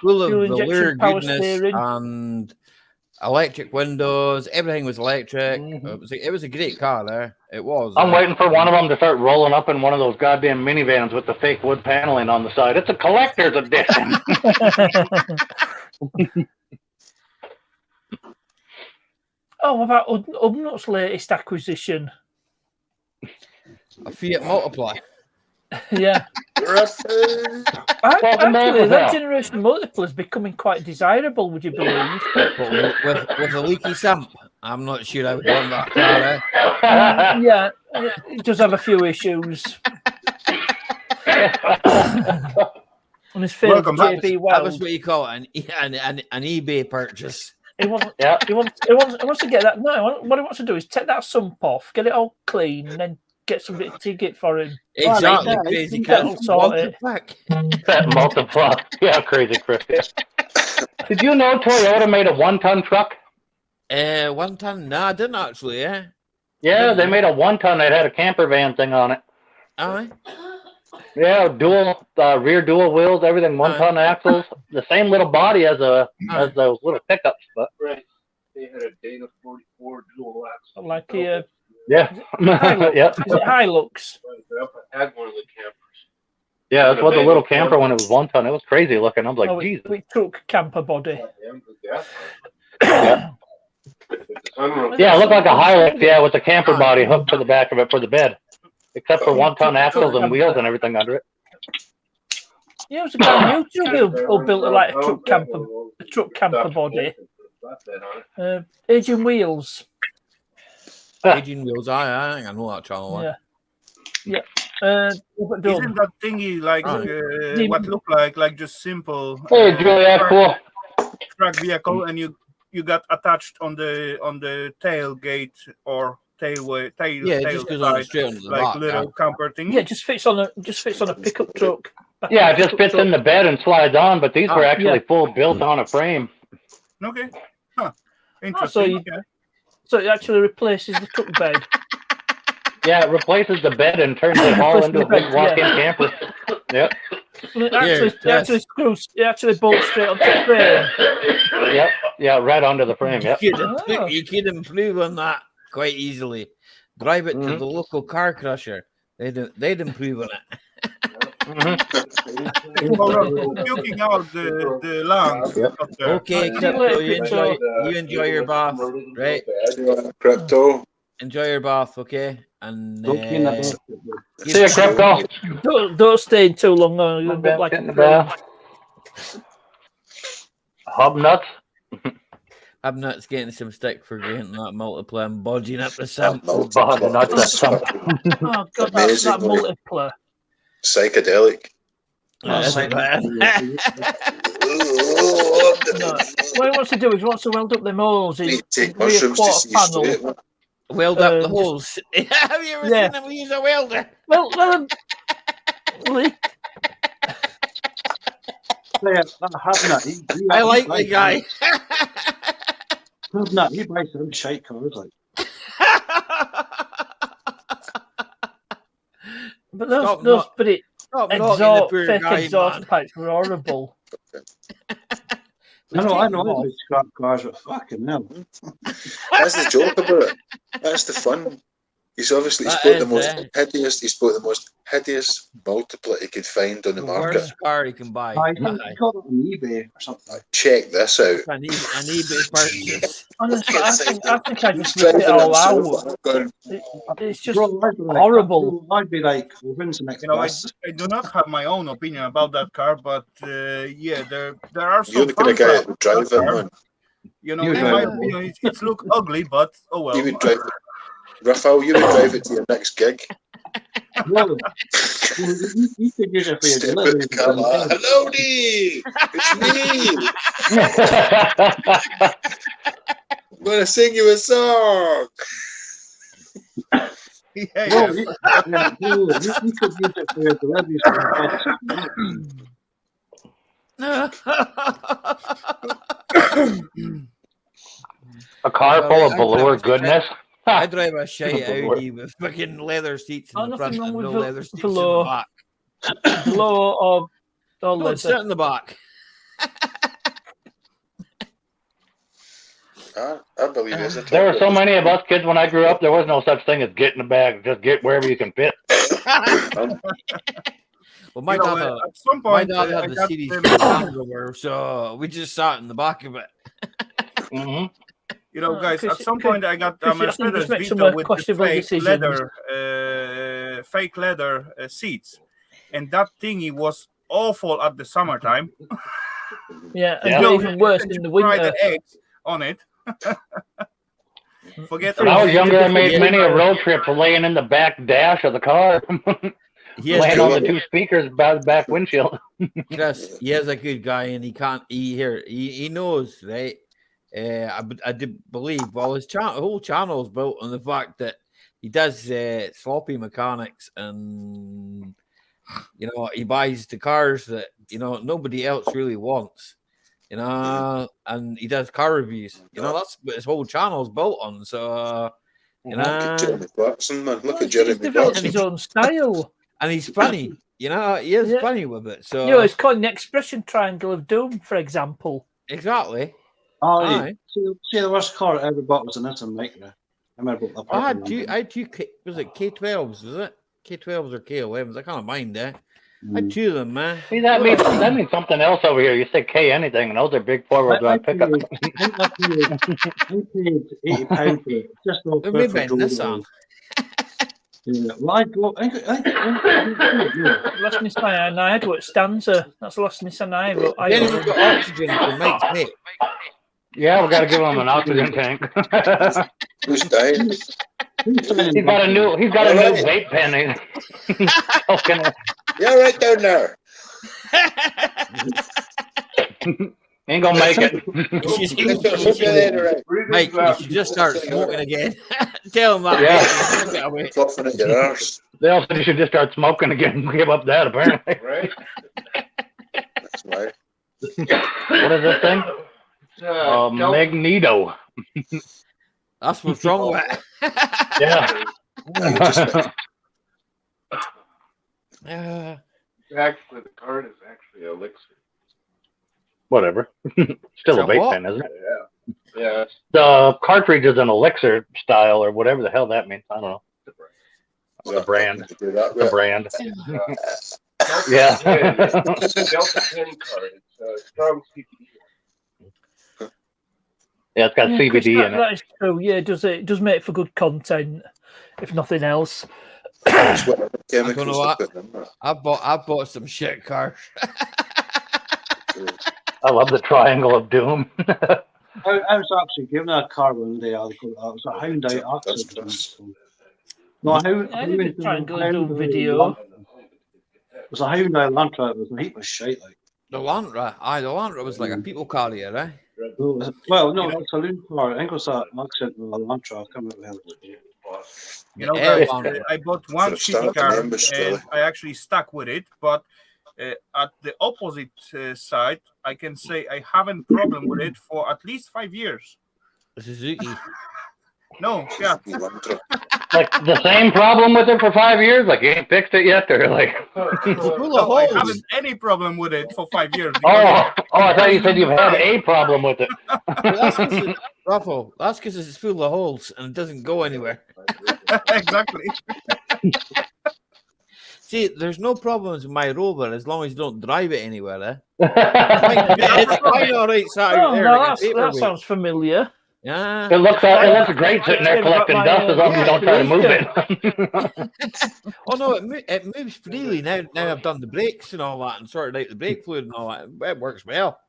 Full of velour goodness and electric windows. Everything was electric. It was a great car there. It was. I'm waiting for one of them to start rolling up in one of those goddamn minivans with the fake wood paneling on the side. It's a collector's edition. What about Ubnut's latest acquisition? A Fiat Multipla. Yeah. Actually, that generation Multipla is becoming quite desirable, would you believe? With a leaky sump. I'm not sure I would want that car. Yeah, it does have a few issues. On his failed JB Weld. That was what you call it, an eBay purchase. He wants to get that. No, what he wants to do is take that sump off, get it all clean, and then get somebody to dig it for him. Exactly, crazy Chris. That multiply. Yeah, crazy Chris. Did you know Toyota made a 1-ton truck? 1 ton? No, I didn't actually. Yeah. Yeah, they made a 1 ton that had a camper van thing on it. Aye. Yeah, dual rear dual wheels, everything, 1 ton axles, the same little body as those little pickups, but Right. They had a Dana 44 dual axle. Like yeah, Hilux. yep. Is it Hilux? I had one of the campers. Yeah, that's what the little camper when it was 1 ton. It was crazy looking. I was like, Jesus. We took camper body. Yeah. Yeah, it looked like a Hilux, yeah, with the camper body hooked to the back of it for the bed. Except for 1 ton axles and wheels and everything under it. Yeah, it was a guy on YouTube who built like a truck camper body. Aging Wheels. Aging Wheels, I think I know that channel. Yeah. Yeah. Isn't that thingy like what look like just simple track vehicle, and you got attached on the tailgate or tail just goes on straight onto the like back, little camper thing. Yeah, just fits on a pickup truck. Yeah, it just fits in the bed and slides on, but these were actually full built on a frame. Okay. Huh. Interesting. So it actually replaces the truck bed. Yeah, it replaces the bed and turns it all into a big walk-in camper. Yep. It actually bolts straight onto the frame. Yep. Yeah, right onto the frame. Yep. You could improve on that quite easily. Drive it to the local car crusher. They'd improve on it. Puking out the lungs. Yep. Okay, Crypto, you enjoy your bath, right? Crypto. Enjoy your bath, okay? And see you, Crypto. Don't stay in too long. No, you'll look like in the bath. Hubnuts. Hubnuts getting some stick for getting that multiplayer and bodging up the sump. Oh God, that multiplayer. Psychedelic. What he wants to do is he wants to weld up them holes in rear quarter panel. Weld up the holes. Have you ever seen him use a welder? Well, I like the guy. Hubnut, he buys some shite cars like. But those fake exhaust pipes were horrible. I know. It's scrap cars, but fucking hell. That's the joke about it. That's the fun. He's obviously bought the most hideous multiplet he could find on the market. Worst car he can buy. I got it on eBay or something. Check this out. An eBay purchase. Honestly, I think I just ripped it all out. It's just horrible. I'd be like, we'll win some next I do not have my own opinion about that car, but there are some. You're the kind of guy that would drive it, man. You know, in my opinion, it looks ugly, but oh well. You would drive it. Raphael, you would drive it to your next gig. No, you could use it for your delivery. Hello, Dee! It's me! I'm going to sing you a song! You could use it for your delivery. A car full of velour goodness. I drive a shite Audi with fucking leather seats in the front and no leather seats in the back. Below or leather. Sit in the back. I believe it's a There were so many of us kids when I grew up, there was no such thing as get in the bag. Just get wherever you can fit. Well, my dad had the series everywhere, so we just sat in the back of it. You know, guys, at some point I got a Mercedes Vito with the fake leather seats, and that thingy was awful at the summertime. Yeah, and even worse in the winter. The eggs on it. Forget. When I was younger, I made many a road trip laying in the back dash of the car, laying on the two speakers by the back windshield. Chris, he is a good guy, and he knows, right? I did believe, his whole channel is built on the fact that he does sloppy mechanics, and he buys the cars that nobody else really wants, You know, and he does car reviews. You know, that's what his whole channel's built on. So, you Look at know, Jeremy Clarkson, man. Look at He's Jeremy developed Clarkson. his own style. and he's funny. You know, he is Yeah. funny with it. So, You know, it's called the expression triangle of doom, for example. exactly. Aye. See, the worst car I ever bought was an Nissan Micra. I remember the I had two. Was it K12s? Was it K12s or K11s? I can't mind that. I had two of them, man. See, that means something else over here. You say K anything, and those are big four-wheel drive pickup. I paid £80 for it. Just no They're made by Nissan. Yeah. Well, Last Nissan I had was Stanza. That's the last Nissan I ever. Then we've got oxygen for Mike's mate. Yeah, we got to give him an oxygen tank. Who's dying? He's got a new vape pen. Yeah, right down there. Ain't gonna make it. Mike, you should just start smoking again. Tell him that. Yeah. Coughing at your arse. They also should just start smoking again. Give up that, apparently. Right? That's right. What is this thing? Magneto. That's what's wrong with it. Yeah. Actually, the card is actually elixir. Whatever. Still a vape what? pen, isn't it? Yeah. Yeah. The cartridge is an elixir style or whatever the hell that means. I don't know. The brand. The brand. Yeah. It's a Delta 10 card. It's a strong CBD. Yeah, it's got CBD in it. That is true. Yeah, it does make for good content, if nothing else. I don't know what. I bought some shit cars. I love the triangle of doom. I was actually given a car one day. It was a Hyundai Accent. No, I did a triangle of doom video. It was a Hyundai Elantra. It was a heap of shite. Like The Elantra. The Elantra was like a people carrier, eh? Well, no, it's a saloon car. I think it was an Accent and Elantra. I can't remember. You know, guys, I bought one shitty car and I actually stuck with it, but at the opposite side, I can say I haven't problem with it for at least 5 years. Suzuki. No, yeah. Like the same problem with it for 5 years? Like you ain't fixed it yet? Or like No, I haven't any problem with it for 5 years. I thought you said you've had a problem with it. Ruffle, that's because it's full of holes and it doesn't go anywhere. Exactly. See, there's no problems with my Rover as long as you don't drive it anywhere, eh? It's fine, all right, that sounds familiar. Yeah. It looks great sitting there collecting dust as long as you don't try to move it. Oh no, it moves freely now. Now I've done the brakes and all that and sorted out the brake fluid and all that. It works well.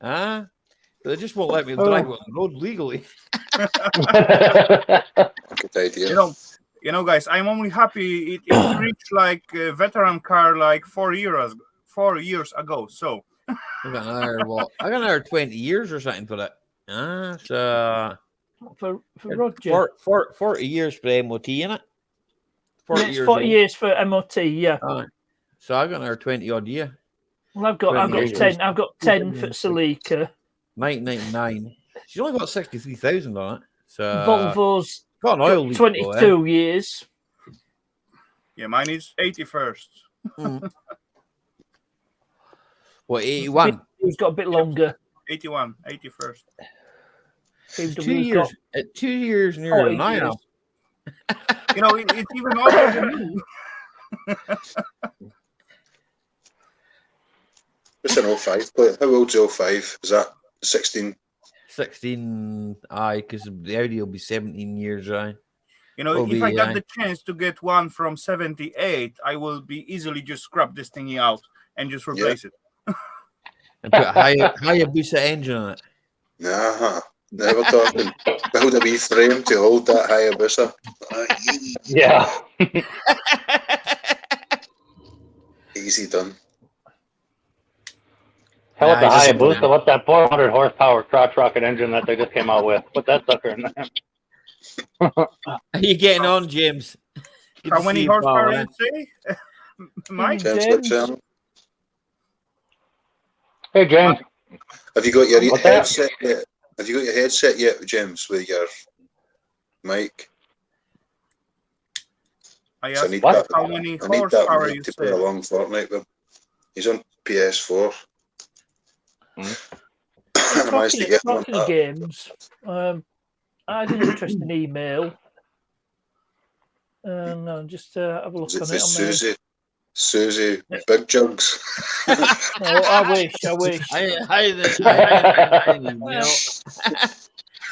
But they just won't let me drive on the road legally. Good idea. You know, guys, I'm only happy it reached like a veteran car like 4 years ago. So I got another 20 years or something for that. So for Roger, 40 years for MOT, innit? 40 years for MOT, yeah. So I got another 20 odd year. Well, I've got 10. I've got 10 for Celica. 1999. She's only got 63,000 on it. So Volvo's got an oil leak, 22 years. Yeah, mine is 81st. What, 81? He's got a bit longer. 81, 81st. 2 years. 2 years nearer than I am. You know, it's even older than you. It's an 05 plate. How old's 05? Is that 16? 16, because the Audi will be 17 years, right? You know, if I got the chance to get one from 78, I will be easily just scrap this thingy out and just replace it. And put a Hayabusa engine on it. Nah, never talking. Build a wee frame to hold that Hayabusa. Yeah. Easy done. Hell with the Hayabusa, what's that 400 horsepower crotch rocket engine that they just came out with? Put that sucker in there. Are you getting on, James? How many horsepower did you say? Mike? James. Hey, James. Have you got your What's that? headset yet? Have you got your headset yet, James, with your mic? I So asked What? how many I need horsepower that you to play said. along Fortnite with him. He's on PS4. I managed to get him on Talking of that. games, I had an interesting email. No, just have a look Is it on for it. Susie Big Jugs? No, I wish. I had an email.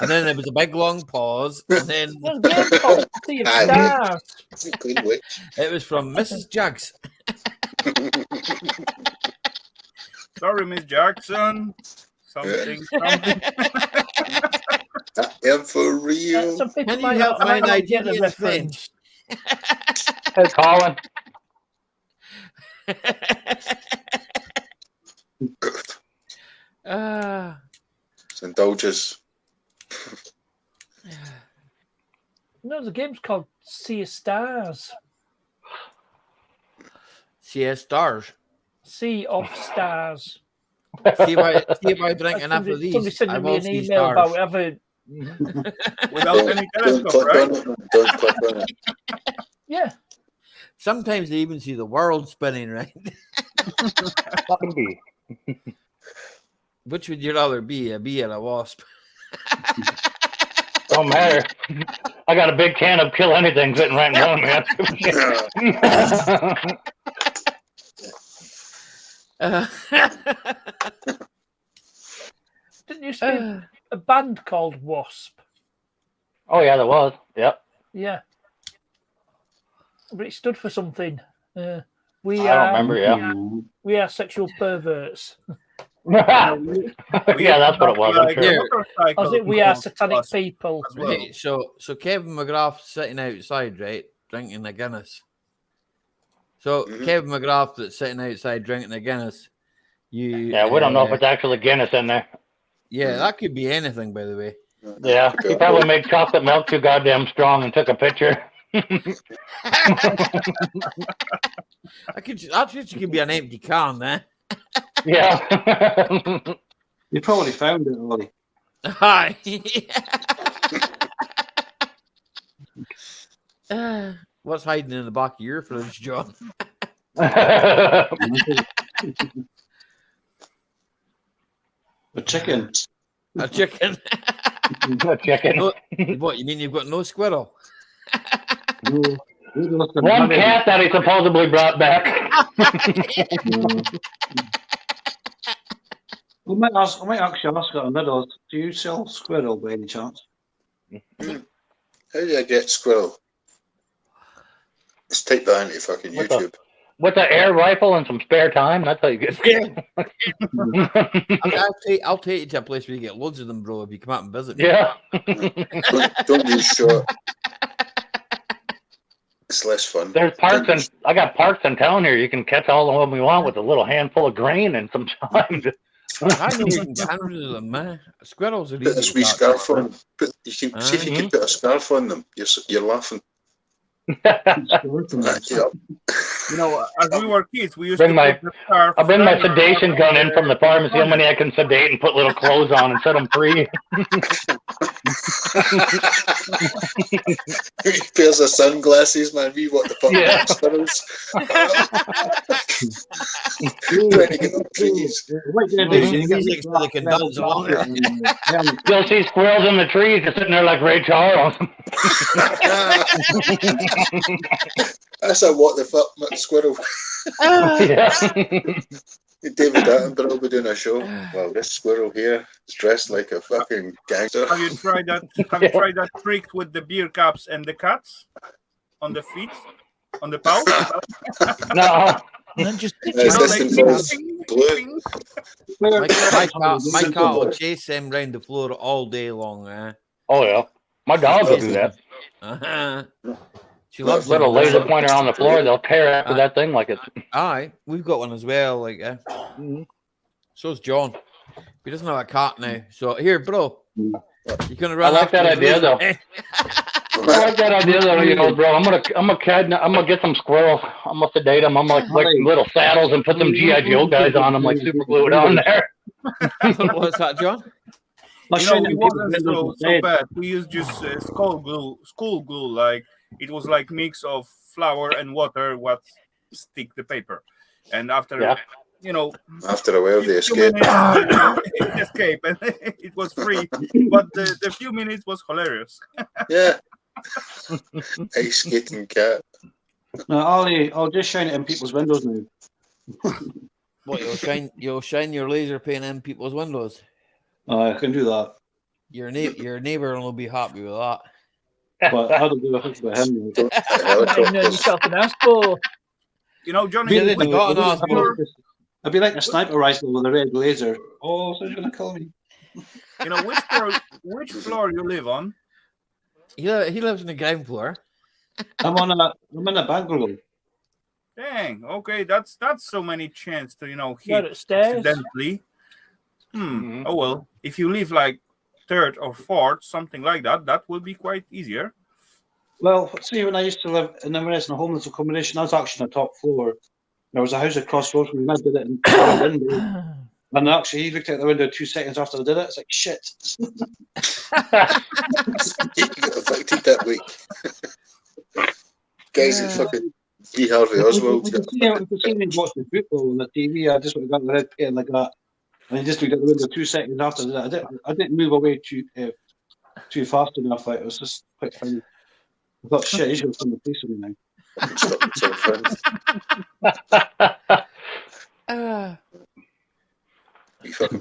And then there was a big long pause, and then There's a game called Sea of Stars. It was from Mrs. Jugs. Sorry, Miss Jackson. Something. I am for real. Some people Can you might help not, my might not get the Nigerian reference. Hey, Colin. Indulges. No, the game's called Sea of Stars. Sea of Stars. Sea of Stars. See if I drink enough of these. Somebody sent I me will an see email stars. about having. Without any Don't telescope, click right? on it, man. Don't click on it. Yeah. Sometimes they even see the world spinning, right? Fucking bee. Which would you rather be, a bee or a wasp? Don't matter. I got a big can of kill anything sitting right in front of me. Didn't you see a band called Wasp? Oh yeah, there was. Yep. Yeah. But it stood for something. I don't remember, yeah. We are sexual perverts. Yeah, that's what it was. I'm sure. I think we are satanic people. Right, so Kevin McGrath's sitting outside, right, drinking a Guinness. So Kevin McGrath that's sitting outside drinking a Guinness. Yeah, we don't know if it's actually Guinness in there. Yeah, that could be anything, by the way. Yeah, he probably made chocolate milk too goddamn strong and took a picture. That could be an empty can, eh? Yeah. You probably found it, Ollie. Hi. What's hiding in the back of your fridge, John? A chicken. A chicken. A chicken. No, what, you mean you've got no squirrel? One cat that he supposedly brought back. I might actually ask it on Middles. Do you sell squirrel by any chance? How do I get squirrel? Let's type that into fucking YouTube. With an air rifle and some spare time, that's how you get. I'll take you to a place where you get loads of them, bro. If you come out and visit. Yeah. Don't use short. It's less fun. There's parks and I got parks in town here. You can catch all of them we want with a little handful of grain and some time. I know you can get hundreds of them, man. Squirrels are easy. Put a wee scarf on. You can see if you can put a scarf on them. You're laughing. You know, as we were kids, we used to put the scarf. I'll bring my sedation gun in from the farm and see how many I can sedate and put little clothes on and set them free. Pairs of sunglasses, man. We what the fuck? Yeah. Trying to get them trees. You'll see squirrels in the trees just sitting there like Ray Charles. That's a what the fuck squirrel. Yeah. David Attenborough will be doing a show. Wow, this squirrel here is dressed like a fucking gangster. Have you tried that? Have you tried that trick with the beer cups and the cats on the feet, on the paws? No. Just blue. My cat will chase them round the floor all day long. Oh yeah, my dog will do that. She loves little laser pointer on the floor. They'll tear after that thing like it's. Aye, we've got one as well. Like, so's John. He doesn't have a cat now. So here, bro, you gonna run? I like that idea though. I like that idea though. You know, bro, I'm gonna get some squirrels. I'm gonna sedate them. I'm like little saddles and put some GI Joe guys on them, like super glue it on there. What's that, John? You know, it wasn't so bad. We used just school glue. Like it was like mix of flour and water. What stick the paper, and after you know, after a while they escape. It escaped, and it was free. But the few minutes was hilarious. Yeah, ice skating cat. No, Ali, I'll just shine it in people's windows now. What, you'll shine your laser paint in people's windows? I can do that. Your neighbor will be happy with that. But how to do it about him? You know, Johnny, I'd be like a sniper rifle with a red laser. Oh, so he's gonna kill me. You know, which floor you live on? He lives on the ground floor. I'm in a bungalow. Dang. Okay, that's so many chance to hit upstairs. accidentally. Oh well, if you live like third or fourth, something like that, that will be quite easier. Well, see, when I used to live in a homeless accommodation, I was actually on the top floor. There was a house across the road from me, and I did it in the window. And actually, he looked out the window 2 seconds after I did it. It's like, shit. You got affected that week. Guys, it's fucking G. Harvey Oswald. If you see me watching football on the TV, I just would have got the red paint like that. And he just looked out the window 2 seconds after that. I didn't move away too fast enough. Like, it was just quite funny. I thought, shit, he's going to come to police with me now.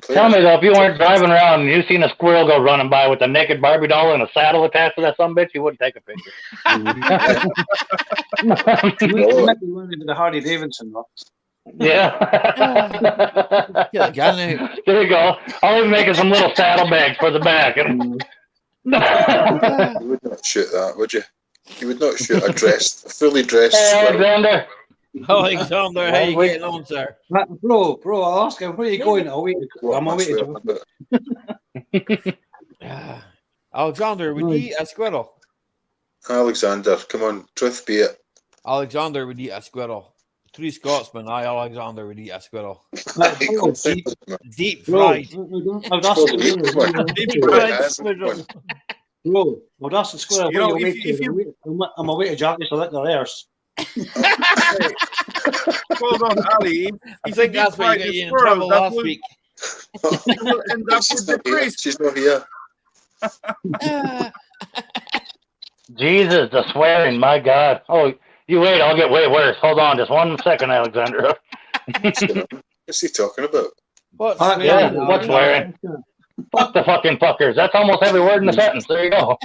Tell me though, if you weren't driving around and you seen a squirrel go running by with a naked Barbie doll and a saddle attached to that sumbitch, you wouldn't take a picture. You might be running to the Harley Davidson, though. Yeah. There you go. I'll be making some little saddlebags for the back. You would not shoot that, would you? You would not shoot a fully dressed Alexander. Alexander, how you getting on, sir? Bro, I'll ask him, where are you going? I'm waiting. Alexander, would you eat a squirrel? Alexander, come on, truth be it. Alexander would eat a squirrel. 3 Scotsmen, Alexander would eat a squirrel. Deep fried. Deep fried squirrel. Bro, well, that's the squirrel. I'm away to Jackie to let their airs. Hold on, Ali. I think that's why you got you in trouble last week. And that's the priest. She's not here. Jesus, the swearing, my God. Oh, you wait, I'll get way worse. Hold on just 1 second, Alexander. What's he talking about? What's swearing? Fuck the fucking fuckers. That's almost every word in the sentence. There you go.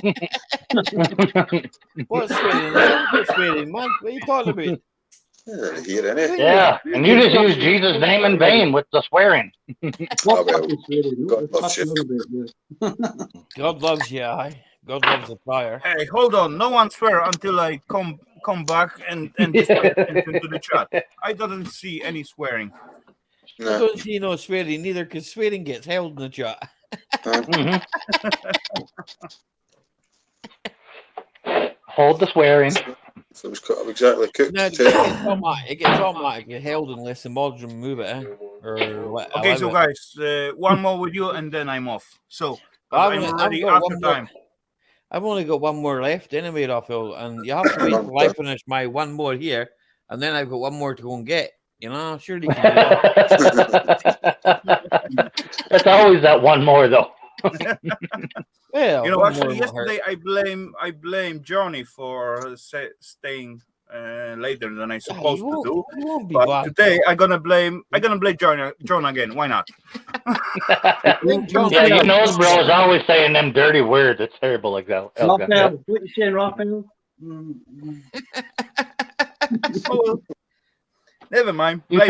What's swearing? What's swearing, man? What are you talking about? Yeah, and you just use Jesus' name in vain with the swearing. God loves you, aye. God loves the prayer. Hey, hold on. No one swear until I come back and just pay attention to the chat. I don't see any swearing. No. I don't see no swearing neither, because swearing gets held in the chat. Hold the swearing. So it's exactly cooked. No, it gets automatically held unless the mods remove it. Okay, so guys, one more with you and then I'm off. So I'm already after time. I've only got one more left anyway, Raphael, and you have to wait till I finish my one more here, and then I've got one more to go and get. You know, surely you can do that. It's always that one more, though. Well, you know, actually, yesterday I blame Johnny for staying later than I supposed to do. But today I'm gonna blame John again. Why not? Yeah, you know, bro is always saying them dirty words. It's terrible, like that. Raphael, what you saying, Raphael? Oh, never mind. You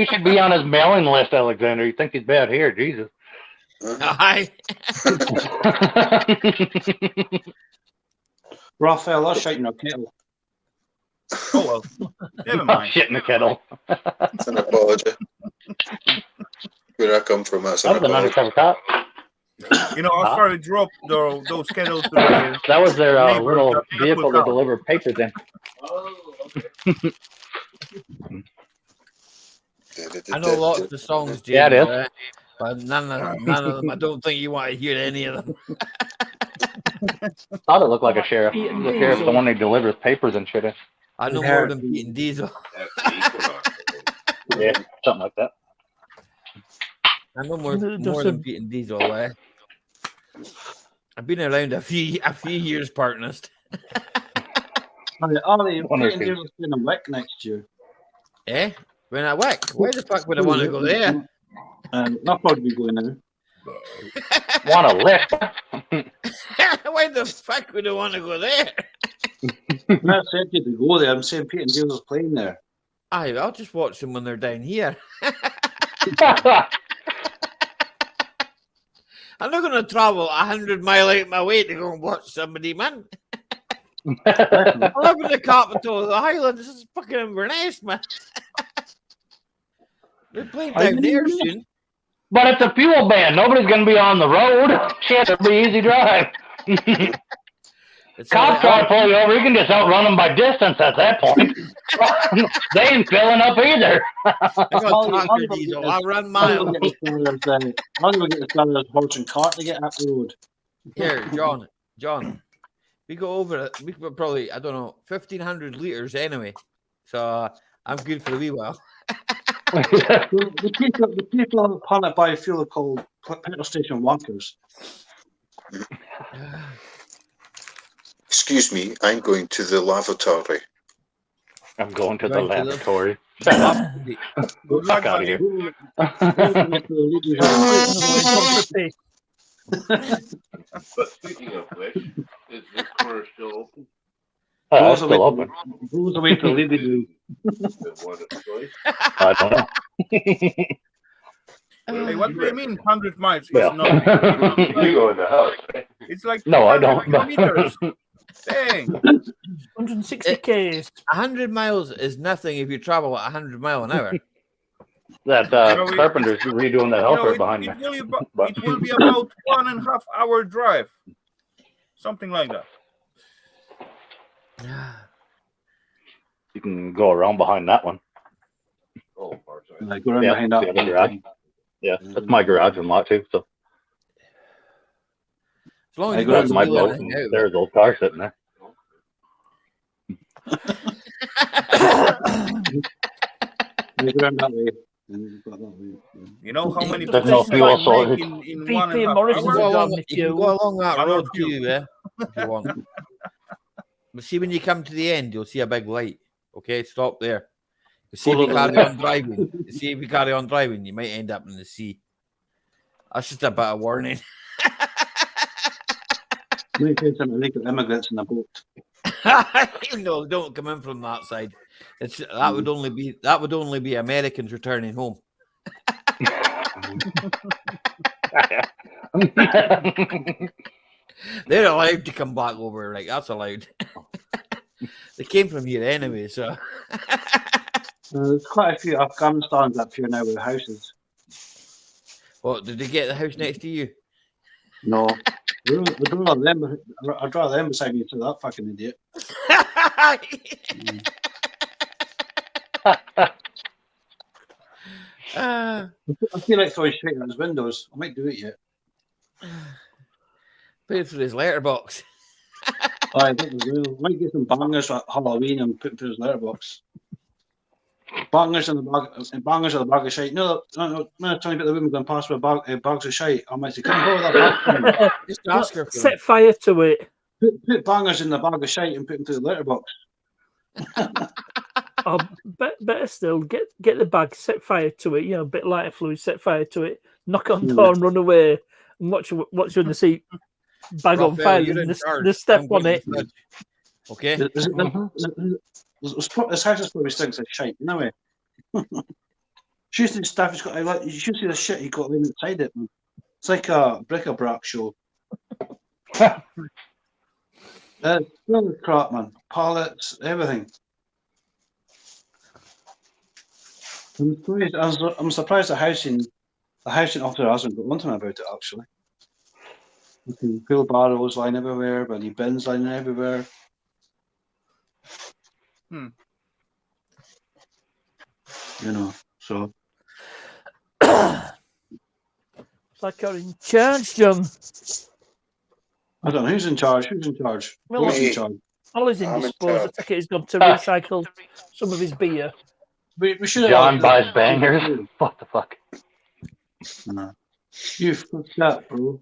should be on his mailing list, Alexander. You think he's bad here, Jesus. Hi. Raphael, I'll shite in a kettle. Oh well, never mind. Shit in the kettle. It's an apology. Where I come from, that's an apology. You know, I'll probably drop those kettles. That was their little vehicle to deliver papers in. I know lots of songs, James. Yeah, it is. But none of them. I don't think you want to hear any of them. Thought it looked like a sheriff. The sheriff's the one who delivers papers and shit. I know more than Pete and Diesel. Yeah, something like that. I know more than Pete and Diesel. I've been around a few years, partners. Ali, Pete and Diesel's doing a WIC next year. Eh? When I WIC? Why the fuck would I want to go there? Not probably going now. Want to lift? Why the fuck would I want to go there? I'm not saying you to go there. I'm saying Pete and Diesel's playing there. Aye, I'll just watch them when they're down here. I'm not going to travel 100 miles out of my way to go and watch somebody, man. I live in the capital of the Highlands. This is fucking Inverness, man. They're playing down there soon. But it's a fuel ban. Nobody's going to be on the road. Shit, it'll be easy drive. Cops try to pull you over. You can just outrun them by distance at that point. They ain't filling up either. I got Tonker Diesel. I run miles. I'm going to get the standard horse and cart to get up the road. Here, John. We go over it. We could probably, I don't know, 1,500 litres anyway. So I'm good for a wee while. the people on it by fuel are called petrol station wankers. Excuse me, I'm going to the lavatory. I'm going to the lavatory. Good luck, out of here. But speaking of which, is this corner still open? It's still open. Who's away to lead the I don't know. Hey, what do you mean 100 miles? Yeah. It's not. You go in the house. It's like No, I don't. 200 kilometers. Dang. 160 Ks. 100 miles is nothing if you travel at 100 miles an hour. That carpenter's redoing that house right behind me. It will be about 1.5 hour drive. Something like that. You can go around behind that one. Oh, go around behind that the garage. Yeah, that's my garage and lot too. So as long as I you go got my boat, and there's old car sitting there. You know how many There's no fuel shortage. in VP 1.5 Morrison's hours? done with You can you. go along that I road love too, you. if you want. But see, when you come to the end, you'll see a big light. Okay, stop there. See if you carry on driving. See if you carry on driving, you might end up in the sea. That's just a bit of warning. Some illegal immigrants in the boat. No, don't come in from that side. That would only be Americans returning home. They're allowed to come back over, like that's allowed. They came from here anyway, so There's quite a few Afghanistans up here now with houses. What, did they get the house next to you? No. I'd rather them beside me to that fucking idiot. I feel like throwing shit at his windows. I might do it yet. Put it through his letterbox. I might get some bangers for Halloween and put them through his letterbox. Bangers in the bag of shite. No, trying to get the woman going past with bags of shite. I might say, come over that bag. Just ask her. Set fire to it. Put bangers in the bag of shite and put them through the letterbox. Or better still, get the bag, set fire to it. You know, a bit lighter fluid, set fire to it. Knock on the door and run away. And watch you in the seat. Bag on fire. And the step on it. Okay. This house is probably stinks of shite, you know it. Should see the stuff he's got. You should see the shit he got laying inside it, man. It's like a bric-a-brac show. Really crap, man. Pallets, everything. I'm surprised the housing officer hasn't got onto me about it actually. Wheelbarrows lying everywhere, bloody bins lying everywhere. Hmm. You know, so It's like you're in charge, John. I don't know who's in charge. Who's in charge? Well, Who's in charge? Ollie's I'm in indisposed. I charge. think he's gone to recycle some of his beer. We should John buys bangers. What the fuck? No. You fucked that, bro.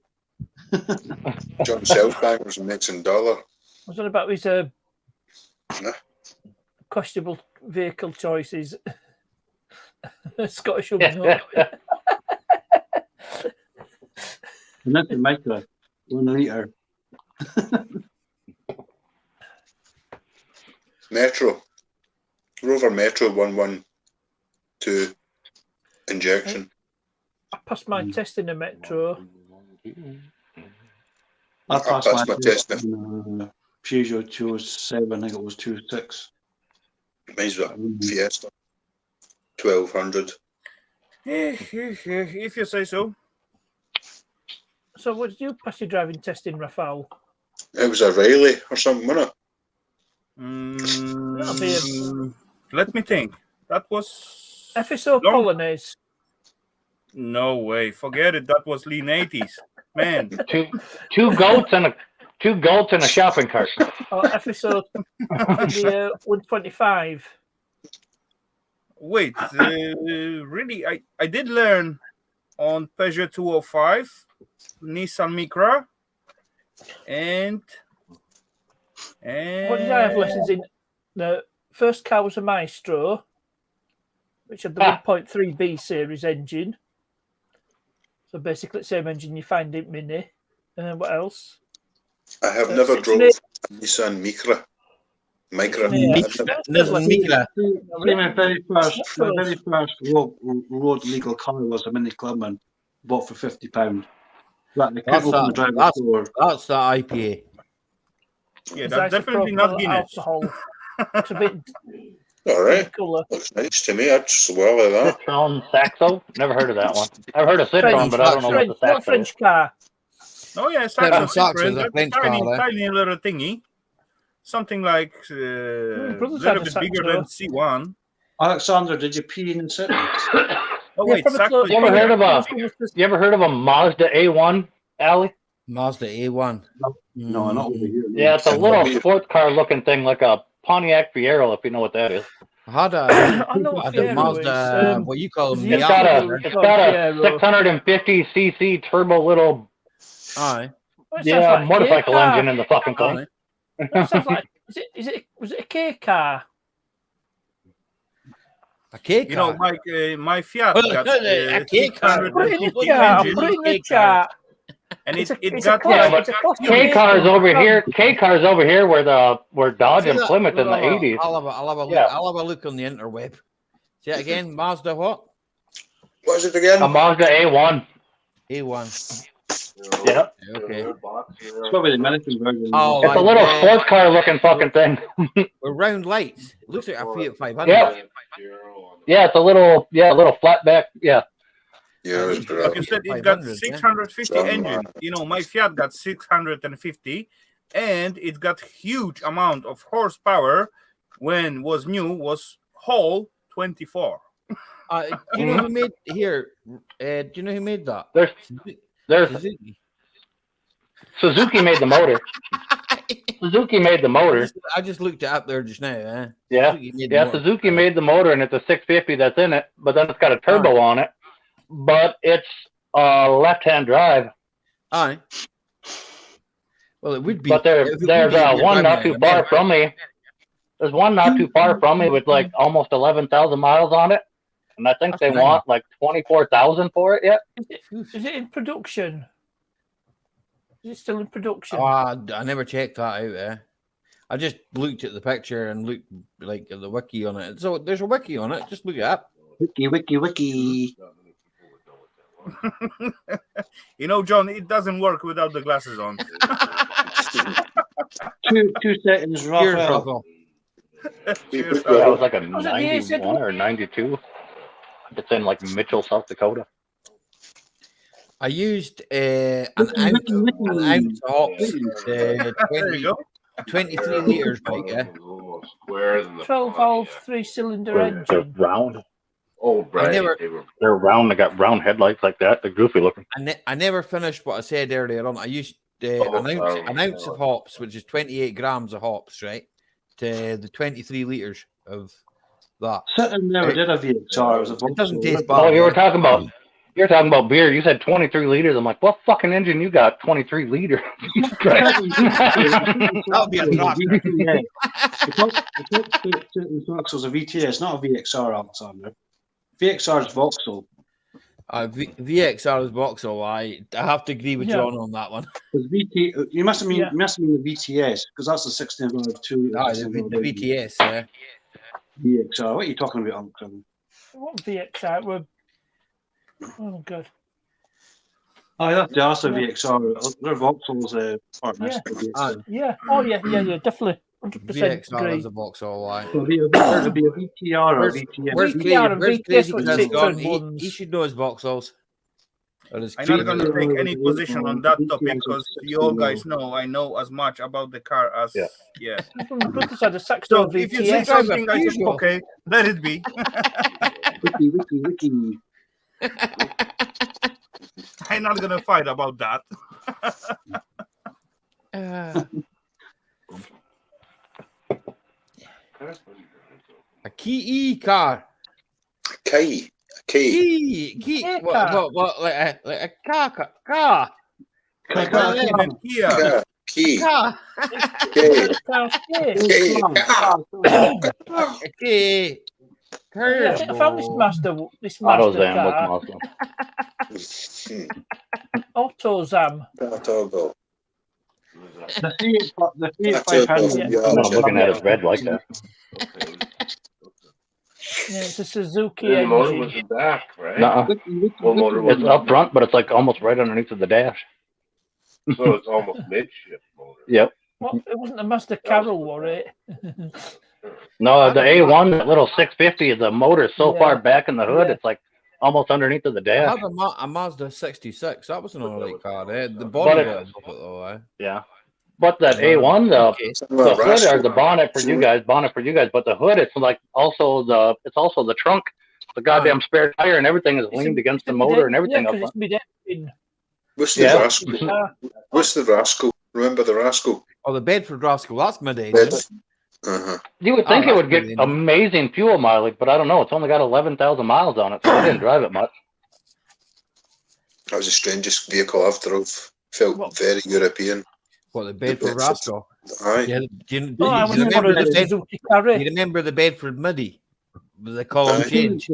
John sells bangers and makes in dollar. Was that about his questionable vehicle choices? Scottish Oven. And that's the micro. 1 litre. Metro. Rover Metro 112 injection. I passed my test in the Metro. I passed my test. Peugeot 207, I think it was 26. Mine's a Fiesta 1200. If you say so. So, what did you pass your driving test in, Rafał? It was a Riley or something, wasn't it? Let me think. That was FSO Polonaise. No way. Forget it. That was lean 80s. Man. Two goats and a shopping cart. Oh, FSO 125. Wait, really? I did learn on Peugeot 205, Nissan Micra, and what did I have lessons in? The first car was a Maestro, which had the 1.3B series engine. So basically the same engine you find in Mini. What else? I have never drove a Nissan Micra. My very first road legal car was a Mini Clubman, bought for £50. That's the IPA. Yeah, that's definitely not Guinness. It's a bit all right. Looks nice to me. I'd swallow that. Citron Saxo? Never heard of that one. I've heard of Citron, but I don't know what the Saxo is. French car. Oh yeah, Saxo Citron. That's a tiny little thingy. Something like a little bit bigger than C1. Alexander, did you pee in the city? Oh wait, Saxo. You ever heard of a Mazda A1, Ali? Mazda A1. No, not over here. Yeah, it's a little sports car looking thing, like a Pontiac Fiero, if you know what that is. I had a Mazda, what you call them? It's got a 650cc turbo little motorcycle engine in the fucking thing. Sounds like, was it a K car? A K car? You know, my Fiat got a K car. Put it in the chat. And it got K cars over here. K cars over here where Dodge and Plymouth in the 80s. I'll have a look on the interweb. Say it again. Mazda what? What is it again? A Mazda A1. A1. Yeah. Okay. It's probably the American version. Oh, it's a little sports car looking fucking thing. With round lights. It looks like a Fiat 500. Yeah, it's a little flat back. Yeah. Yeah, like you said, it got 650 engine. You know, my Fiat got 650, and it got huge amount of horsepower. When was new, was whole 24. Do you know who made here? Do you know who made that? There's Suzuki made the motor. Suzuki made the motor. I just looked it up there just now. Yeah, Suzuki made the motor, and it's a 650 that's in it, but then it's got a turbo on it. But it's left-hand drive. Aye. Well, it would be. But there's one not too far from me. There's one not too far from me with like almost 11,000 miles on it, and I think they want like 24,000 for it yet. Is it in production? Is it still in production? Oh, I never checked that out. I just looked at the picture and looked like at the wiki on it. So there's a wiki on it. Just look it up. Wiki. You know, John, it doesn't work without the glasses on. 2 seconds, Raphael. That was like a 91 or 92. It's in like Mitchell, South Dakota. I used an ounce of hops, 23 litres, Mike. 12-valve 3-cylinder engine. Round. Oh, right. They're round. They got round headlights like that. They're goofy looking. I never finished what I said earlier on. I used an ounce of hops, which is 28 grams of hops, right, to the 23 liters of that. Sitting never did a VXR. It doesn't taste bad. Oh, you were talking about beer. You said 23 liters. I'm like, what fucking engine you got? 23 liters. That'll be a tractor. Vauxhall's a VTS, not a VXR, Alexander. VXR is Vauxhall. VXR is Vauxhall. I have to agree with John on that one. You must have mean the VTS because that's the 16 valve 2. The VTS, yeah. VXR. What are you talking about, Alexander? What VXR? Oh god. Oh, that's the VXR. Their Vauxhall's partners. Yeah. Oh yeah. Definitely. 100% VXR is a Vauxhall. It'll be a VTR or a VTS. Where's Crazy? He should know his Vauxhalls. I'm not going to take any position on that topic because you all guys know I know as much about the car as So if you say something, I say, okay, let it be. Wiki. I'm not going to fight about that. A Key car. Key. What? Like a car. Key. I found this Mazda car. AutoZam. The Fiat 500. I'm looking at his red like that. Yeah, it's a Suzuki engine. Back, right? It's up front, but it's like almost right underneath of the dash. So it's almost midship motor. Yep. Well, it wasn't a Mazda Carroll, was it? No, the A1, that little 650, the motor is so far back in the hood, it's like almost underneath of the dash. I had a Mazda 66. That was an alright car. The body was up it though. Yeah. But that A1, the hood or the bonnet for you guys, but the hood, it's like also the trunk, the goddamn spare tire and everything is leaned against the motor and everything up. What's the Rascal? What's the Rascal? Remember the Rascal? Oh, the Bedford Rascal. That's mid-engine. You would think it would get amazing fuel mileage, but I don't know. It's only got 11,000 miles on it, so I didn't drive it much. That was the strangest vehicle I've drove. Felt very European. What, the Bedford Rascal? Aye. Yeah, do you remember the Bedford Midi? The column change.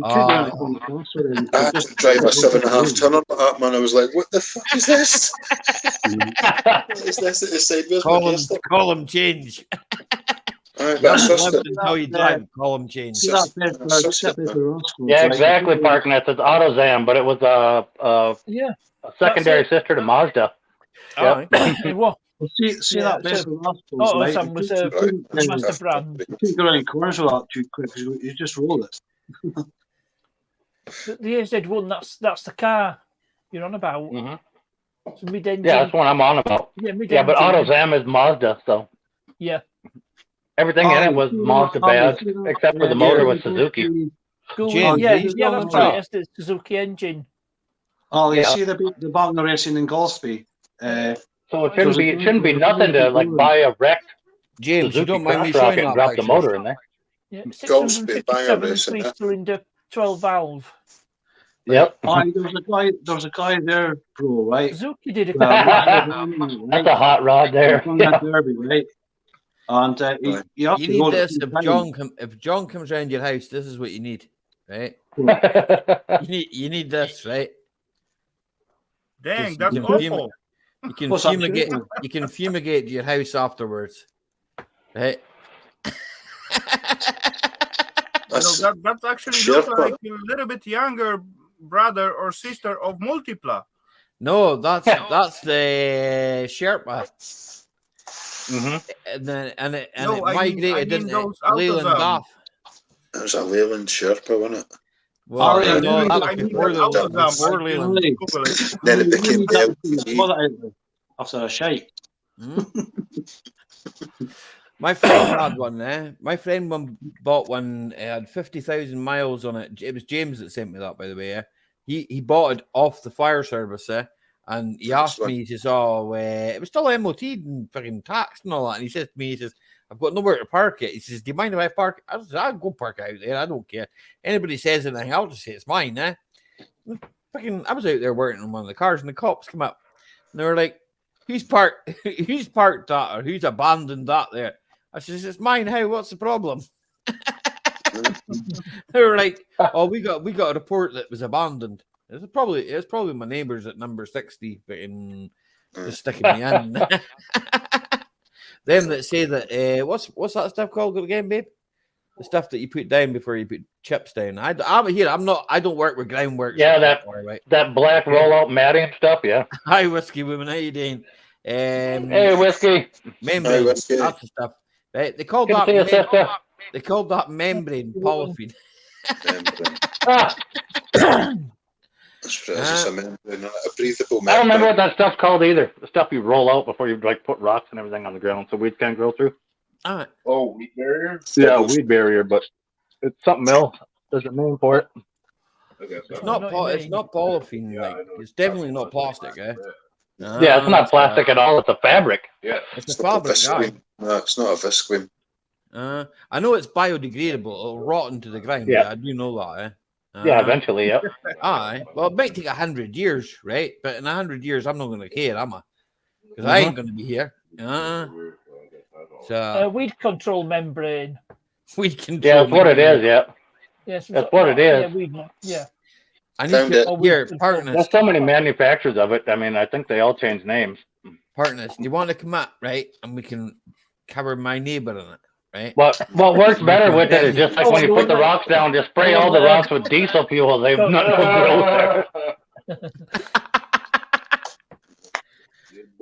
I had to drive a 7.5 tonner on that, man. I was like, what the fuck is this? What is this at the side? Column change. How you drive column change. Yeah, exactly, Parkness. It's AutoZam, but it was a secondary sister to Mazda. Yep. See that best of AutoZam was a Mazda brand. You couldn't go any corners with that too quick because you just roll it. The AZ1, that's the car you're on about. So mid-engine. Yeah, that's what I'm on about. Yeah, but AutoZam is Mazda, so. Yeah. Everything in it was Mazda badge, except for the motor was Suzuki. That's right. It's the Suzuki engine. Oh, you see the Wagner racing in Goldsby. So it shouldn't be nothing to like buy a wrecked James, you don't mind me showing that and drop the motor in there. Yeah, 657 three-cylinder 12 valve. Yep. There was a guy there, bro, right? Suzuki did it. That's a hot rod there. Derby, right? And you need this if John comes around your house. This is what you need, right? you need this, right? Dang, that's awful. You can fumigate your house afterwards, right? That's actually looks like a little bit younger brother or sister of Multipla. No, that's the Sherpa. And it migrated into Leyland Bath. It was a Leyland Sherpa, wasn't it? Well, that was before Leyland. Then it became the after a shite. My friend had one. My friend bought one. It had 50,000 miles on it. It was James that sent me that, by the way. He bought it off the fire service. And he asked me, he says, "Oh, it was still MOT'd and fucking taxed and all that." And he says to me, he says, "I've got nowhere to park it." He says, "Do you mind if I park it?" I said, "I'll go park it out there. I don't care. Anybody says anything, I'll just say it's mine." Fucking, I was out there working on one of the cars, and the cops come up, and they were like, "Who's parked that, or who's abandoned that there?" I says, "It's mine. How? What's the problem?" They were like, "Oh, we got a report that was abandoned." It's probably my neighbours at number 60, but just sticking me in. Them that say that what's that stuff called again, babe? The stuff that you put down before you put chips down. I'm here. I don't work with groundwork. Yeah, that black rollout matting stuff. Yeah. Hi, whiskey woman. How you doing? Hey, whiskey. Membrane. That's the stuff. Right? They called that. They called that membrane polyphene. It's just a membrane, a breathable membrane. I don't remember what that stuff's called either. The stuff you roll out before you like put rocks and everything on the ground so weeds can't grow through. Oh, weed barrier? Yeah, weed barrier, but it's something else. There's a name for it. It's not polyphene. Like, it's definitely not plastic, eh? Yeah, it's not plastic at all. It's a fabric. Yeah, it's a fabric. No, it's not a visqueen. I know it's biodegradable. It'll rot into the ground. Yeah, I do know that. Eh? Yeah, eventually, yeah. Aye. Well, it might take 100 years, right? But in 100 years, I'm not going to care, am I? Because I ain't going to be here. So weed control membrane. Weed control. Yeah, that's what it is. Yeah. Yes, that's what it is. Yeah, weed. Yeah. I need to here, partners. There's so many manufacturers of it. I mean, I think they all change names. Partners, you want to come up, right? And we can cover my neighbor in it. Right. What works better with it is just like when you put the rocks down, just spray all the rocks with diesel fuel. They've nothing will grow there.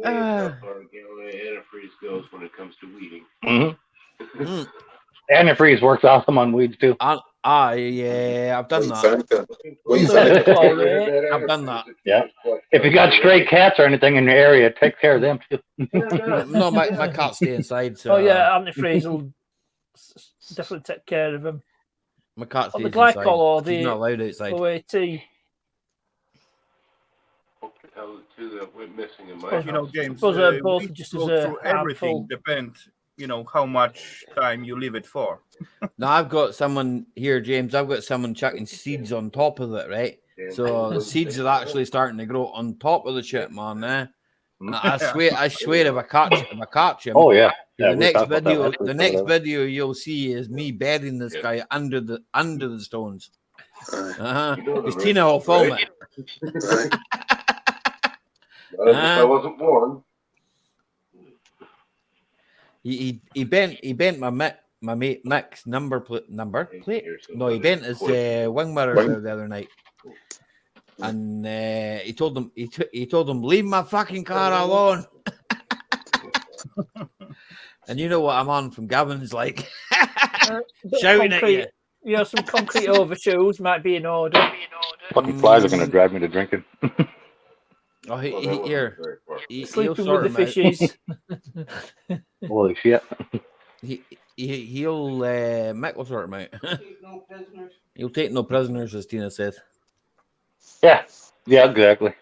Antifreeze goes when it comes to weeding. Mm-hmm. Antifreeze works awesome on weeds too. Yeah, I've done that. I've done that. Yeah. If you got stray cats or anything in your area, take care of them too. No, my cats stay inside. So, antifreeze will definitely take care of them. My cat stays the glycol or She's not allowed outside. OAT. Two that went missing in my James, both just go as through everything depends, how much time you leave it for. Now I've got someone here, James. I've got someone chucking seeds on top of it, right? So the seeds are actually starting to grow on top of the shit, man. I swear, if I catch him. Oh yeah. The next video you'll see is me burying this guy under the stones. Because Tina will film it. If I wasn't born. He bent my mate Mick's number plate. No, he bent his wing mirror the other night, and he told him leave my fucking car alone. And you know what I'm on from Gavin's like shouting at you. You know, some concrete overshoes might be in order. Fucking flies are going to drive me to drinking. Oh, he'll sleeping sort with the fishes. Holy shit! He'll Mick will sort him out. He'll take no prisoners, as Tina said. Yeah, exactly.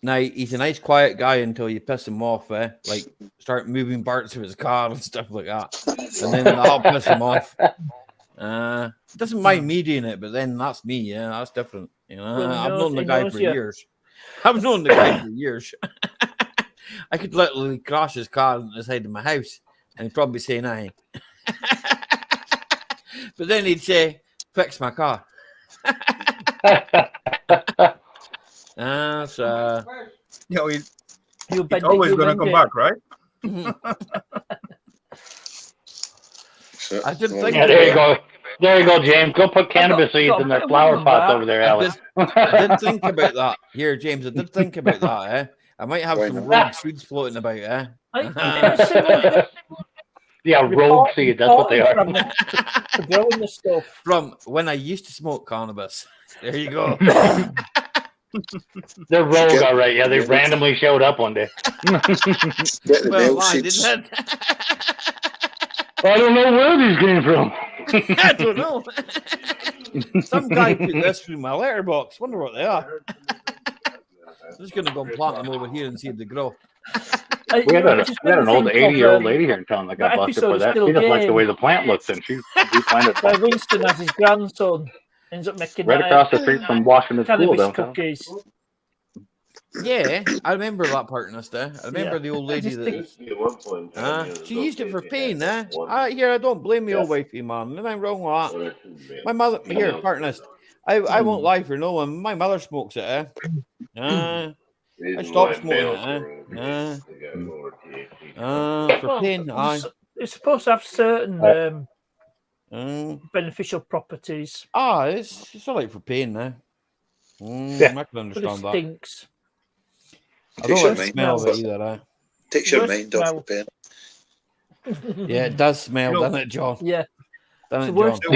Now he's a nice, quiet guy until you piss him off. Like start moving parts of his car and stuff like that, and then I'll piss him off. Doesn't mind me doing it, but then that's me. Yeah, that's different. I've known the guy for years. I could literally crash his car on the side of my house, and he'd probably say nothing. But then he'd say, "Fix my car." He's always going to come back, right? I didn't think. There you go. There you go, James. Go put cannabis seeds in their flower pots over there, Alex. I did think about that. Here, James, I did think about that, I might have some rogue seeds floating about, Yeah, rogue seeds, that's what they are. Growing the stuff. From when I used to smoke cannabis. There you go. They're rogue, all right. Yeah, they randomly showed up one day. Get the Well, milk I seeds. didn't. I don't know where these came from. I don't know. Some guy put this through my letterbox. Wonder what they are. I'm just going to go and plant them over here and see if they grow. We had an old 80-year-old lady here in town that got busted for that. She doesn't like the way the plant looks, and she planted it. Winston has his grandson ends up making right across the street from Washington School cannabis downtown. cookies. Yeah, I remember that part in this day. I remember the old lady that she used it for pain, I don't blame the old wifey, man. Nothing wrong with that. My mother here, partners. I won't lie for no one. My mother smokes it, I stopped smoking it, for pain, It's supposed to have certain beneficial properties. It's all right for pain, I can understand but it stinks. I don't like the smell of it either, Takes your mind off the pain. Yeah, it does smell, doesn't it, John? Yeah. Doesn't it, John?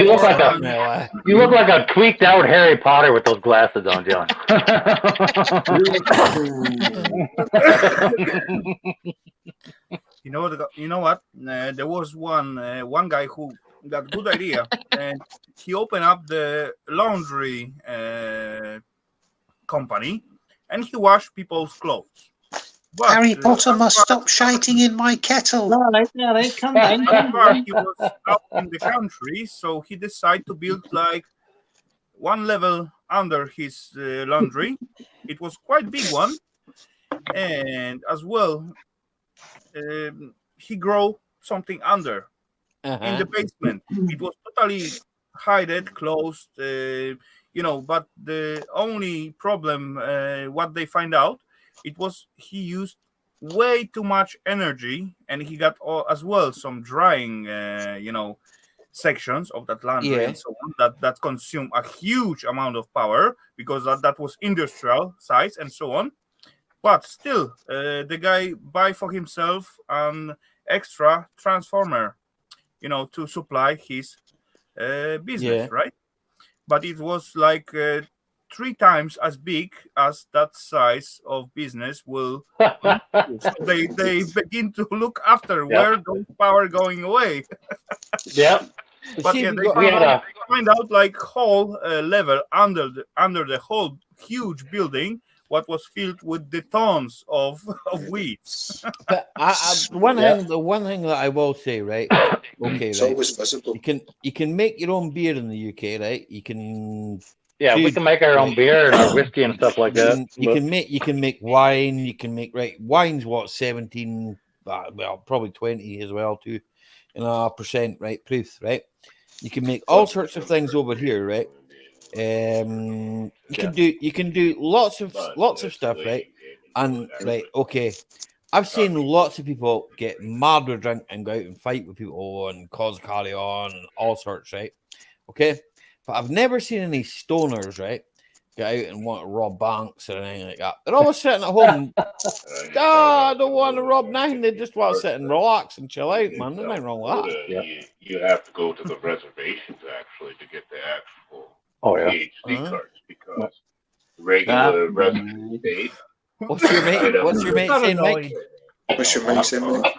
You look like a tweaked out Harry Potter with those glasses on, John. You know what? There was one guy who got a good idea, and he opened up the laundry company, and he washed people's clothes. But, Harry Potter must stop shiting in my kettle. All right, come on. He was out in the country, so he decided to build like one level under his laundry. It was quite big one, and as well, he grew something under in the basement. It was totally hidden, closed, but the only problem what they find out, it was he used way too much energy, and he got as well some drying sections of that laundry and so on that consume a huge amount of power, because that was industrial size and so on. But still, the guy buy for himself an extra transformer, to supply his business, right? But it was like 3 times as big as that size of business will. So they begin to look after where those power going away. But they find out like whole level under the whole huge building, what was filled with the tons of weeds. But the one thing that I will say, right? Okay, it's right. always visible. You can make your own beer in the UK, right? You can. Yeah, we can make our own beer and our whiskey and stuff like that. You can make wine. You can make wine's what 17, probably 20 as well too, percent right proof, right? You can make all sorts of things over here, right? You can do lots of stuff, right? And right, okay. I've seen lots of people get mad with drink and go out and fight with people and cause carry on and all sorts, right? Okay. But I've never seen any stoners, right, get out and want to rob banks or anything like that. They're always sitting at home. I don't want to rob nothing. They just want to sit and relax and chill out, man. There's nothing wrong with that. You have to go to the reservations actually to get the actual PhD cards, because regular resident state. What's your mate saying, Mike? What's your mate saying, Mike?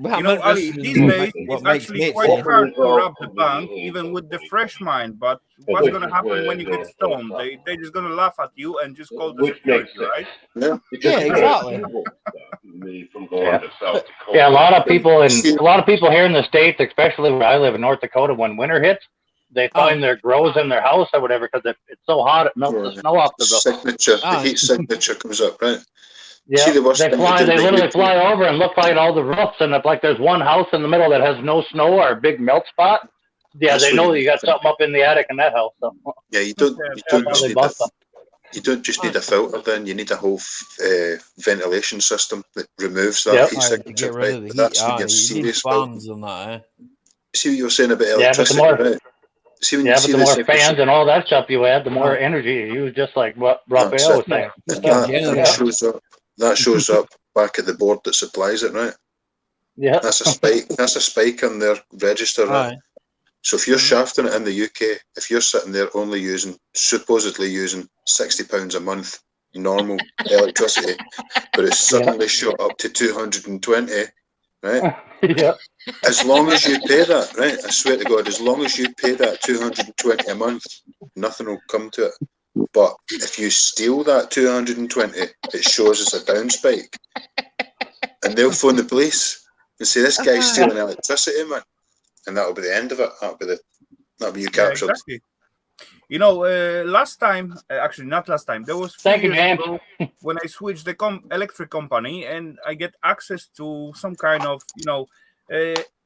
Ali, these days it's actually quite hard to rob the bank, even with the fresh mind. But what's going to happen when you get stoned? They're just going to laugh at you and just call the security, right? Yeah, exactly. Yeah, a lot of people here in the States, especially where I live in North Dakota, when winter hits, they find their grows in their house or whatever because it's so hot it melts the snow off the roof. The heat signature comes up, right? Yeah, they literally fly over and look at all the roofs, and if like there's one house in the middle that has no snow or a big melt spot, they know that you got something up in the attic in that house. So. Yeah, you don't just need a filter. Then you need a whole ventilation system that removes that heat signature. Right? That's when you're serious. Fans and that, See what you were saying about electricity, right? But the more fans and all that stuff you add, the more energy you use, just like what Raphael was saying. That shows up back at the board that supplies it, right? Yeah. That's a spike. That's a spike on their register, right? So if you're shafting it in the UK, if you're sitting there only supposedly using £60 a month normal electricity, but it's suddenly shot up to 220, right? Yeah. As long as you pay that, right? I swear to God, as long as you pay that 220 a month, nothing will come to it. But if you steal that 220, it shows us a down spike, and they'll phone the police and say this guy's stealing electricity, man, and that'll be the end of it. That'll be you captured. Exactly. You know, last time, actually not last time, there was 3 years ago when I switched the electric company, and I get access to some kind of,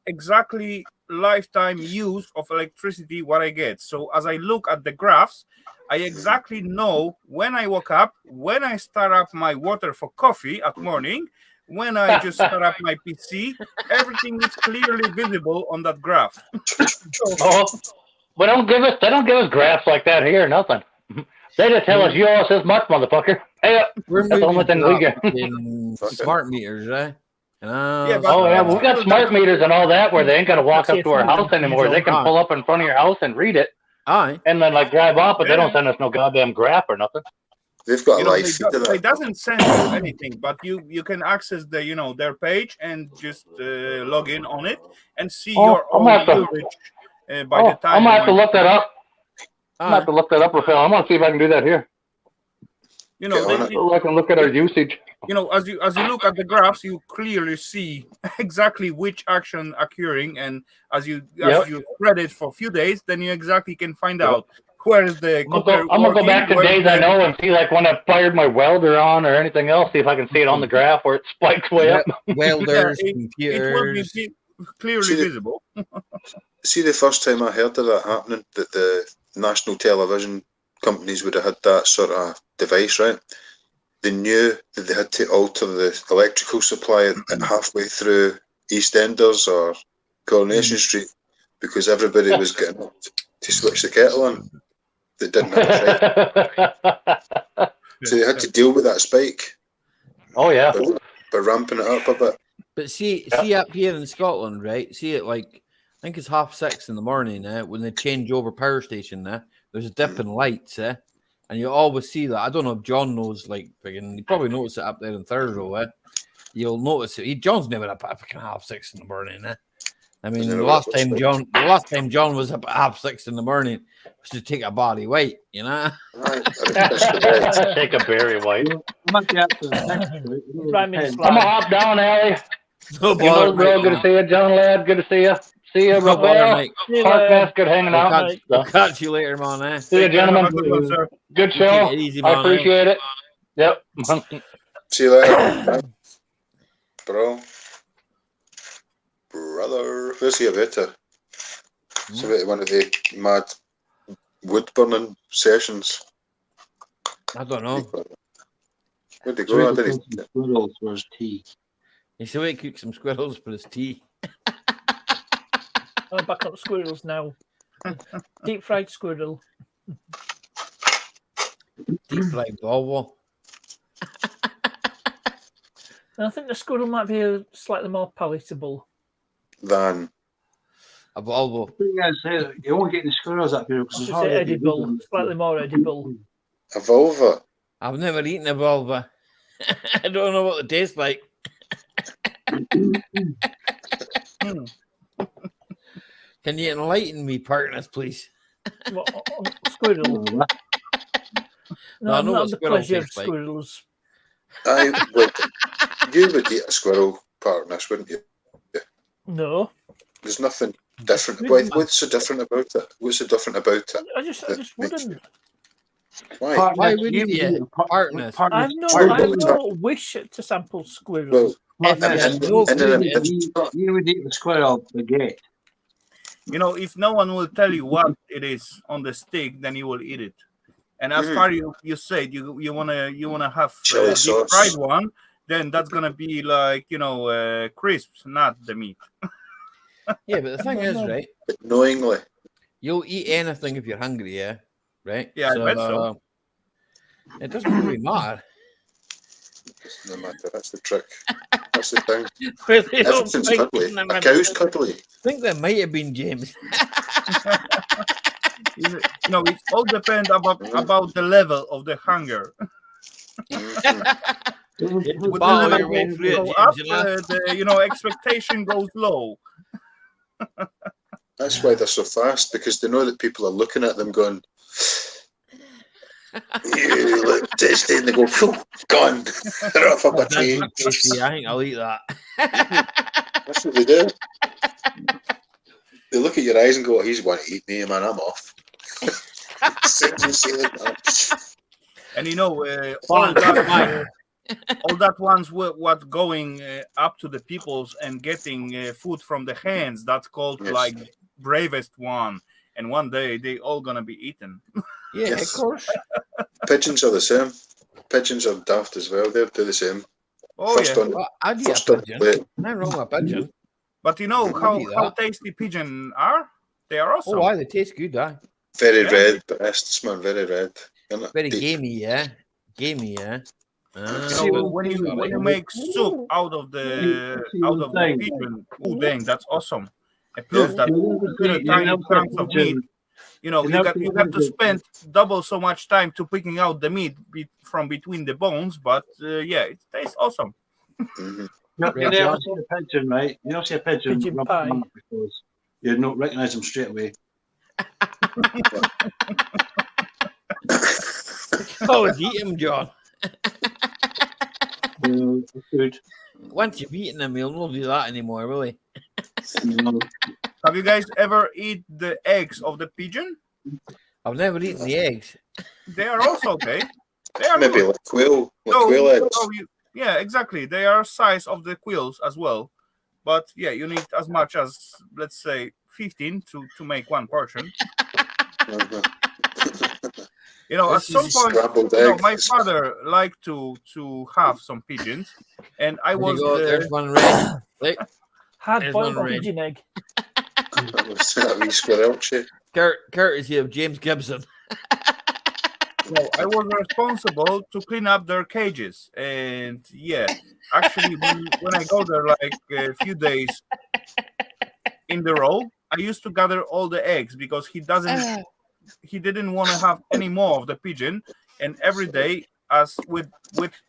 exactly lifetime use of electricity what I get. So as I look at the graphs, I exactly know when I woke up, when I start up my water for coffee at morning, when I just start up my PC, everything is clearly visible on that graph. They don't give us graphs like that here, nothing. They just tell us you owe us this much, motherfucker. Hey, that's the only thing we get. Smart meters, right? We got smart meters and all that where they ain't got to walk up to our house anymore. They can pull up in front of your house and read it. And then drive off, but they don't send us no goddamn graph or nothing. They've got a live feed of that. It doesn't send you anything, but you can access the their page and just log in on it and see your own usage by the time. I'm gonna have to look that up. I'm gonna have to look that up, Rafael. I'm gonna see if I can do that here. So I can look at our usage. As you look at the graphs, you clearly see exactly which action occurring, and as you spread it for a few days, then you exactly can find out where is the. I'm gonna go back to days I know and see when I fired my welder on or anything else. See if I can see it on the graph where it spikes way up. Welders, computers. It will be clearly visible. See, the first time I heard of that happening, that the national television companies would have had that sort of device, right? They knew that they had to alter the electrical supply halfway through EastEnders or Coronation Street because everybody was getting up to switch the kettle on that didn't have a So they had to deal with that spike. Oh, yeah. By ramping it up a bit. But see up here in Scotland, right? See it I think it's 6:30 in the morning when they change over power station there's a dip in lights, and you always see that. I don't know if John knows, you probably notice it up there in Thurso, You'll notice it. John's never up at 6:30 in the morning, I mean, the last time John was up at 6:30 in the morning was to take a body weight, Take a berry white. I'm gonna hop down, Ali. No bother, bro. Good to see you, John lad. Good to see you. See you, no Rafael. Parkmaster, good hanging out. We'll catch you later, man. See you, gentlemen. Good show. Easy, I appreciate it. Yep. See you later, bro. Brother, where's he about to? It's about one of the mad wood burning sessions. I don't know. Where'd they go? Squirrels for his tea. He's away to cook some squirrels for his tea. I'm back up squirrels now. Deep fried squirrel. Deep fried Volvo. I think the squirrel might be slightly more palatable than a Volvo. You won't get the squirrels up here because it's hard edible, slightly more edible. A Volvo? I've never eaten a Volvo. I don't know what it tastes like. Can you enlighten me, partners, please? Squirrel. No, I know what the squirrel pleasure of tastes like. squirrels. You would eat a squirrel, partners, wouldn't you? Yeah. No. There's nothing different. What's so different about it? What's so different about it? I just wouldn't. Why? Why wouldn't you? Partners. I have no wish to sample squirrels. You would eat the squirrel baguette. If no one will tell you what it is on the stick, then you will eat it. And as far as you said you wanna have a deep fried one, then that's gonna be crisps, not the meat. Yeah, but the thing is, right? Knowingly, you'll eat anything if you're hungry, yeah, right? Yeah, I bet so. It doesn't really matter. No matter. That's the trick. That's the thing. Really Everything's cuddly. A cow's cuddly. I think that might have been James. You know, it all depends about the level of the hunger. With the level go up, the expectation goes low. That's why they're so fast, because they know that people are looking at them going, "You look tasty," and they go, "Phew, gone." They're off up a tree. Tasty. I think I'll eat that. That's what they do. They look at your eyes and go, "He's want to eat me, man. I'm off." And you know, all that ones what going up to the peoples and getting food from the hands. That's called like bravest one. And one day they all gonna be eaten. Yeah, of course. Pigeons are the same. Pigeons are daft as well. They do the same. Oh First yeah. on, I'd eat first a on the pigeon. plate. Nothing wrong with a pigeon. But you know how tasty pigeon are? They are awesome. Oh, aye, they taste good, aye. Very red breasts, man. Very red. Very gamey, yeah. Gamey, yeah. So when you make soup out of the pigeon, oh dang, that's awesome. And plus that little tiny chunks of meat, you know, you have to spend double so much time to picking out the meat from between the bones, but yeah, it tastes awesome. You never see a pigeon, right? You never see a pigeon pie because you don't recognise them straight away. Oh, eat him, John. Good. Once you've eaten them, you'll not do that anymore, will he? Have you guys ever eat the eggs of the pigeon? I've never eaten the eggs. They are also okay. They are maybe good. like quail eggs. Yeah, exactly. They are size of the quills as well. But yeah, you need as much as, let's say, 15 to make one portion. You know, at some point, my father liked to have some pigeons, and I was there's one red. Hard boiled pigeon egg. Courtesy of James Gibson. No, I was responsible to clean up their cages, and yeah, actually, when I go there like a few days in the row, I used to gather all the eggs because he didn't want to have any more of the pigeon, and every day, as with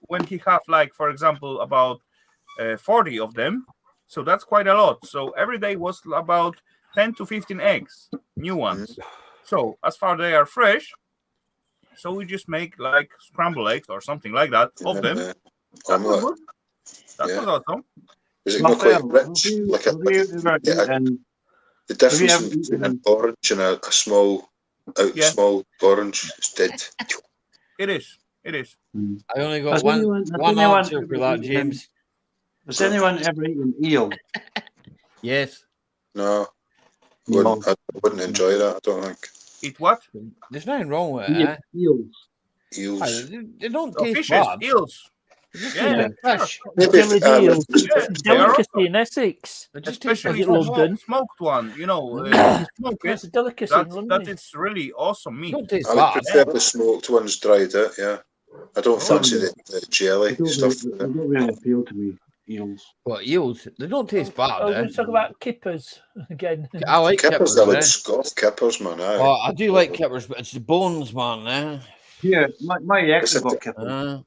when he have like, for example, about 40 of them, so that's quite a lot. So every day was about 10 to 15 eggs, new ones. So as far as they are fresh. So we just make like scrambled eggs or something like that of them. That was good. That was awesome. Is it not quite rich? The difference between an orange and a small orange is dead. It is. I only got one answer for that, James. Has anyone ever eaten eel? Yes. No. I wouldn't enjoy that, I don't think. Eat what? There's nothing wrong with it. Eels. They don't taste fishes, bad. eels. Yeah, fish. Delicacy in Essex. Especially London. Smoked one, you know. Smoke it's a delicacy in London. That is really awesome meat. I would prefer the smoked ones dried out, yeah. I don't fancy the jelly stuff. They don't really appeal to me, eels. What, eels? They don't taste bad. Oh, we're talking about kippers again. I like kippers. I would scoff kippers, man. Oh, I do like kippers, but it's the bones, man. Yeah, my ex has got kippers.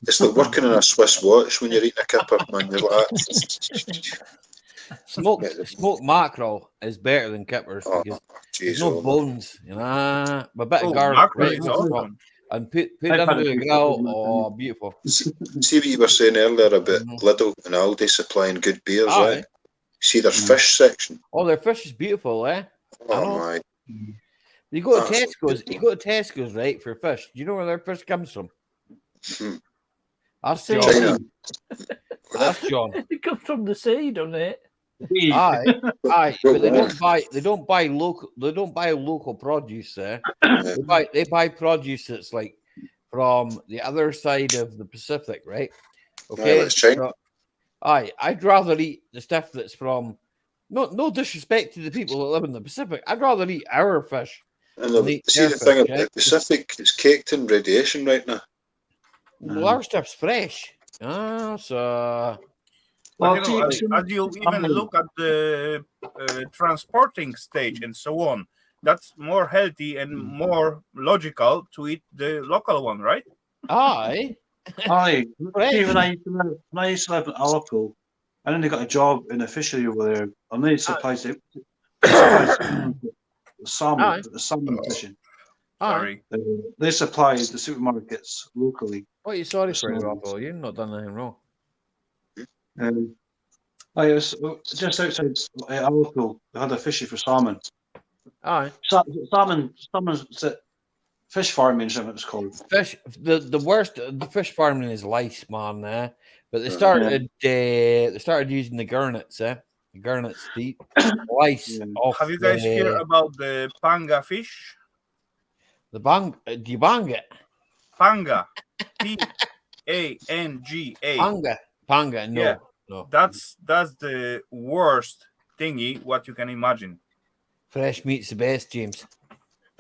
It's like working in a Swiss watch when you're eating a kipper, man. You're like, smoked mackerel is better than kippers because there's no bones, you know. A bit of garlic, right, and put it under the grill. Oh, beautiful. See what you were saying earlier about Lidl and Aldi supplying good beers, right? See their fish section. Oh, their fish is beautiful, eh? Oh my! You go to Tesco's. You go to Tesco's, right, for fish. Do you know where their fish comes from? That's China. That's John. It comes from the sea, doesn't it? Aye, but they don't buy local produce there. They buy produce that's like from the other side of the Pacific, right? Okay. Yeah, China. I'd rather eat the stuff that's from no disrespect to the people that live in the Pacific. I'd rather eat our fish. And the thing about the Pacific is caked in radiation right now. Well, our stuff's fresh. So. But as you even look at the transporting stage and so on, that's more healthy and more logical to eat the local one, right? Aye. See, when I used to live in Liverpool, and then they got a job in a fishery over there, and they supplies the salmon fishing. Sorry. They supply the supermarkets locally. What are you sorry for, Raffle? You've not done anything wrong. I was just outside Liverpool. They had a fishery for salmon. Aye. Salmon's fish farming, is what it's called. Fish. The worst. The fish farming is lice, man. But they started. They started using the gurnets. The gurnets deep lice. Have you guys heard about the panga fish? The bang. Do you bang it? Panga. P-A-N-G-A. Panga. No. Yeah. No. That's the worst thingy what you can imagine. Fresh meat's the best, James.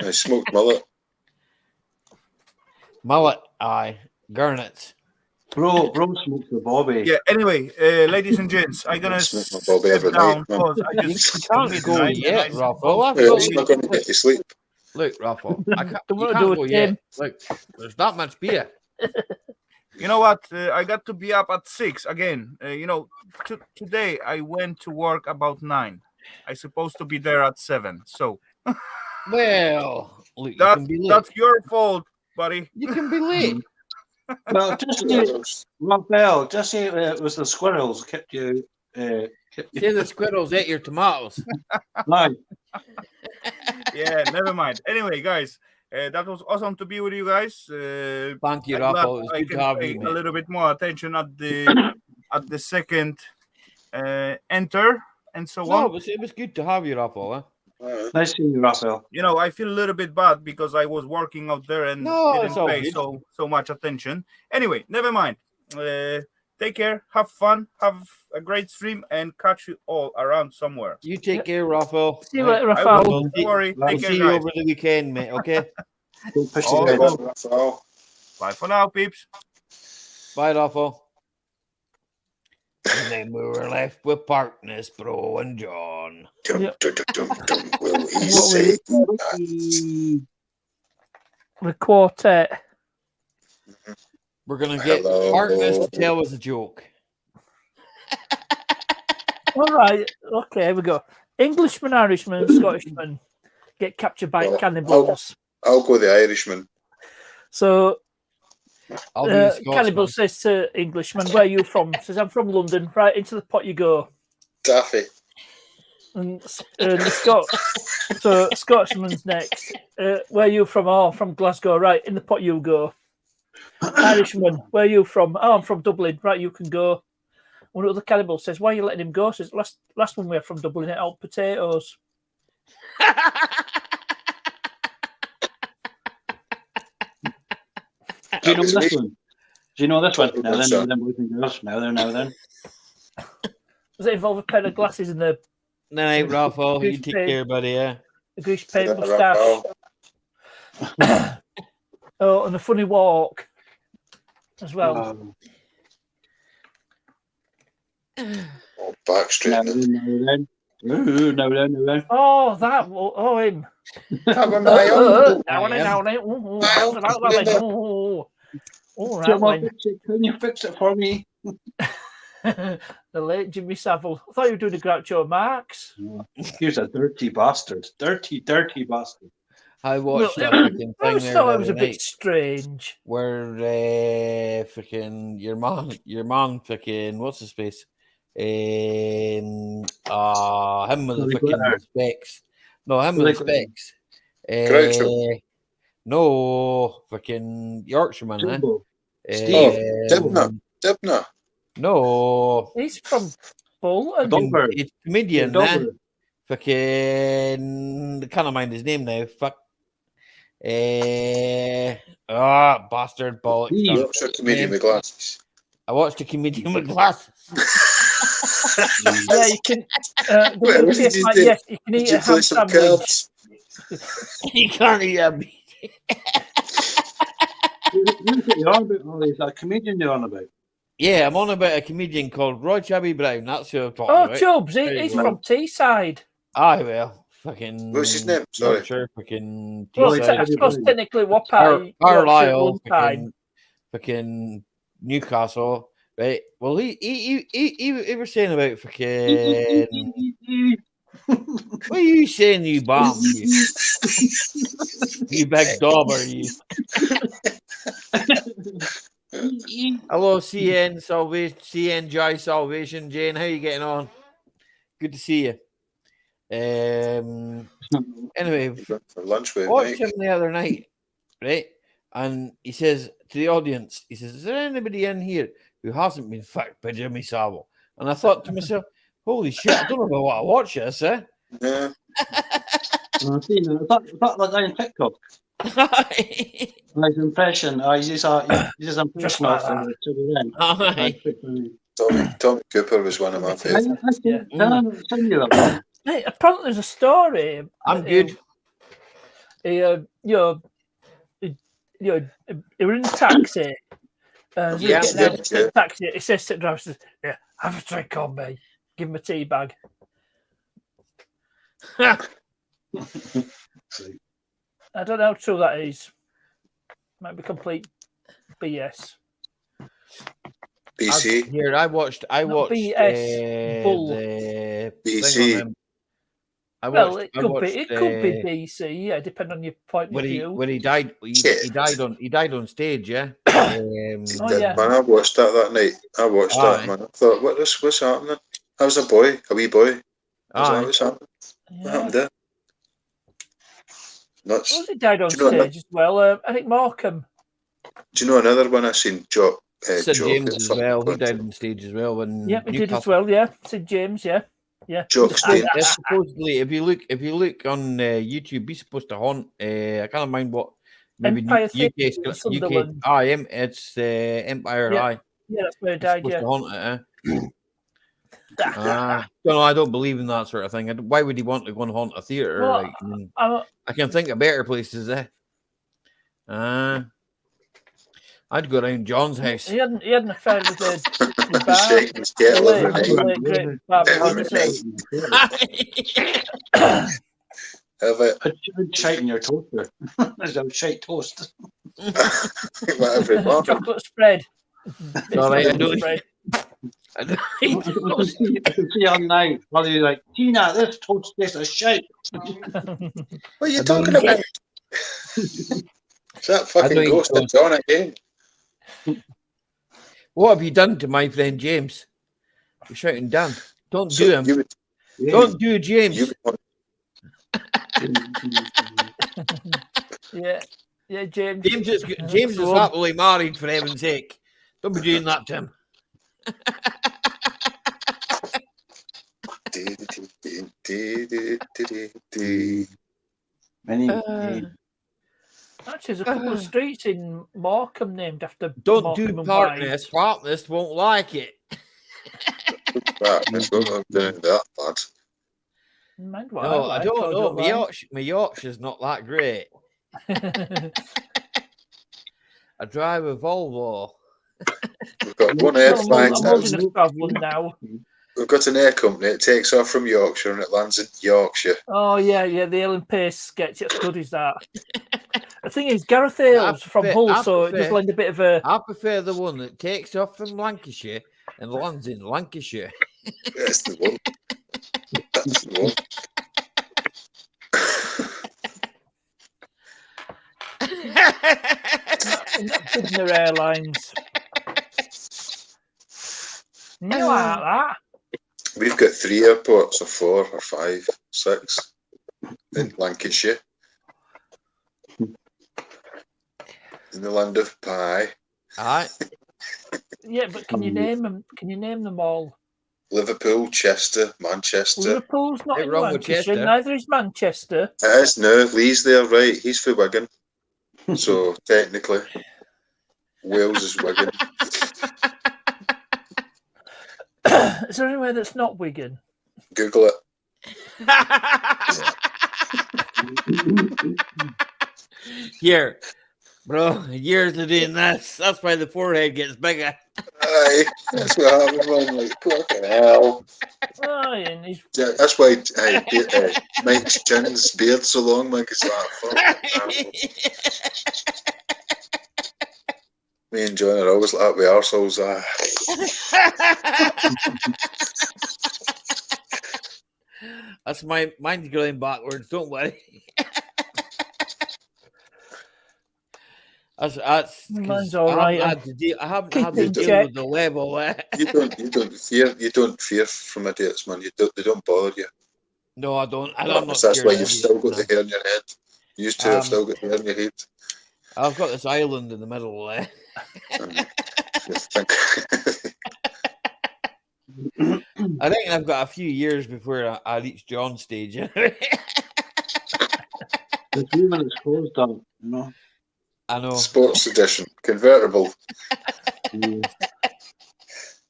I smoked mullet. Mullet, aye. Gurnets. Bro smoked the Bobby. Yeah, anyway, ladies and gents, I'm going to step down because I just... You can't go yet, Raffle. I'm not going to get to sleep. Look, Raffle, you can't go yet. Look, there's that much beer. You know what? I got to be up at 6 again. Today I went to work about 9. I'm supposed to be there at 7. So, well, look, that's your fault, buddy. You can be late. Well, Raphael, just say it was the squirrels kept you. Say the squirrels ate your tomatoes. Right. Yeah, never mind. Anyway, guys. That was awesome to be with you guys. Thank you, Raffle. It was good to have you. A little bit more attention at the second enter and so on. It was good to have you, Raffle. Nice seeing you, Raffle. I feel a little bit bad because I was working out there and didn't pay so much attention. Anyway, never mind. Take care, have fun, have a great stream, and catch you all around somewhere. You take care, Raffle. See you later, Raffle. Don't worry. We'll see you over the weekend, mate, okay? Bye for now, peeps. Bye, Raffle. And then we were left with partners, Bro and John. The quartet. We're going to get partners to tell us a joke. All right. Okay, here we go. Englishman, Irishman, and Scottishman get captured by cannibals. I'll go the Irishman. So, cannibal says to Englishman, where are you from? Says, I'm from London. Right, into the pot you go. Taffy. And the Scotsman's next. Where are you from? Oh, from Glasgow. Right, in the pot you go. Irishman, where are you from? Oh, I'm from Dublin. Right, you can go. One of the cannibals says, why are you letting him go? Says, last one we're from Dublin, it all potatoes. Do you know this one? Do you know this one? Now then, boys and girls. Now then. Does it involve a pair of glasses and the... No, Raffle, you take care, buddy, yeah? A grease paint moustache. Oh, and a funny walk as well. Backstreet. Now then. Oh, that. Oh, him. Can you fix it for me? The late Jimmy Savile. I thought you were doing a Groucho Marx. He's a dirty bastard. Dirty bastard. I watched that freaking thing. I always thought it was a bit strange. Where freaking your mom freaking what's his face? Him with the freaking specs. No, him with the specs. No, freaking Yorkshireman, Dibner. No. He's from Bolton. He's a comedian, man. Fucking can't mind his name now. Fuck. Bastard bollocks. You watched a comedian with glasses. I watched a comedian with glasses. Yeah, you can. Yes, you can eat a ham sandwich. You can't eat a meat. You're on about all these. A comedian you're on about. Yeah, I'm on about a comedian called Roy Chubby Brown. That's who I'm talking Oh, about. Chubbs, he's from Teesside. Aye, well, fucking. What's his name? Sorry. Not sure, fucking. Well, Teesside. I suppose technically Wapai, Carlisle, time. fucking Newcastle, right? Well, he was saying about fucking. What are you saying, you bomb? You big dauber, you. Hello, CN Salvation, CNJ Salvation, Jane. How you getting on? Good to see you. Anyway, for lunch with watched him the other night, right? And he says to the audience, he says, "Is there anybody in here who hasn't been fucked by Jimmy Savile?" And I thought to myself, "Holy shit! I don't know what I watch this, eh?" Yeah. I've seen it. That like on TikTok. Nice impression. You just impression of Tommy Cooper was one of my favourites. Hey, apparently there's a story. I'm good. He were in a taxi. Getting out of the taxi. He says to the driver, says, "Yeah, have a drink on me. Give him a tea bag." I don't know how true that is. Might be complete BS. BC. Here, I watched BS Bull. The BC. It could be BC, yeah, depending on your point of view. When he died, he died on stage, yeah. Man, I watched that night. I watched that, man. I thought, what's happening? I was a wee boy. What's happening? What happened there? Nuts. Was he died on stage as well? I think Markham. Do you know another one I seen? Sid James as well. He died on stage as well. Yeah, he did as well. Yeah, Sid James. Yeah. Supposedly, if you look on YouTube, he's supposed to haunt. I can't mind what. Maybe Empire UK. It's Empire. Yeah, that's where he died. Supposed Yeah. to haunt it. I don't believe in that sort of thing. Why would he want to go and haunt a theatre? Well, I can think of better places. I'd go around John's house. He had an affair with the I'd shite in your toaster. There's a shite toast. Chocolate spread. I can see all night while you're like, "Tina, this toast tastes of shite." What are you talking about? Is that fucking ghost of John again? What have you done to my friend James? You're shouting down. Don't do him. Don't do James. Yeah, James. James is happily married, for heaven's sake. Don't be doing that to him. Actually, there's a couple of streets in Markham named after. Don't Markham do and partners. Partners won't like it. Partners won't do that bad. Mind what No, I don't know. My Yorkshire's not that great. I drive a Volvo. We've got one airplane. Now. We've got an air company. It takes off from Yorkshire and it lands in Yorkshire. Oh yeah, the Ellen Pace sketch. It's good as that. The thing is, Gareth Hale's from Hull, so it just lends a bit of a. I prefer the one that takes off from Lancashire and lands in Lancashire. That's the one. That's the one. Bidner Airlines. You know like that. We've got 3 airports, or 4, or 5, 6 in Lancashire. In the land of pie. Aye. Yeah, but can you name them? Can you name them all? Liverpool, Chester, Manchester. Liverpool's not in Lancashire. Neither is Manchester. It is no. Lee's there, right? He's for Wigan. So technically, Wales is Wigan. Is there anywhere that's not Wigan? Google it. Here, Bro, years of doing this. That's why the forehead gets bigger. Aye, that's what happened, man. Like, fucking hell. Oh, and he's... Yeah, that's why Mike's chin's beard so long, man, because me and John are always like that with ourselves. That's mine's going backwards. Don't worry. That's mine's all right. I haven't had to deal with the level. You don't fear from idiots, man. They don't bother you. No, I don't. And I'm not that's why scared you've still got the hair in your head. You used to have still got the hair in your head. I've got this island in the middle. I think I've got a few years before I reach John's stage. The 3 minutes closed down, you know. I know. Sports edition, convertible.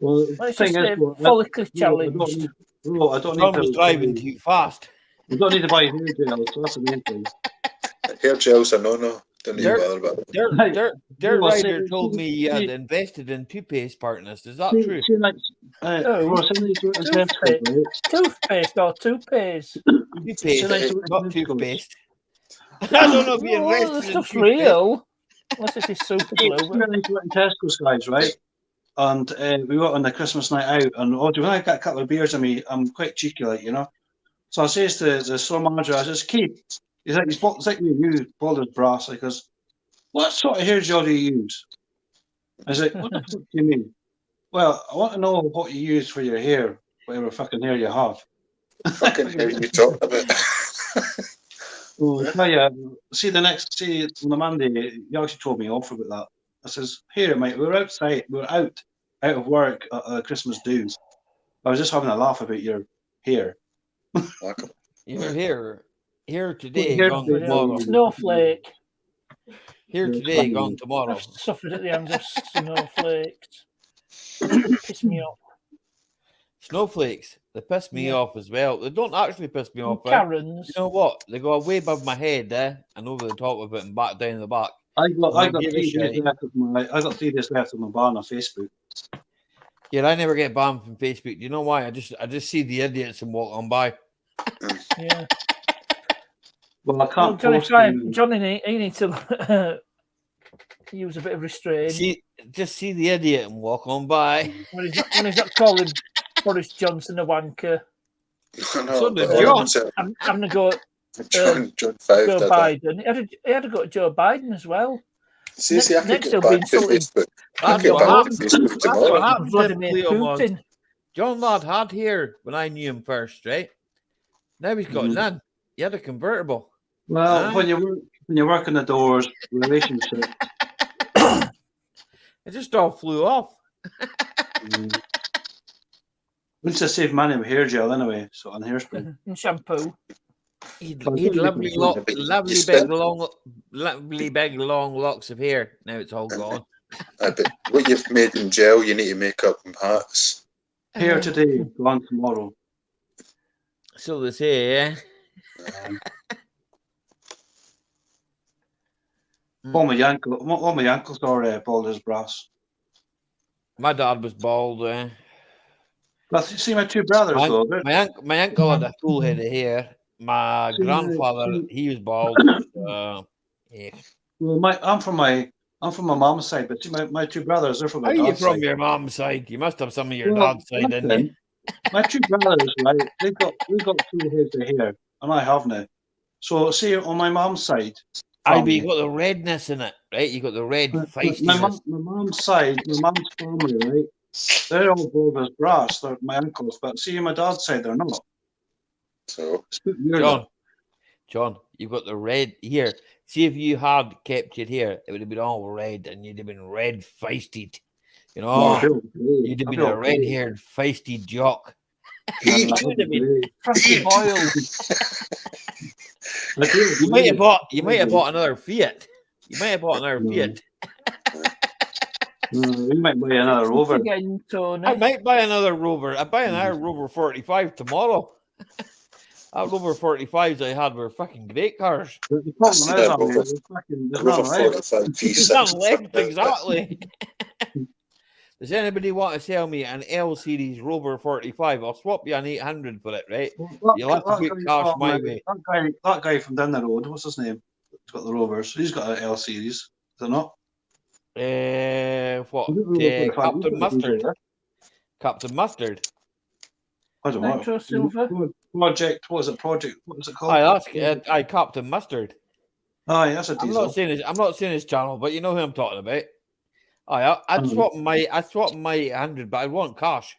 Well, the thing is, follicle challenge. I don't John need was to driving too fast. You don't need to buy hair gel, so that's the main thing. Hair gels are no. Don't need to bother about it. Their rider told me he had invested in toothpaste partners. Is that true? Toothpaste or toothpaste? Toothpaste, not toothpaste. I don't know if you invested in stuff's toothpaste. real. Unless it is super glue. We went in Tesco's, guys, right? And we went on the Christmas night out, and when I got a couple of beers on me, I'm quite cheeky, like, you know. So I says to the store manager, I says, Keith, he's like you bought his brass. I goes, what sort of hair gel do you use? I was like, what the fuck do you mean? Well, I want to know what you use for your hair, whatever fucking hair you have. Fucking hair you talk about. Well, I tell you, see on the Monday, you actually told me off about that. I says, here, mate, we're out of work at Christmas dues. I was just having a laugh about your hair. You're here today, Here gone today. tomorrow. Snowflake. Here today, gone tomorrow. I've suffered at the hands of snowflakes. Piss me off. Snowflakes, they piss me off as well. They don't actually piss me off. Karens. You know what? They go way above my head and over the top of it and back down the back. I got 3 days left of my ban on Facebook. Yeah, I never get banned from Facebook. Do you know why? I just see the idiots and walk on by. Yeah. Well, I can't. Johnny, he needs to use a bit of restraint. See the idiot and walk on by. When he's not calling Boris Johnson a wanker. No, I'm going to go. John Joe 5 Biden. He had to go to Joe Biden as well. Next he'll be insulting. That's what happened. Vladimir Putin. John Ladd had hair when I knew him first, right? Now he's got none. He had a convertible. Well, when you work in the doors, relationship. It just all flew off. Once I save money with hair gel anyway, so on hairspray and shampoo. He'd lovely big long locks of hair. Now it's all gone. But what you've made in gel, you need to make up in hats. Hair today, gone tomorrow. So they say, yeah. All my uncles are bald as brass. My dad was bald. Well, see my two brothers though. My uncle had a full head of hair. My grandfather, he was bald. Yeah. Well, I'm from my mom's side, but see my two brothers, they're from my dad's side. Are you from your mom's side? You must have some of your dad's side, didn't you? My two brothers, right? We've got 2 heads of hair, and I haven't. So see on my mom's side. But you got the redness in it, right? You got the red feistiness. My mom's side, my mom's family, right? They're all bald as brass. They're my uncles, but see on my dad's side, they're not. So, John, you've got the red here. See, if you had kept it here, it would have been all red, and you'd have been red feisted. You know, you'd have been a red-haired feisty jock. You would have been Frankie Boyle. You might have bought another Fiat. You might have bought another Fiat. We might buy another Rover. Again, Tony. I might buy another Rover. I buy another Rover 45 tomorrow. Rover 45s I had were fucking great cars. The problem is, there's none left. There's none left, exactly. Does anybody want to sell me an L series Rover 45? I'll swap you an 800 for it, right? You'll have to put cash my way. That guy from down the road, what's his name? He's got the Rovers. He's got an L series. Is it not? Captain Mustard. Captain Mustard. I don't know. Nitro Silver. Project. What is it? Project. What is it called? I Captain Mustard. Aye, that's a diesel. I'm not saying his channel, but you know who I'm talking about. I'd swap my 800, but I want cash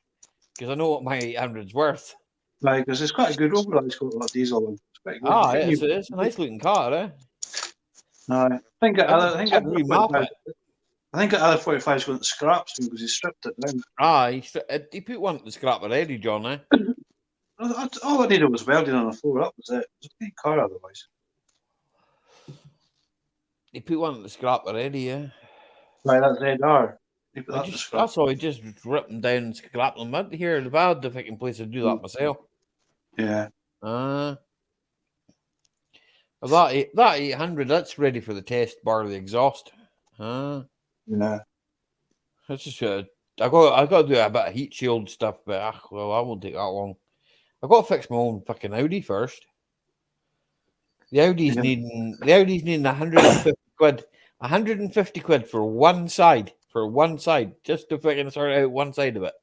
because I know what my 800's worth. Right, because it's quite a good Rover. It's got a diesel one. It's a nice looking car, eh? I think the other 45 is going to scraps because he stripped it down. He put one at the scrap already, John. Eh? All I needed was welding on the floor. That was it. It was a big car otherwise. He put one at the scrap already, yeah. Right, that's ZR. That's all. He just ripped them down and scrapped them. I'd hear if I had the fucking place to do that myself. Yeah. That 800, that's ready for the test, bar the exhaust. Yeah. That's just I got to do a bit of heat shield stuff, but I won't take that long. I've got to fix my own fucking Audi first. The Audi's needing 150 quid. 150 quid for one side, just to fucking sort out one side of it.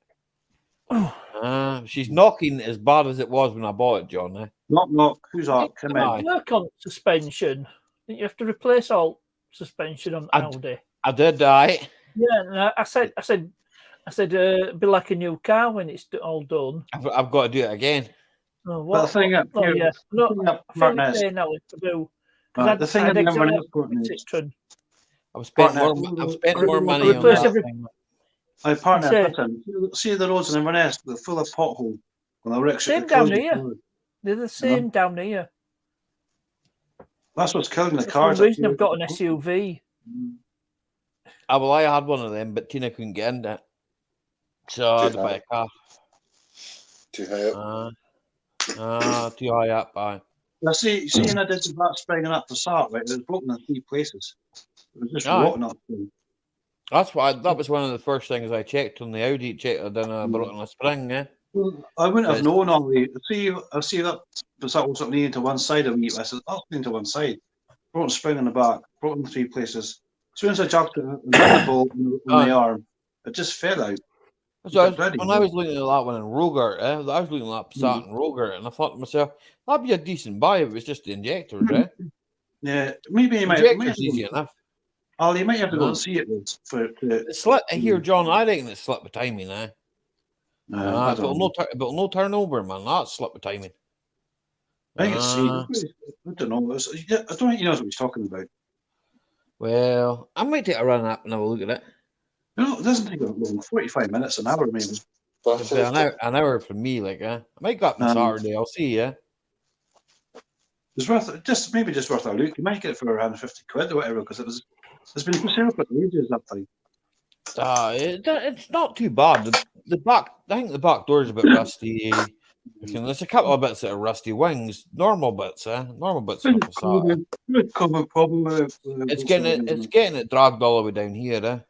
She's knocking as bad as it was when I bought it, John. Eh? Knock. Who's that? Come in. Work on suspension. Didn't you have to replace all suspension on Audi? I did, aye. Yeah, no, I said, be like a new car when it's all done. I've got to do it again. Oh, what? The thing up here, yeah. The thing I never I've spent more money on that. My partner, see the roads in Inverness, they're full of potholes. Same down here. They're the same down here. That's what's killing the cars. The reason I've got an SUV. I had one of them, but Tina couldn't get in it. So I had to buy a car. Too high up. Too high up, aye. Now, see, when I did that springing up the start, right, it was broken in 3 places. It was just rotten up. That was one of the first things I checked on the Audi. Then I brought on a spring. Yeah. Well, I wouldn't have known all the. I see that was something needed to one side of me. I said, "I'll clean to one side." Broken spring in the back, broken in 3 places. As soon as I jacked it in the bolt on the arm, it just fell out. So when I was looking at that one in Rogart, I was looking at that Passat in Rogart, and I thought to myself, that'd be a decent buy if it was just the injectors, eh? Yeah, maybe you might. Easy enough. Oh, you might have to go and see it here, John. I reckon it's slip of timing, eh? But no turnover, man. That's slip of timing. I think it's I don't know. I don't think he knows what he's talking about. Well, I might take a run up and have a look at it. No, it doesn't take long. 45 minutes, an hour, maybe. An hour for me, like, I might go up on Saturday. I'll see you. It's worth worth a look. You might get it for around 50 quid or whatever, because it's been for sale for ages, that thing. It's not too bad. I think the back door's a bit rusty. There's a couple of bits that are rusty wings. Normal bits, Normal bits. Common problem. It's getting it dragged all the way down here, do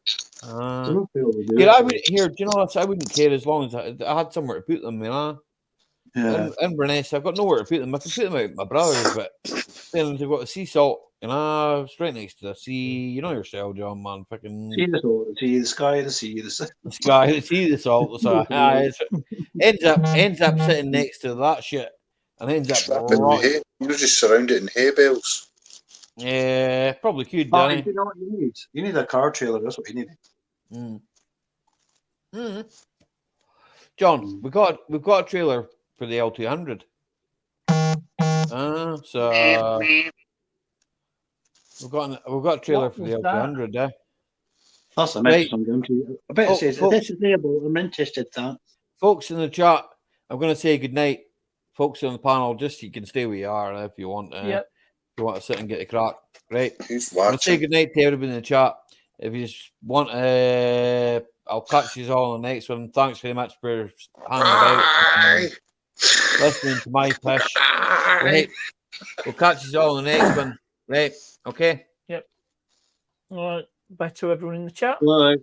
you know what? I wouldn't care as long as I had somewhere to put them, you know. Yeah. In Inverness, I've got nowhere to put them. I can put them out with my brothers, but then they've got the sea salt, you know, straight next to the sea. You know yourself, John, man. Fucking sea, the salt, the sky, the sea, the sky, the sea, the salt. So ends up sitting next to that shit, and ends up hay. You just surround it in hay bales. Yeah, probably could. You know what you need? You need a car trailer. That's what you need. John, we've got a trailer for the L200. So we've got a trailer for the L200. That's a message I'm going to. I bet it says this is available. I'm interested in that. Folks in the chat, I'm going to say good night. Folks on the panel, just you can stay where you are if you want. If you want to sit and get a crack, right? Who's watching? I'm going to say good night to everybody in the chat. If you want, I'll catch you all on the next one. Thanks very much for hanging about. listening to my pish. Right. We'll catch you all in the next one. Right. Okay. Yep. All right. Bye to everyone in the chat. Bye.